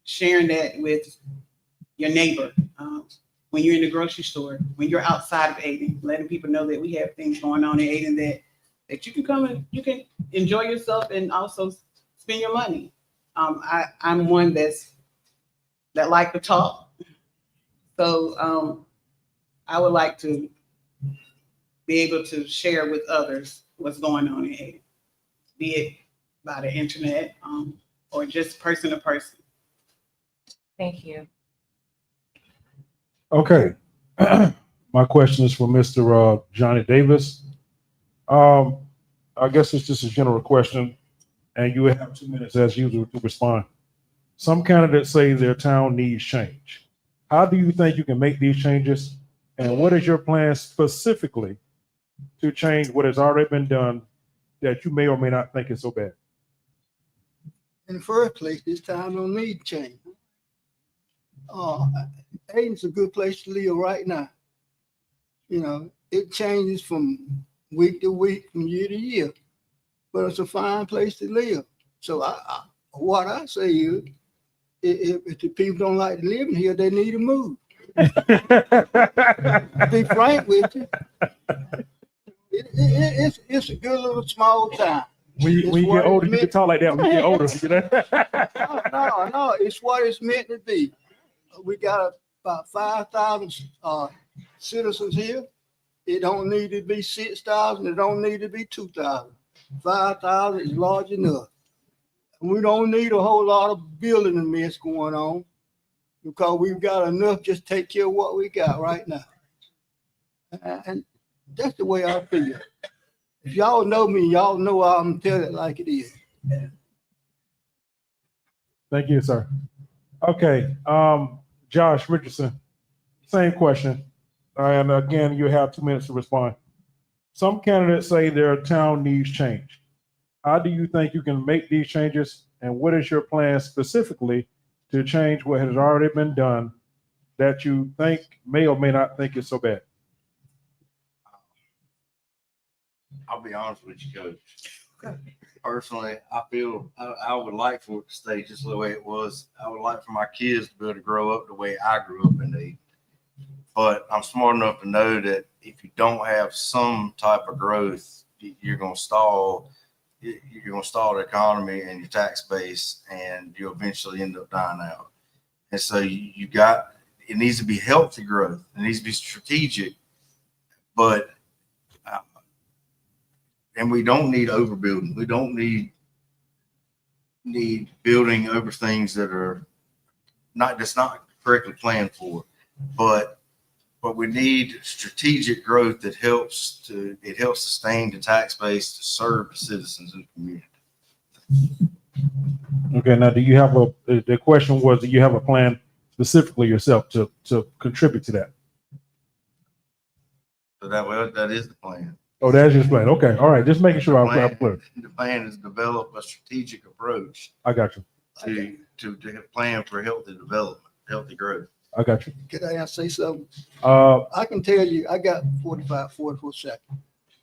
Sharing that with your neighbor, when you're in the grocery store, when you're outside of Ayden, letting people know that we have things going on in Ayden that you can come and you can enjoy yourself and also spend your money. I'm one that like to talk. So I would like to be able to share with others what's going on in Ayden, be it by the internet or just person to person. Thank you. Okay. My question is for Mr. Johnny Davis. I guess it's just a general question, and you have 2 minutes as usual to respond. Some candidates say their town needs change. How do you think you can make these changes? And what is your plan specifically to change what has already been done that you may or may not think is so bad? In the first place, this town don't need change. Ayden's a good place to live right now. You know, it changes from week to week, from year to year, but it's a fine place to live. So what I say is, if the people don't like to live in here, they need to move. To be frank with you, it's a good little small town. When you get older, you can talk like that. When you get older, you know? No, it's what it's meant to be. We got about 5,000 citizens here. It don't need to be 6,000. It don't need to be 2,000. 5,000 is large enough. And we don't need a whole lot of building mess going on because we've got enough just take care of what we got right now. And that's the way I feel. If y'all know me, y'all know I'm telling it like it is. Thank you, sir. Okay, Josh Richardson, same question. And again, you have 2 minutes to respond. Some candidates say their town needs change. How do you think you can make these changes? And what is your plan specifically to change what has already been done that you think may or may not think is so bad? I'll be honest with you, Coach. Personally, I feel I would like for it to stay just the way it was. I would like for my kids to be able to grow up the way I grew up in the. But I'm smart enough to know that if you don't have some type of growth, you're going to stall. You're going to stall the economy and your tax base, and you'll eventually end up dying out. And so you got, it needs to be healthy growth. It needs to be strategic, but and we don't need overbuilding. We don't need building over things that are not correctly planned for. But we need strategic growth that helps sustain the tax base to serve the citizens in the community. Okay, now do you have the question was, do you have a plan specifically yourself to contribute to that? So that is the plan. Oh, that's your plan. Okay, all right. Just making sure I'm clear. The plan is develop a strategic approach. I got you. To plan for healthy development, healthy growth. I got you. Could I say something? I can tell you, I got 44 seconds.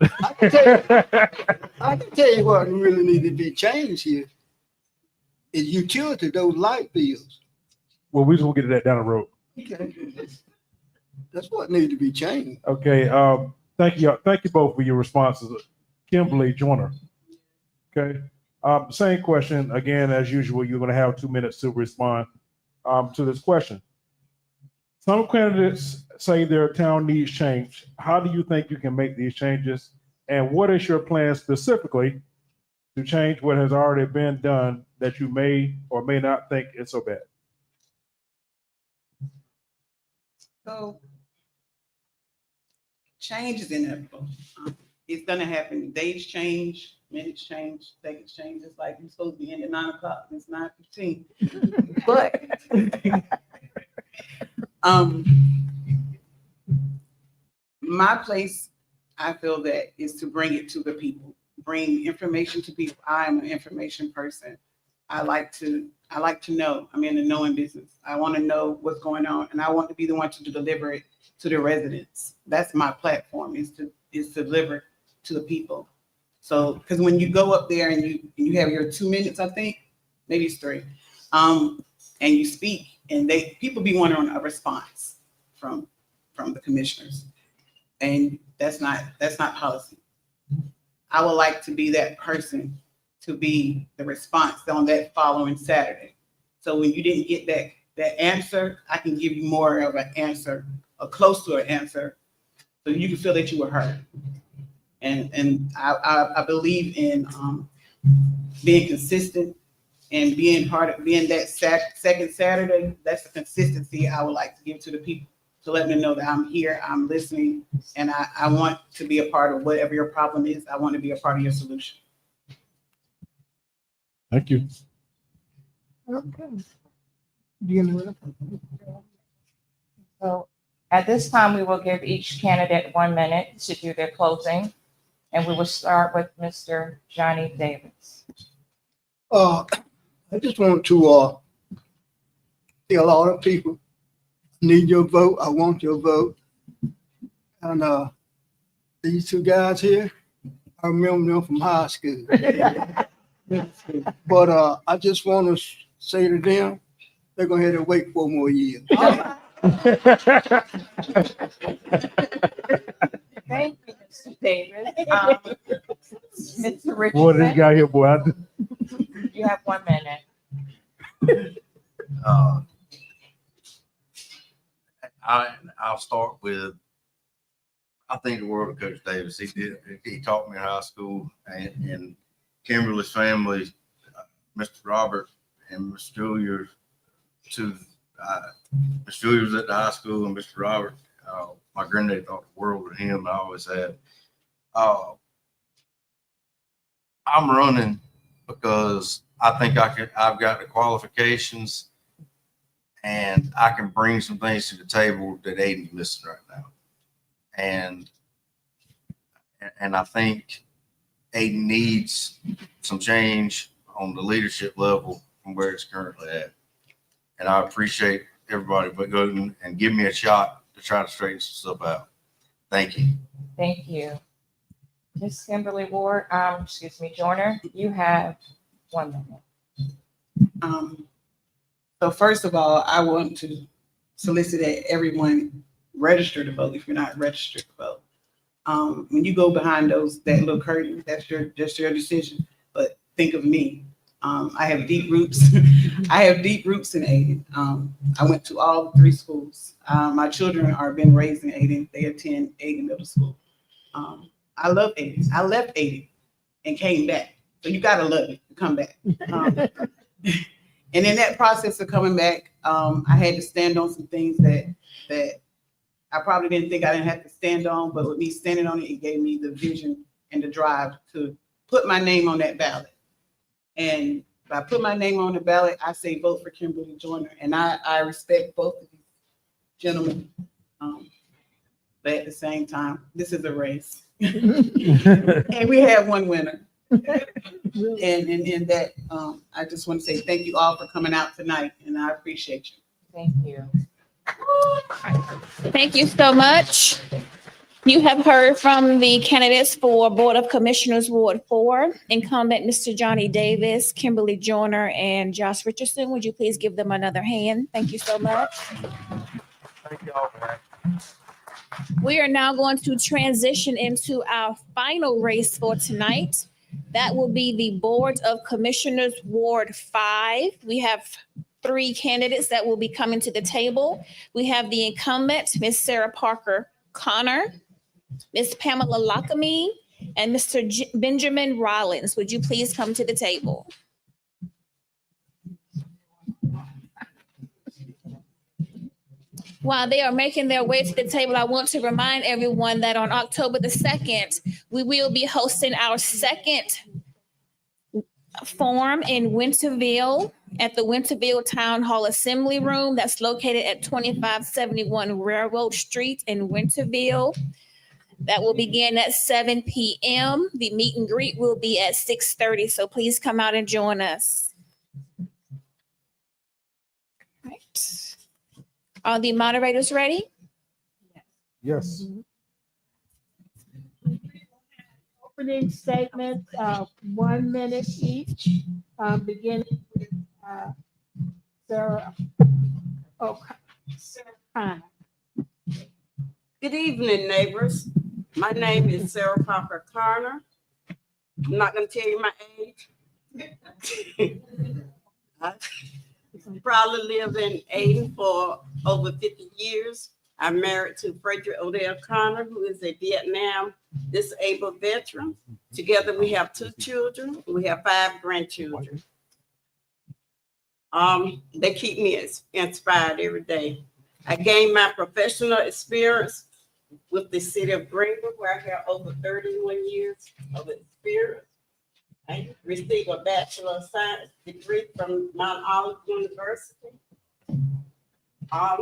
I can tell you what really needs to be changed here is utility, those light bills. Well, we just will get to that down the road. Okay. That's what needs to be changed. Okay. Thank you. Thank you both for your responses. Kimberly Joyner. Okay. Same question. Again, as usual, you're going to have 2 minutes to respond to this question. Some candidates say their town needs change. How do you think you can make these changes? And what is your plan specifically to change what has already been done that you may or may not think is so bad? So change is inevitable. It's gonna happen. Days change, minutes change, seconds change. It's like you're supposed to be in at 9 o'clock. It's 9:15. But my place, I feel that is to bring it to the people, bring information to people. I am an information person. I like to know. I'm in the knowing business. I want to know what's going on, and I want to be the one to deliver it to the residents. That's my platform, is to deliver to the people. So, because when you go up there and you have your 2 minutes, I think, maybe it's 3, and you speak, and people be wanting a response from the commissioners, and that's not policy. I would like to be that person to be the response on that following Saturday. So when you didn't get that answer, I can give you more of an answer, or close to an answer, so you can feel that you were heard. And I believe in being consistent and being that second Saturday. That's the consistency I would like to give to the people, to let them know that I'm here, I'm listening, and I want to be a part of whatever your problem is. I want to be a part of your solution. Thank you. Okay. So at this time, we will give each candidate 1 minute to do their closing. And we will start with Mr. Johnny Davis. I just want to tell all the people, need your vote. I want your vote. And these two guys here, I remember them from high school. But I just want to say to them, they're going to have to wait 4 more years. Thank you, Mr. Davis. Mr. Richardson. Boy, this guy here, boy. You have 1 minute. I'll start with, I think the world of Coach Davis. He taught me in high school, and Kimberly's family, Mr. Robert and Mr. Julia, Mr. Julia was at the high school, and Mr. Robert, my granddad thought the world of him. I always had. I'm running because I think I've got the qualifications, and I can bring some things to the table that Ayden's missing right now. And I think Ayden needs some change on the leadership level from where it's currently at. And I appreciate everybody voting and give me a shot to try to straighten some stuff out. Thank you. Thank you. Ms. Kimberly Ward, Joyner, you have 1 minute. So first of all, I want to solicit that everyone register to vote if you're not registered to vote. When you go behind that little curtain, that's your decision. But think of me. I have deep roots. I have deep roots in Ayden. I went to all 3 schools. My children are been raised in Ayden. They attend Ayden Middle School. I love Ayden. I left Ayden and came back. So you gotta love it to come back. And in that process of coming back, I had to stand on some things that I probably didn't think I didn't have to stand on, but with me standing on it, it gave me the vision and the drive to put my name on that ballot. And if I put my name on the ballot, I say vote for Kimberly Joyner. And I respect both of these gentlemen. But at the same time, this is a race. And we have one winner. And in that, I just want to say thank you all for coming out tonight, and I appreciate you. Thank you. Thank you so much. You have heard from the candidates for Board of Commissioners Ward 4, incumbent Mr. Johnny Davis, Kimberly Joyner, and Josh Richardson. Would you please give them another hand? Thank you so much. Thank y'all for that. We are now going to transition into our final race for tonight. That will be the Board of Commissioners Ward 5. We have 3 candidates that will be coming to the table. We have the incumbent, Ms. Sarah Parker Connor, Ms. Pamela Lockamy, and Mr. Benjamin Rollins. Would you please come to the table? While they are making their way to the table, I want to remind everyone that on October the 2nd, we will be hosting our second forum in Winterville at the Winterville Town Hall Assembly Room that's located at 2571 Railroad Street in Winterville. That will begin at 7 p.m. The meet and greet will be at 6:30, so please come out and join us. All right. Are the moderators ready? Yes. Opening statements, 1 minute each, beginning with Sarah. Sarah Connor. Good evening, neighbors. My name is Sarah Parker Connor. I'm not going to tell you my age. I probably lived in Ayden for over 50 years. I'm married to Frederick Odell Connor, who is a Vietnam disabled veteran. Together, we have 2 children. We have 5 grandchildren. They keep me inspired every day. I gained my professional experience with the city of Greenville, where I have over 31 years of experience. I received a Bachelor of Science degree from Mount Olive University. Now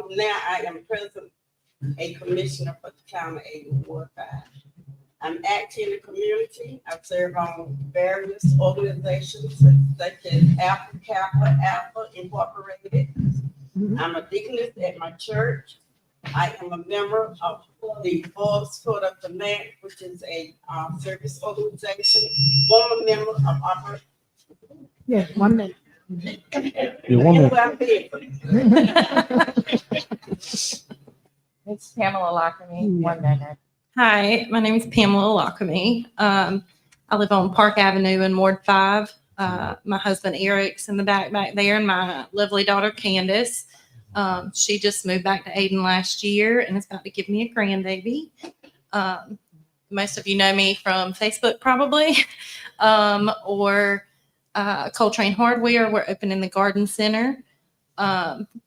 I am present a commissioner for the town of Ayden, Ward 5. I'm active in the community. I serve on various organizations such as Alpha Kappa Alpha Incorporated. I'm a deaconess at my church. I am a member of the Forbes Code of Command, which is a service organization. Former member of Opera. Yes, 1 minute. Yeah, 1 minute. It's Pamela Lockamy, 1 minute. Hi, my name is Pamela Lockamy. I live on Park Avenue in Ward 5. My husband Eric's in the back there, and my lovely daughter Candace. She just moved back to Ayden last year and is about to give me a grandbaby. Most of you know me from Facebook probably, or Coltrane Hardware. We're opening the garden center.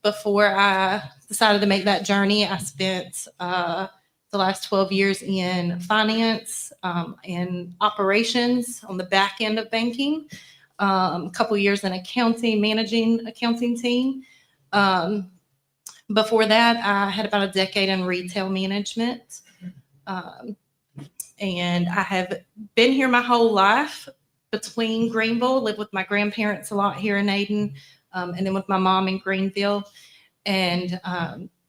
Before I decided to make that journey, I spent the last 12 years in finance and operations on the back end of banking, a couple years in accounting, managing accounting team. Before that, I had about a decade in retail management. And I have been here my whole life between Greenville, lived with my grandparents a lot here in Ayden, and then with my mom in Greenville, and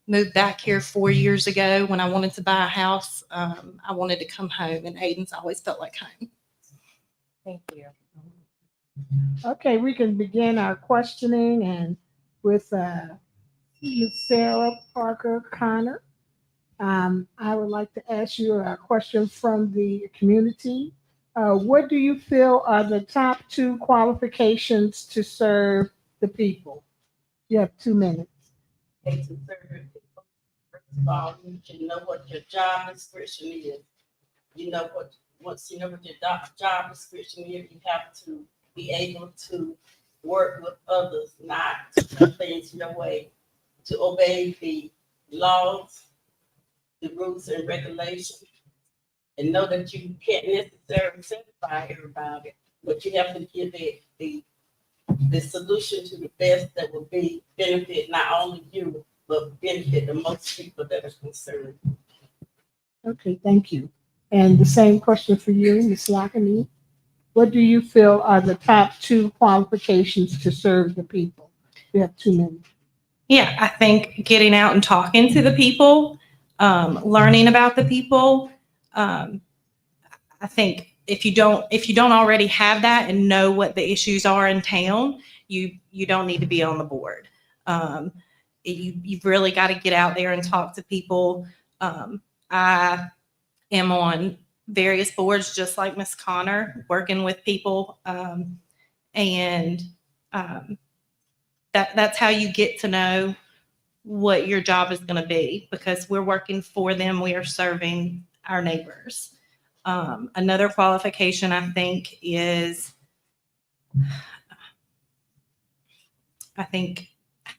moved back here 4 years ago when I wanted to buy a house. I wanted to come home, and Ayden's always felt like home. Thank you. Okay, we can begin our questioning and with Ms. Sarah Parker Connor. I would like to ask you a question from the community. What do you feel are the top 2 qualifications to serve the people? You have 2 minutes. To serve people. First of all, you should know what your job description is. You know once you know what your job description is, you have to be able to work with others, not do things your way, to obey the laws, the rules and regulations, and know that you can't necessarily satisfy everybody, but you have to give it the solution to the best that will be benefit not only you, but benefit the most people that are concerned. Okay, thank you. And the same question for you, Ms. Lockamy. What do you feel are the top 2 qualifications to serve the people? You have 2 minutes. Yeah, I think getting out and talking to the people, learning about the people. I think if you don't already have that and know what the issues are in town, you don't need to be on the board. You've really got to get out there and talk to people. I am on various boards, just like Ms. Connor, working with people, and that's how you get to know what your job is going to be, because we're working for them. We are serving our neighbors. Another qualification I think is, having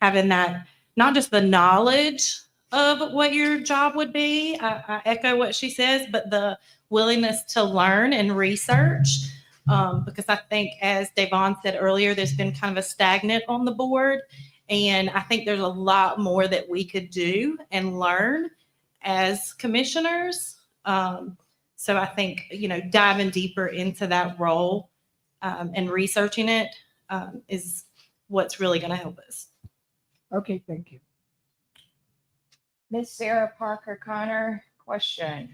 that, not just the knowledge of what your job would be. I echo what she says, but the willingness to learn and research. Because I think, as Devon said earlier, there's been kind of a stagnant on the board. And I think there's a lot more that we could do and learn as commissioners. So I think, diving deeper into that role and researching it is what's really going to help us. Okay, thank you. Ms. Sarah Parker Connor, question.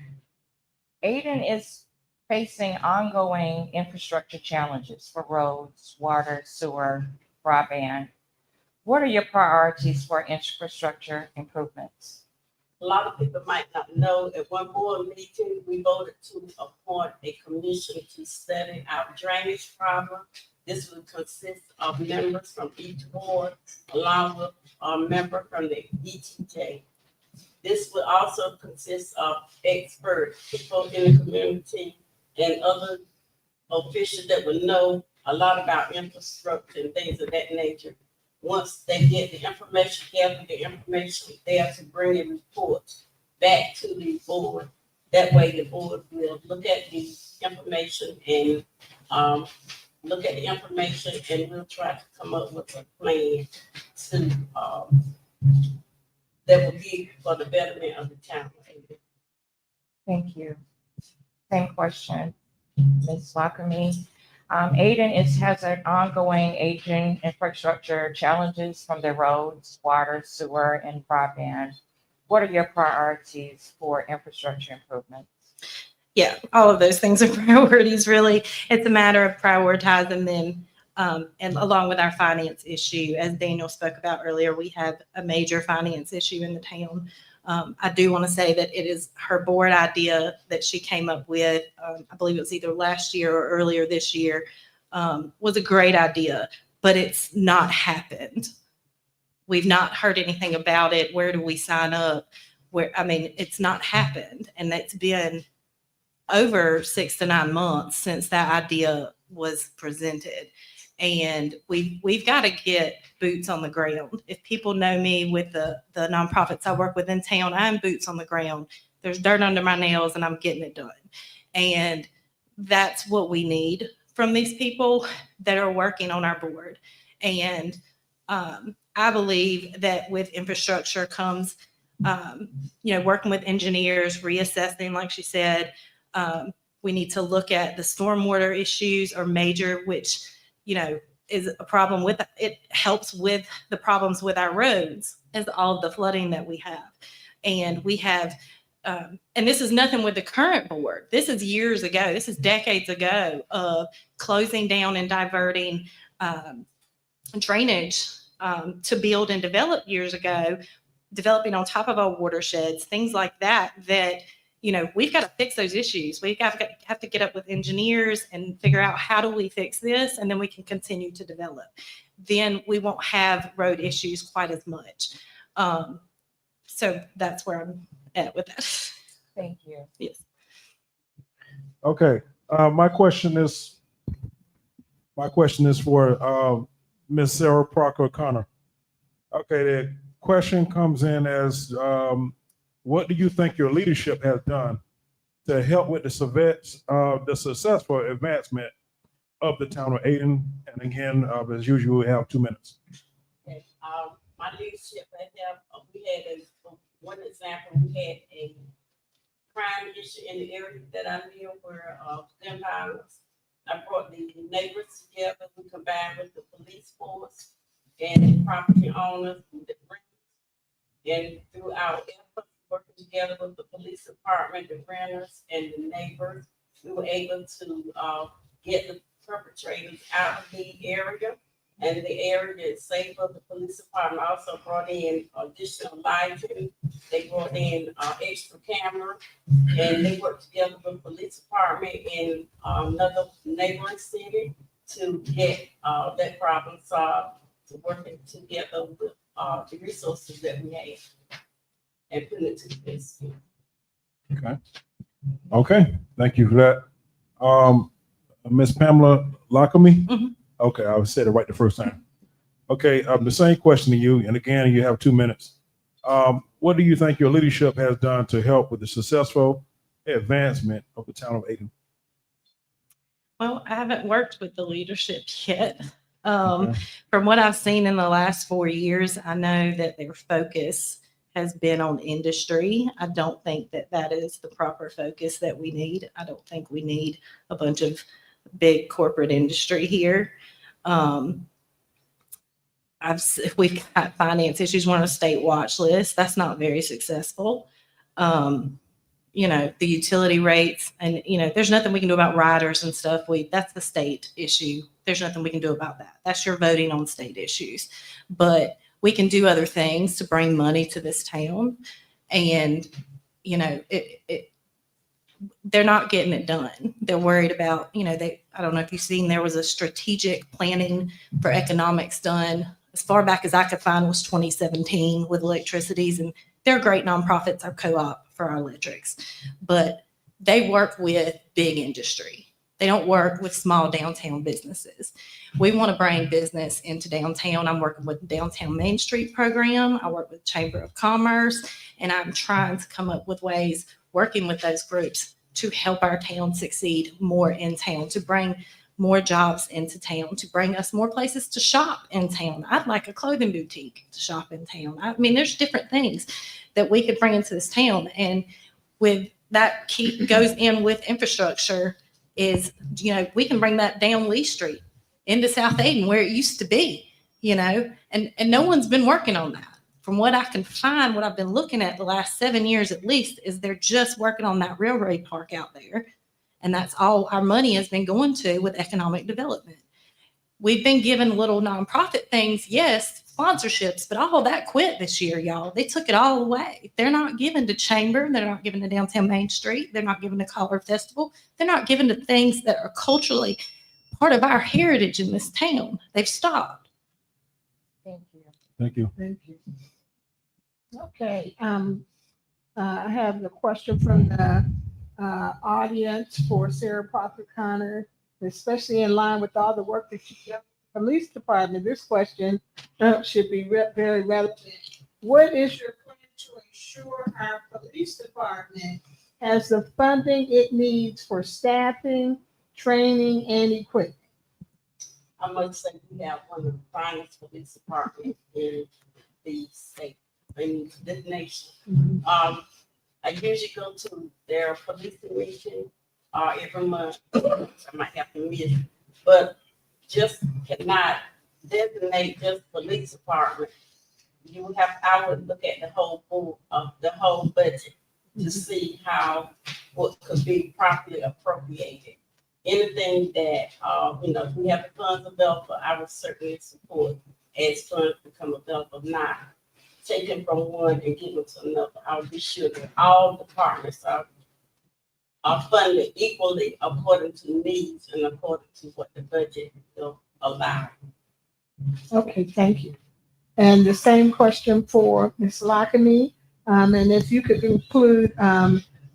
Ayden is facing ongoing infrastructure challenges for roads, water, sewer, broadband. What are your priorities for infrastructure improvements? A lot of people might not know, at one board meeting, we voted to appoint a commission to study our drainage problem. This will consist of members from each board, along with a member from the ETJ. This will also consist of expert people in the community and other officials that will know a lot about infrastructure and things of that nature. Once they get the information, gather the information there to bring a report back to the board. That way the board will look at the information and we'll try to come up with a plan to that will be for the betterment of the town. Thank you. Same question, Ms. Lockamy. Ayden has an ongoing aging infrastructure challenges from the roads, water, sewer, and broadband. What are your priorities for infrastructure improvements? Yeah, all of those things are priorities, really. It's a matter of prioritizing them. And along with our finance issue, as Daniel spoke about earlier, we have a major finance issue in the town. I do want to say that it is her board idea that she came up with, I believe it was either last year or earlier this year, was a great idea, but it's not happened. We've not heard anything about it. Where do we sign up? It's not happened. And it's been over 6 to 9 months since that idea was presented. And we've got to get boots on the ground. If people know me with the nonprofits I work with in town, I'm boots on the ground. There's dirt under my nails and I'm getting it done. And that's what we need from these people that are working on our board. And I believe that with infrastructure comes, working with engineers, reassessing, like she said. We need to look at the stormwater issues are major, which is a problem with it. Helps with the problems with our roads as all of the flooding that we have. And we have, and this is nothing with the current board. This is years ago. This is decades ago of closing down and diverting drainage to build and develop years ago, developing on top of our watersheds, things like that, we've got to fix those issues. We have to get up with engineers and figure out how do we fix this, and then we can continue to develop. Then we won't have road issues quite as much. So that's where I'm at with that. Thank you. Yes. Okay. My question is for Ms. Sarah Parker Connor. Okay, the question comes in as what do you think your leadership has done to help with the successful advancement of the town of Ayden? And again, as usual, we have 2 minutes. Okay. My leadership, we had one example, we had a crime issue in the area that I live where gun violence. I brought the neighbors together, we combined with the police force and the property owners, and through our efforts, working together with the police department, the renters, and the neighbors, we were able to get the perpetrators out of the area, and the area is safer. The police department also brought in additional lighting. They brought in extra camera, and they worked together with the police department in another neighboring city to get that problem solved, to working together with the resources that we have and put it to this. Okay. Thank you for that. Ms. Pamela Lockamy. Mm-hmm. Okay, I said it right the first time. Okay, the same question to you, and again, you have 2 minutes. What do you think your leadership has done to help with the successful advancement of the town of Ayden? Well, I haven't worked with the leadership yet. From what I've seen in the last 4 years, I know that their focus has been on industry. I don't think that is the proper focus that we need. I don't think we need a bunch of big corporate industry here. We've got finance issues. We're on a state watch list. That's not very successful. The utility rates, and there's nothing we can do about riders and stuff. That's the state issue. There's nothing we can do about that. That's your voting on state issues. But we can do other things to bring money to this town, and they're not getting it done. They're worried about, I don't know if you've seen, there was a strategic planning for economics done as far back as I could find was 2017 with electricities, and they're great nonprofits, our co-op for our electrics, but they work with big industry. They don't work with small downtown businesses. We want to bring business into downtown. I'm working with the Downtown Main Street program. I work with Chamber of Commerce, and I'm trying to come up with ways, working with those groups, to help our town succeed more in town, to bring more jobs into town, to bring us more places to shop in town. I'd like a clothing boutique to shop in town. I mean, there's different things that we could bring into this town. And with that goes in with infrastructure is, we can bring that down Lee Street into South Ayden where it used to be, and no one's been working on that. From what I can find, what I've been looking at the last 7 years at least, is they're just working on that railroad park out there. And that's all our money has been going to with economic development. We've been given little nonprofit things, yes, sponsorships, but all that quit this year, y'all. They took it all away. They're not given to Chamber. They're not given to Downtown Main Street. They're not given to Collar Festival. They're not given to things that are culturally part of our heritage in this town. They've stopped. Thank you. Thank you. Thank you. Okay, I have the question from the audience for Sarah Parker Connor, especially in line with all the work that she does with the police department. This question should be very relevant. What is your plan to ensure our police department has the funding it needs for staffing, training, and equipment? I must say we have one of the finest police departments in the state, in this nation. I usually go to their police meeting every month. I might have to miss, but just cannot designate just police department. You would have, I would look at the whole board of the whole budget to see what could be properly appropriated. Anything that if we have the funds available, I would certainly support as funds become available. Not taken from one and given to another. I would be sure that all departments are funded equally according to needs and according to what the budget will allow. Okay, thank you. And the same question for Ms. Lockamy. And if you could include,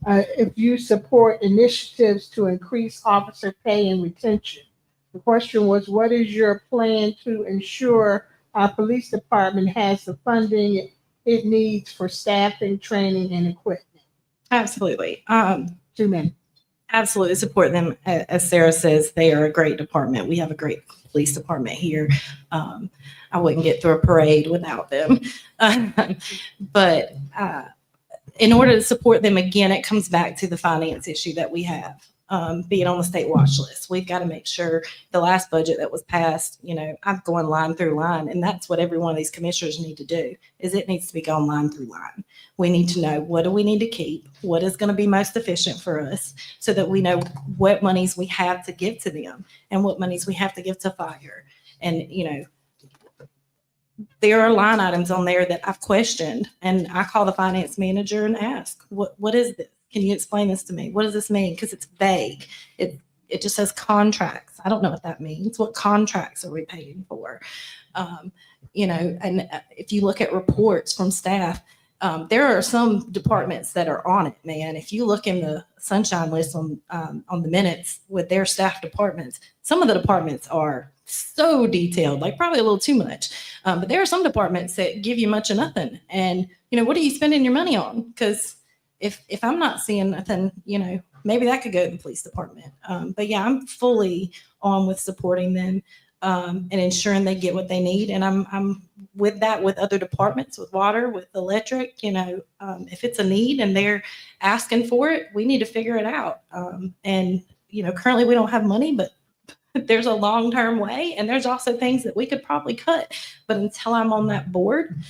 if you support initiatives to increase officer pay and retention. The question was, what is your plan to ensure our police department has the funding it needs for staffing, training, and equipment? Absolutely. 2 minutes. Absolutely support them. As Sarah says, they are a great department. We have a great police department here. I wouldn't get through a parade without them. But in order to support them, again, it comes back to the finance issue that we have. Being on the state watch list, we've got to make sure the last budget that was passed, I'm going line through line, and that's what every one of these commissioners need to do, is it needs to be going line through line. We need to know, what do we need to keep? What is going to be most efficient for us, so that we know what monies we have to give to them and what monies we have to give to fire. And, there are line items on there that I've questioned, and I call the finance manager and ask, what is this? Can you explain this to me? What does this mean? Because it's vague. It just says contracts. I don't know what that means. What contracts are we paying for? And if you look at reports from staff, there are some departments that are on it, man. If you look in the sunshine list on the minutes with their staff departments, some of the departments are so detailed, like probably a little too much. But there are some departments that give you much of nothing. And, what are you spending your money on? Because if I'm not seeing nothing, maybe that could go to the police department. But yeah, I'm fully on with supporting them and ensuring they get what they need. And I'm with that with other departments, with water, with electric. If it's a need and they're asking for it, we need to figure it out. And currently we don't have money, but there's a long-term way, and there's also things that we could probably cut. But until I'm on that board,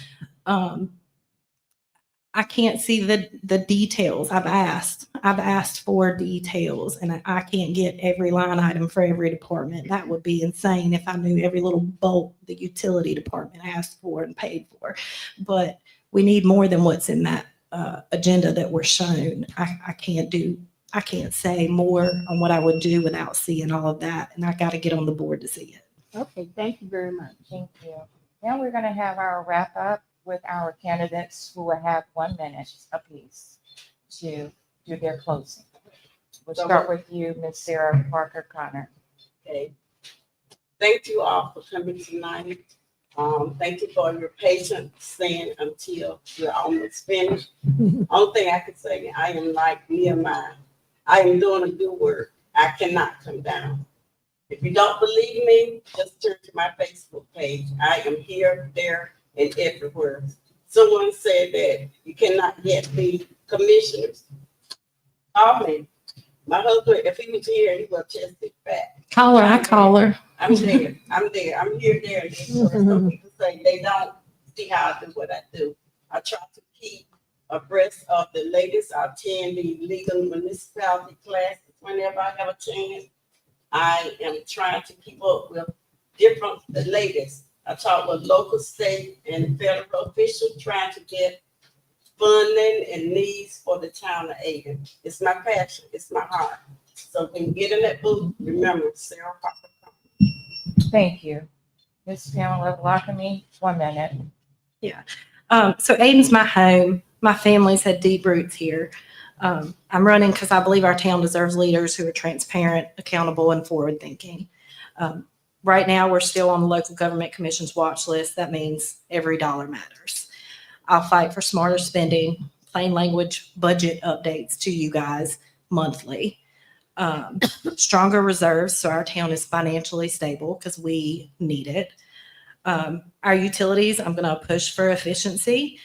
I can't see the details. I've asked for details, and I can't get every line item for every department. That would be insane if I knew every little bolt the utility department asked for and paid for. But we need more than what's in that agenda that we're shown. I can't say more on what I would do without seeing all of that, and I got to get on the board to see it. Okay, thank you very much. Thank you. Now we're going to have our wrap up with our candidates, who will have 1 minute apiece to do their closing. We'll start with you, Ms. Sarah Parker Connor. Okay. Thank you all for coming tonight. Thank you for your patience staying until we're almost finished. Only thing I can say, I am like Nehemiah. I am doing a good work. I cannot come down. If you don't believe me, just turn to my Facebook page. I am here, there, and everywhere. Someone said that you cannot get the commissioners. Call me. My husband, if he was here, he would testify. Call her, I call her. I'm there. I'm there. I'm here, there, and everywhere. Some people say they don't see how I do what I do. I try to keep abreast of the latest. I attend the legal municipality classes whenever I have a chance. I am trying to keep up with the latest. I talk with local, state, and federal officials trying to get funding and needs for the town of Ayden. It's my passion. It's my heart. So when you get in that booth, remember Sarah Parker. Thank you. Ms. Pamela Lockamy, 1 minute. Yeah. So Ayden's my home. My family's had deep roots here. I'm running because I believe our town deserves leaders who are transparent, accountable, and forward-thinking. Right now, we're still on the local government commission's watch list. That means every dollar matters. I'll fight for smarter spending, plain language budget updates to you guys monthly. Stronger reserves so our town is financially stable because we need it. Our utilities, I'm going to push for efficiency.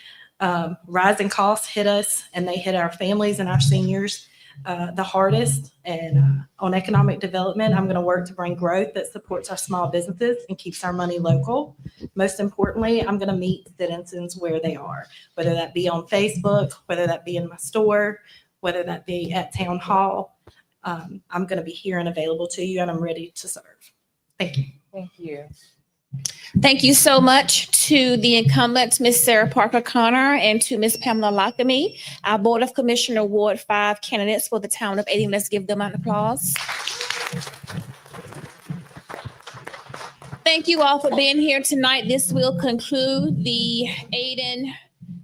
Rising costs hit us and they hit our families and our seniors the hardest. And on economic development, I'm going to work to bring growth that supports our small businesses and keeps our money local. Most importantly, I'm going to meet citizens where they are, whether that be on Facebook, whether that be in my store, whether that be at town hall. I'm going to be here and available to you, and I'm ready to serve. Thank you. Thank you. Thank you so much to the incumbents, Ms. Sarah Parker Connor and to Ms. Pamela Lockamy, our Board of Commissioner Ward 5 candidates for the town of Ayden. Let's give them an applause. Thank you all for being here tonight. This will conclude the Ayden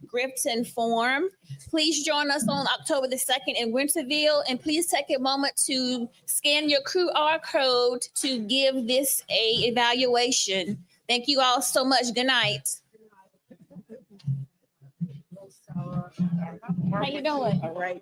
Grifton Forum. Please join us on October the 2nd in Winterville, and please take a moment to scan your QR code to give this a evaluation. Thank you all so much. Good night. How you doing? All right.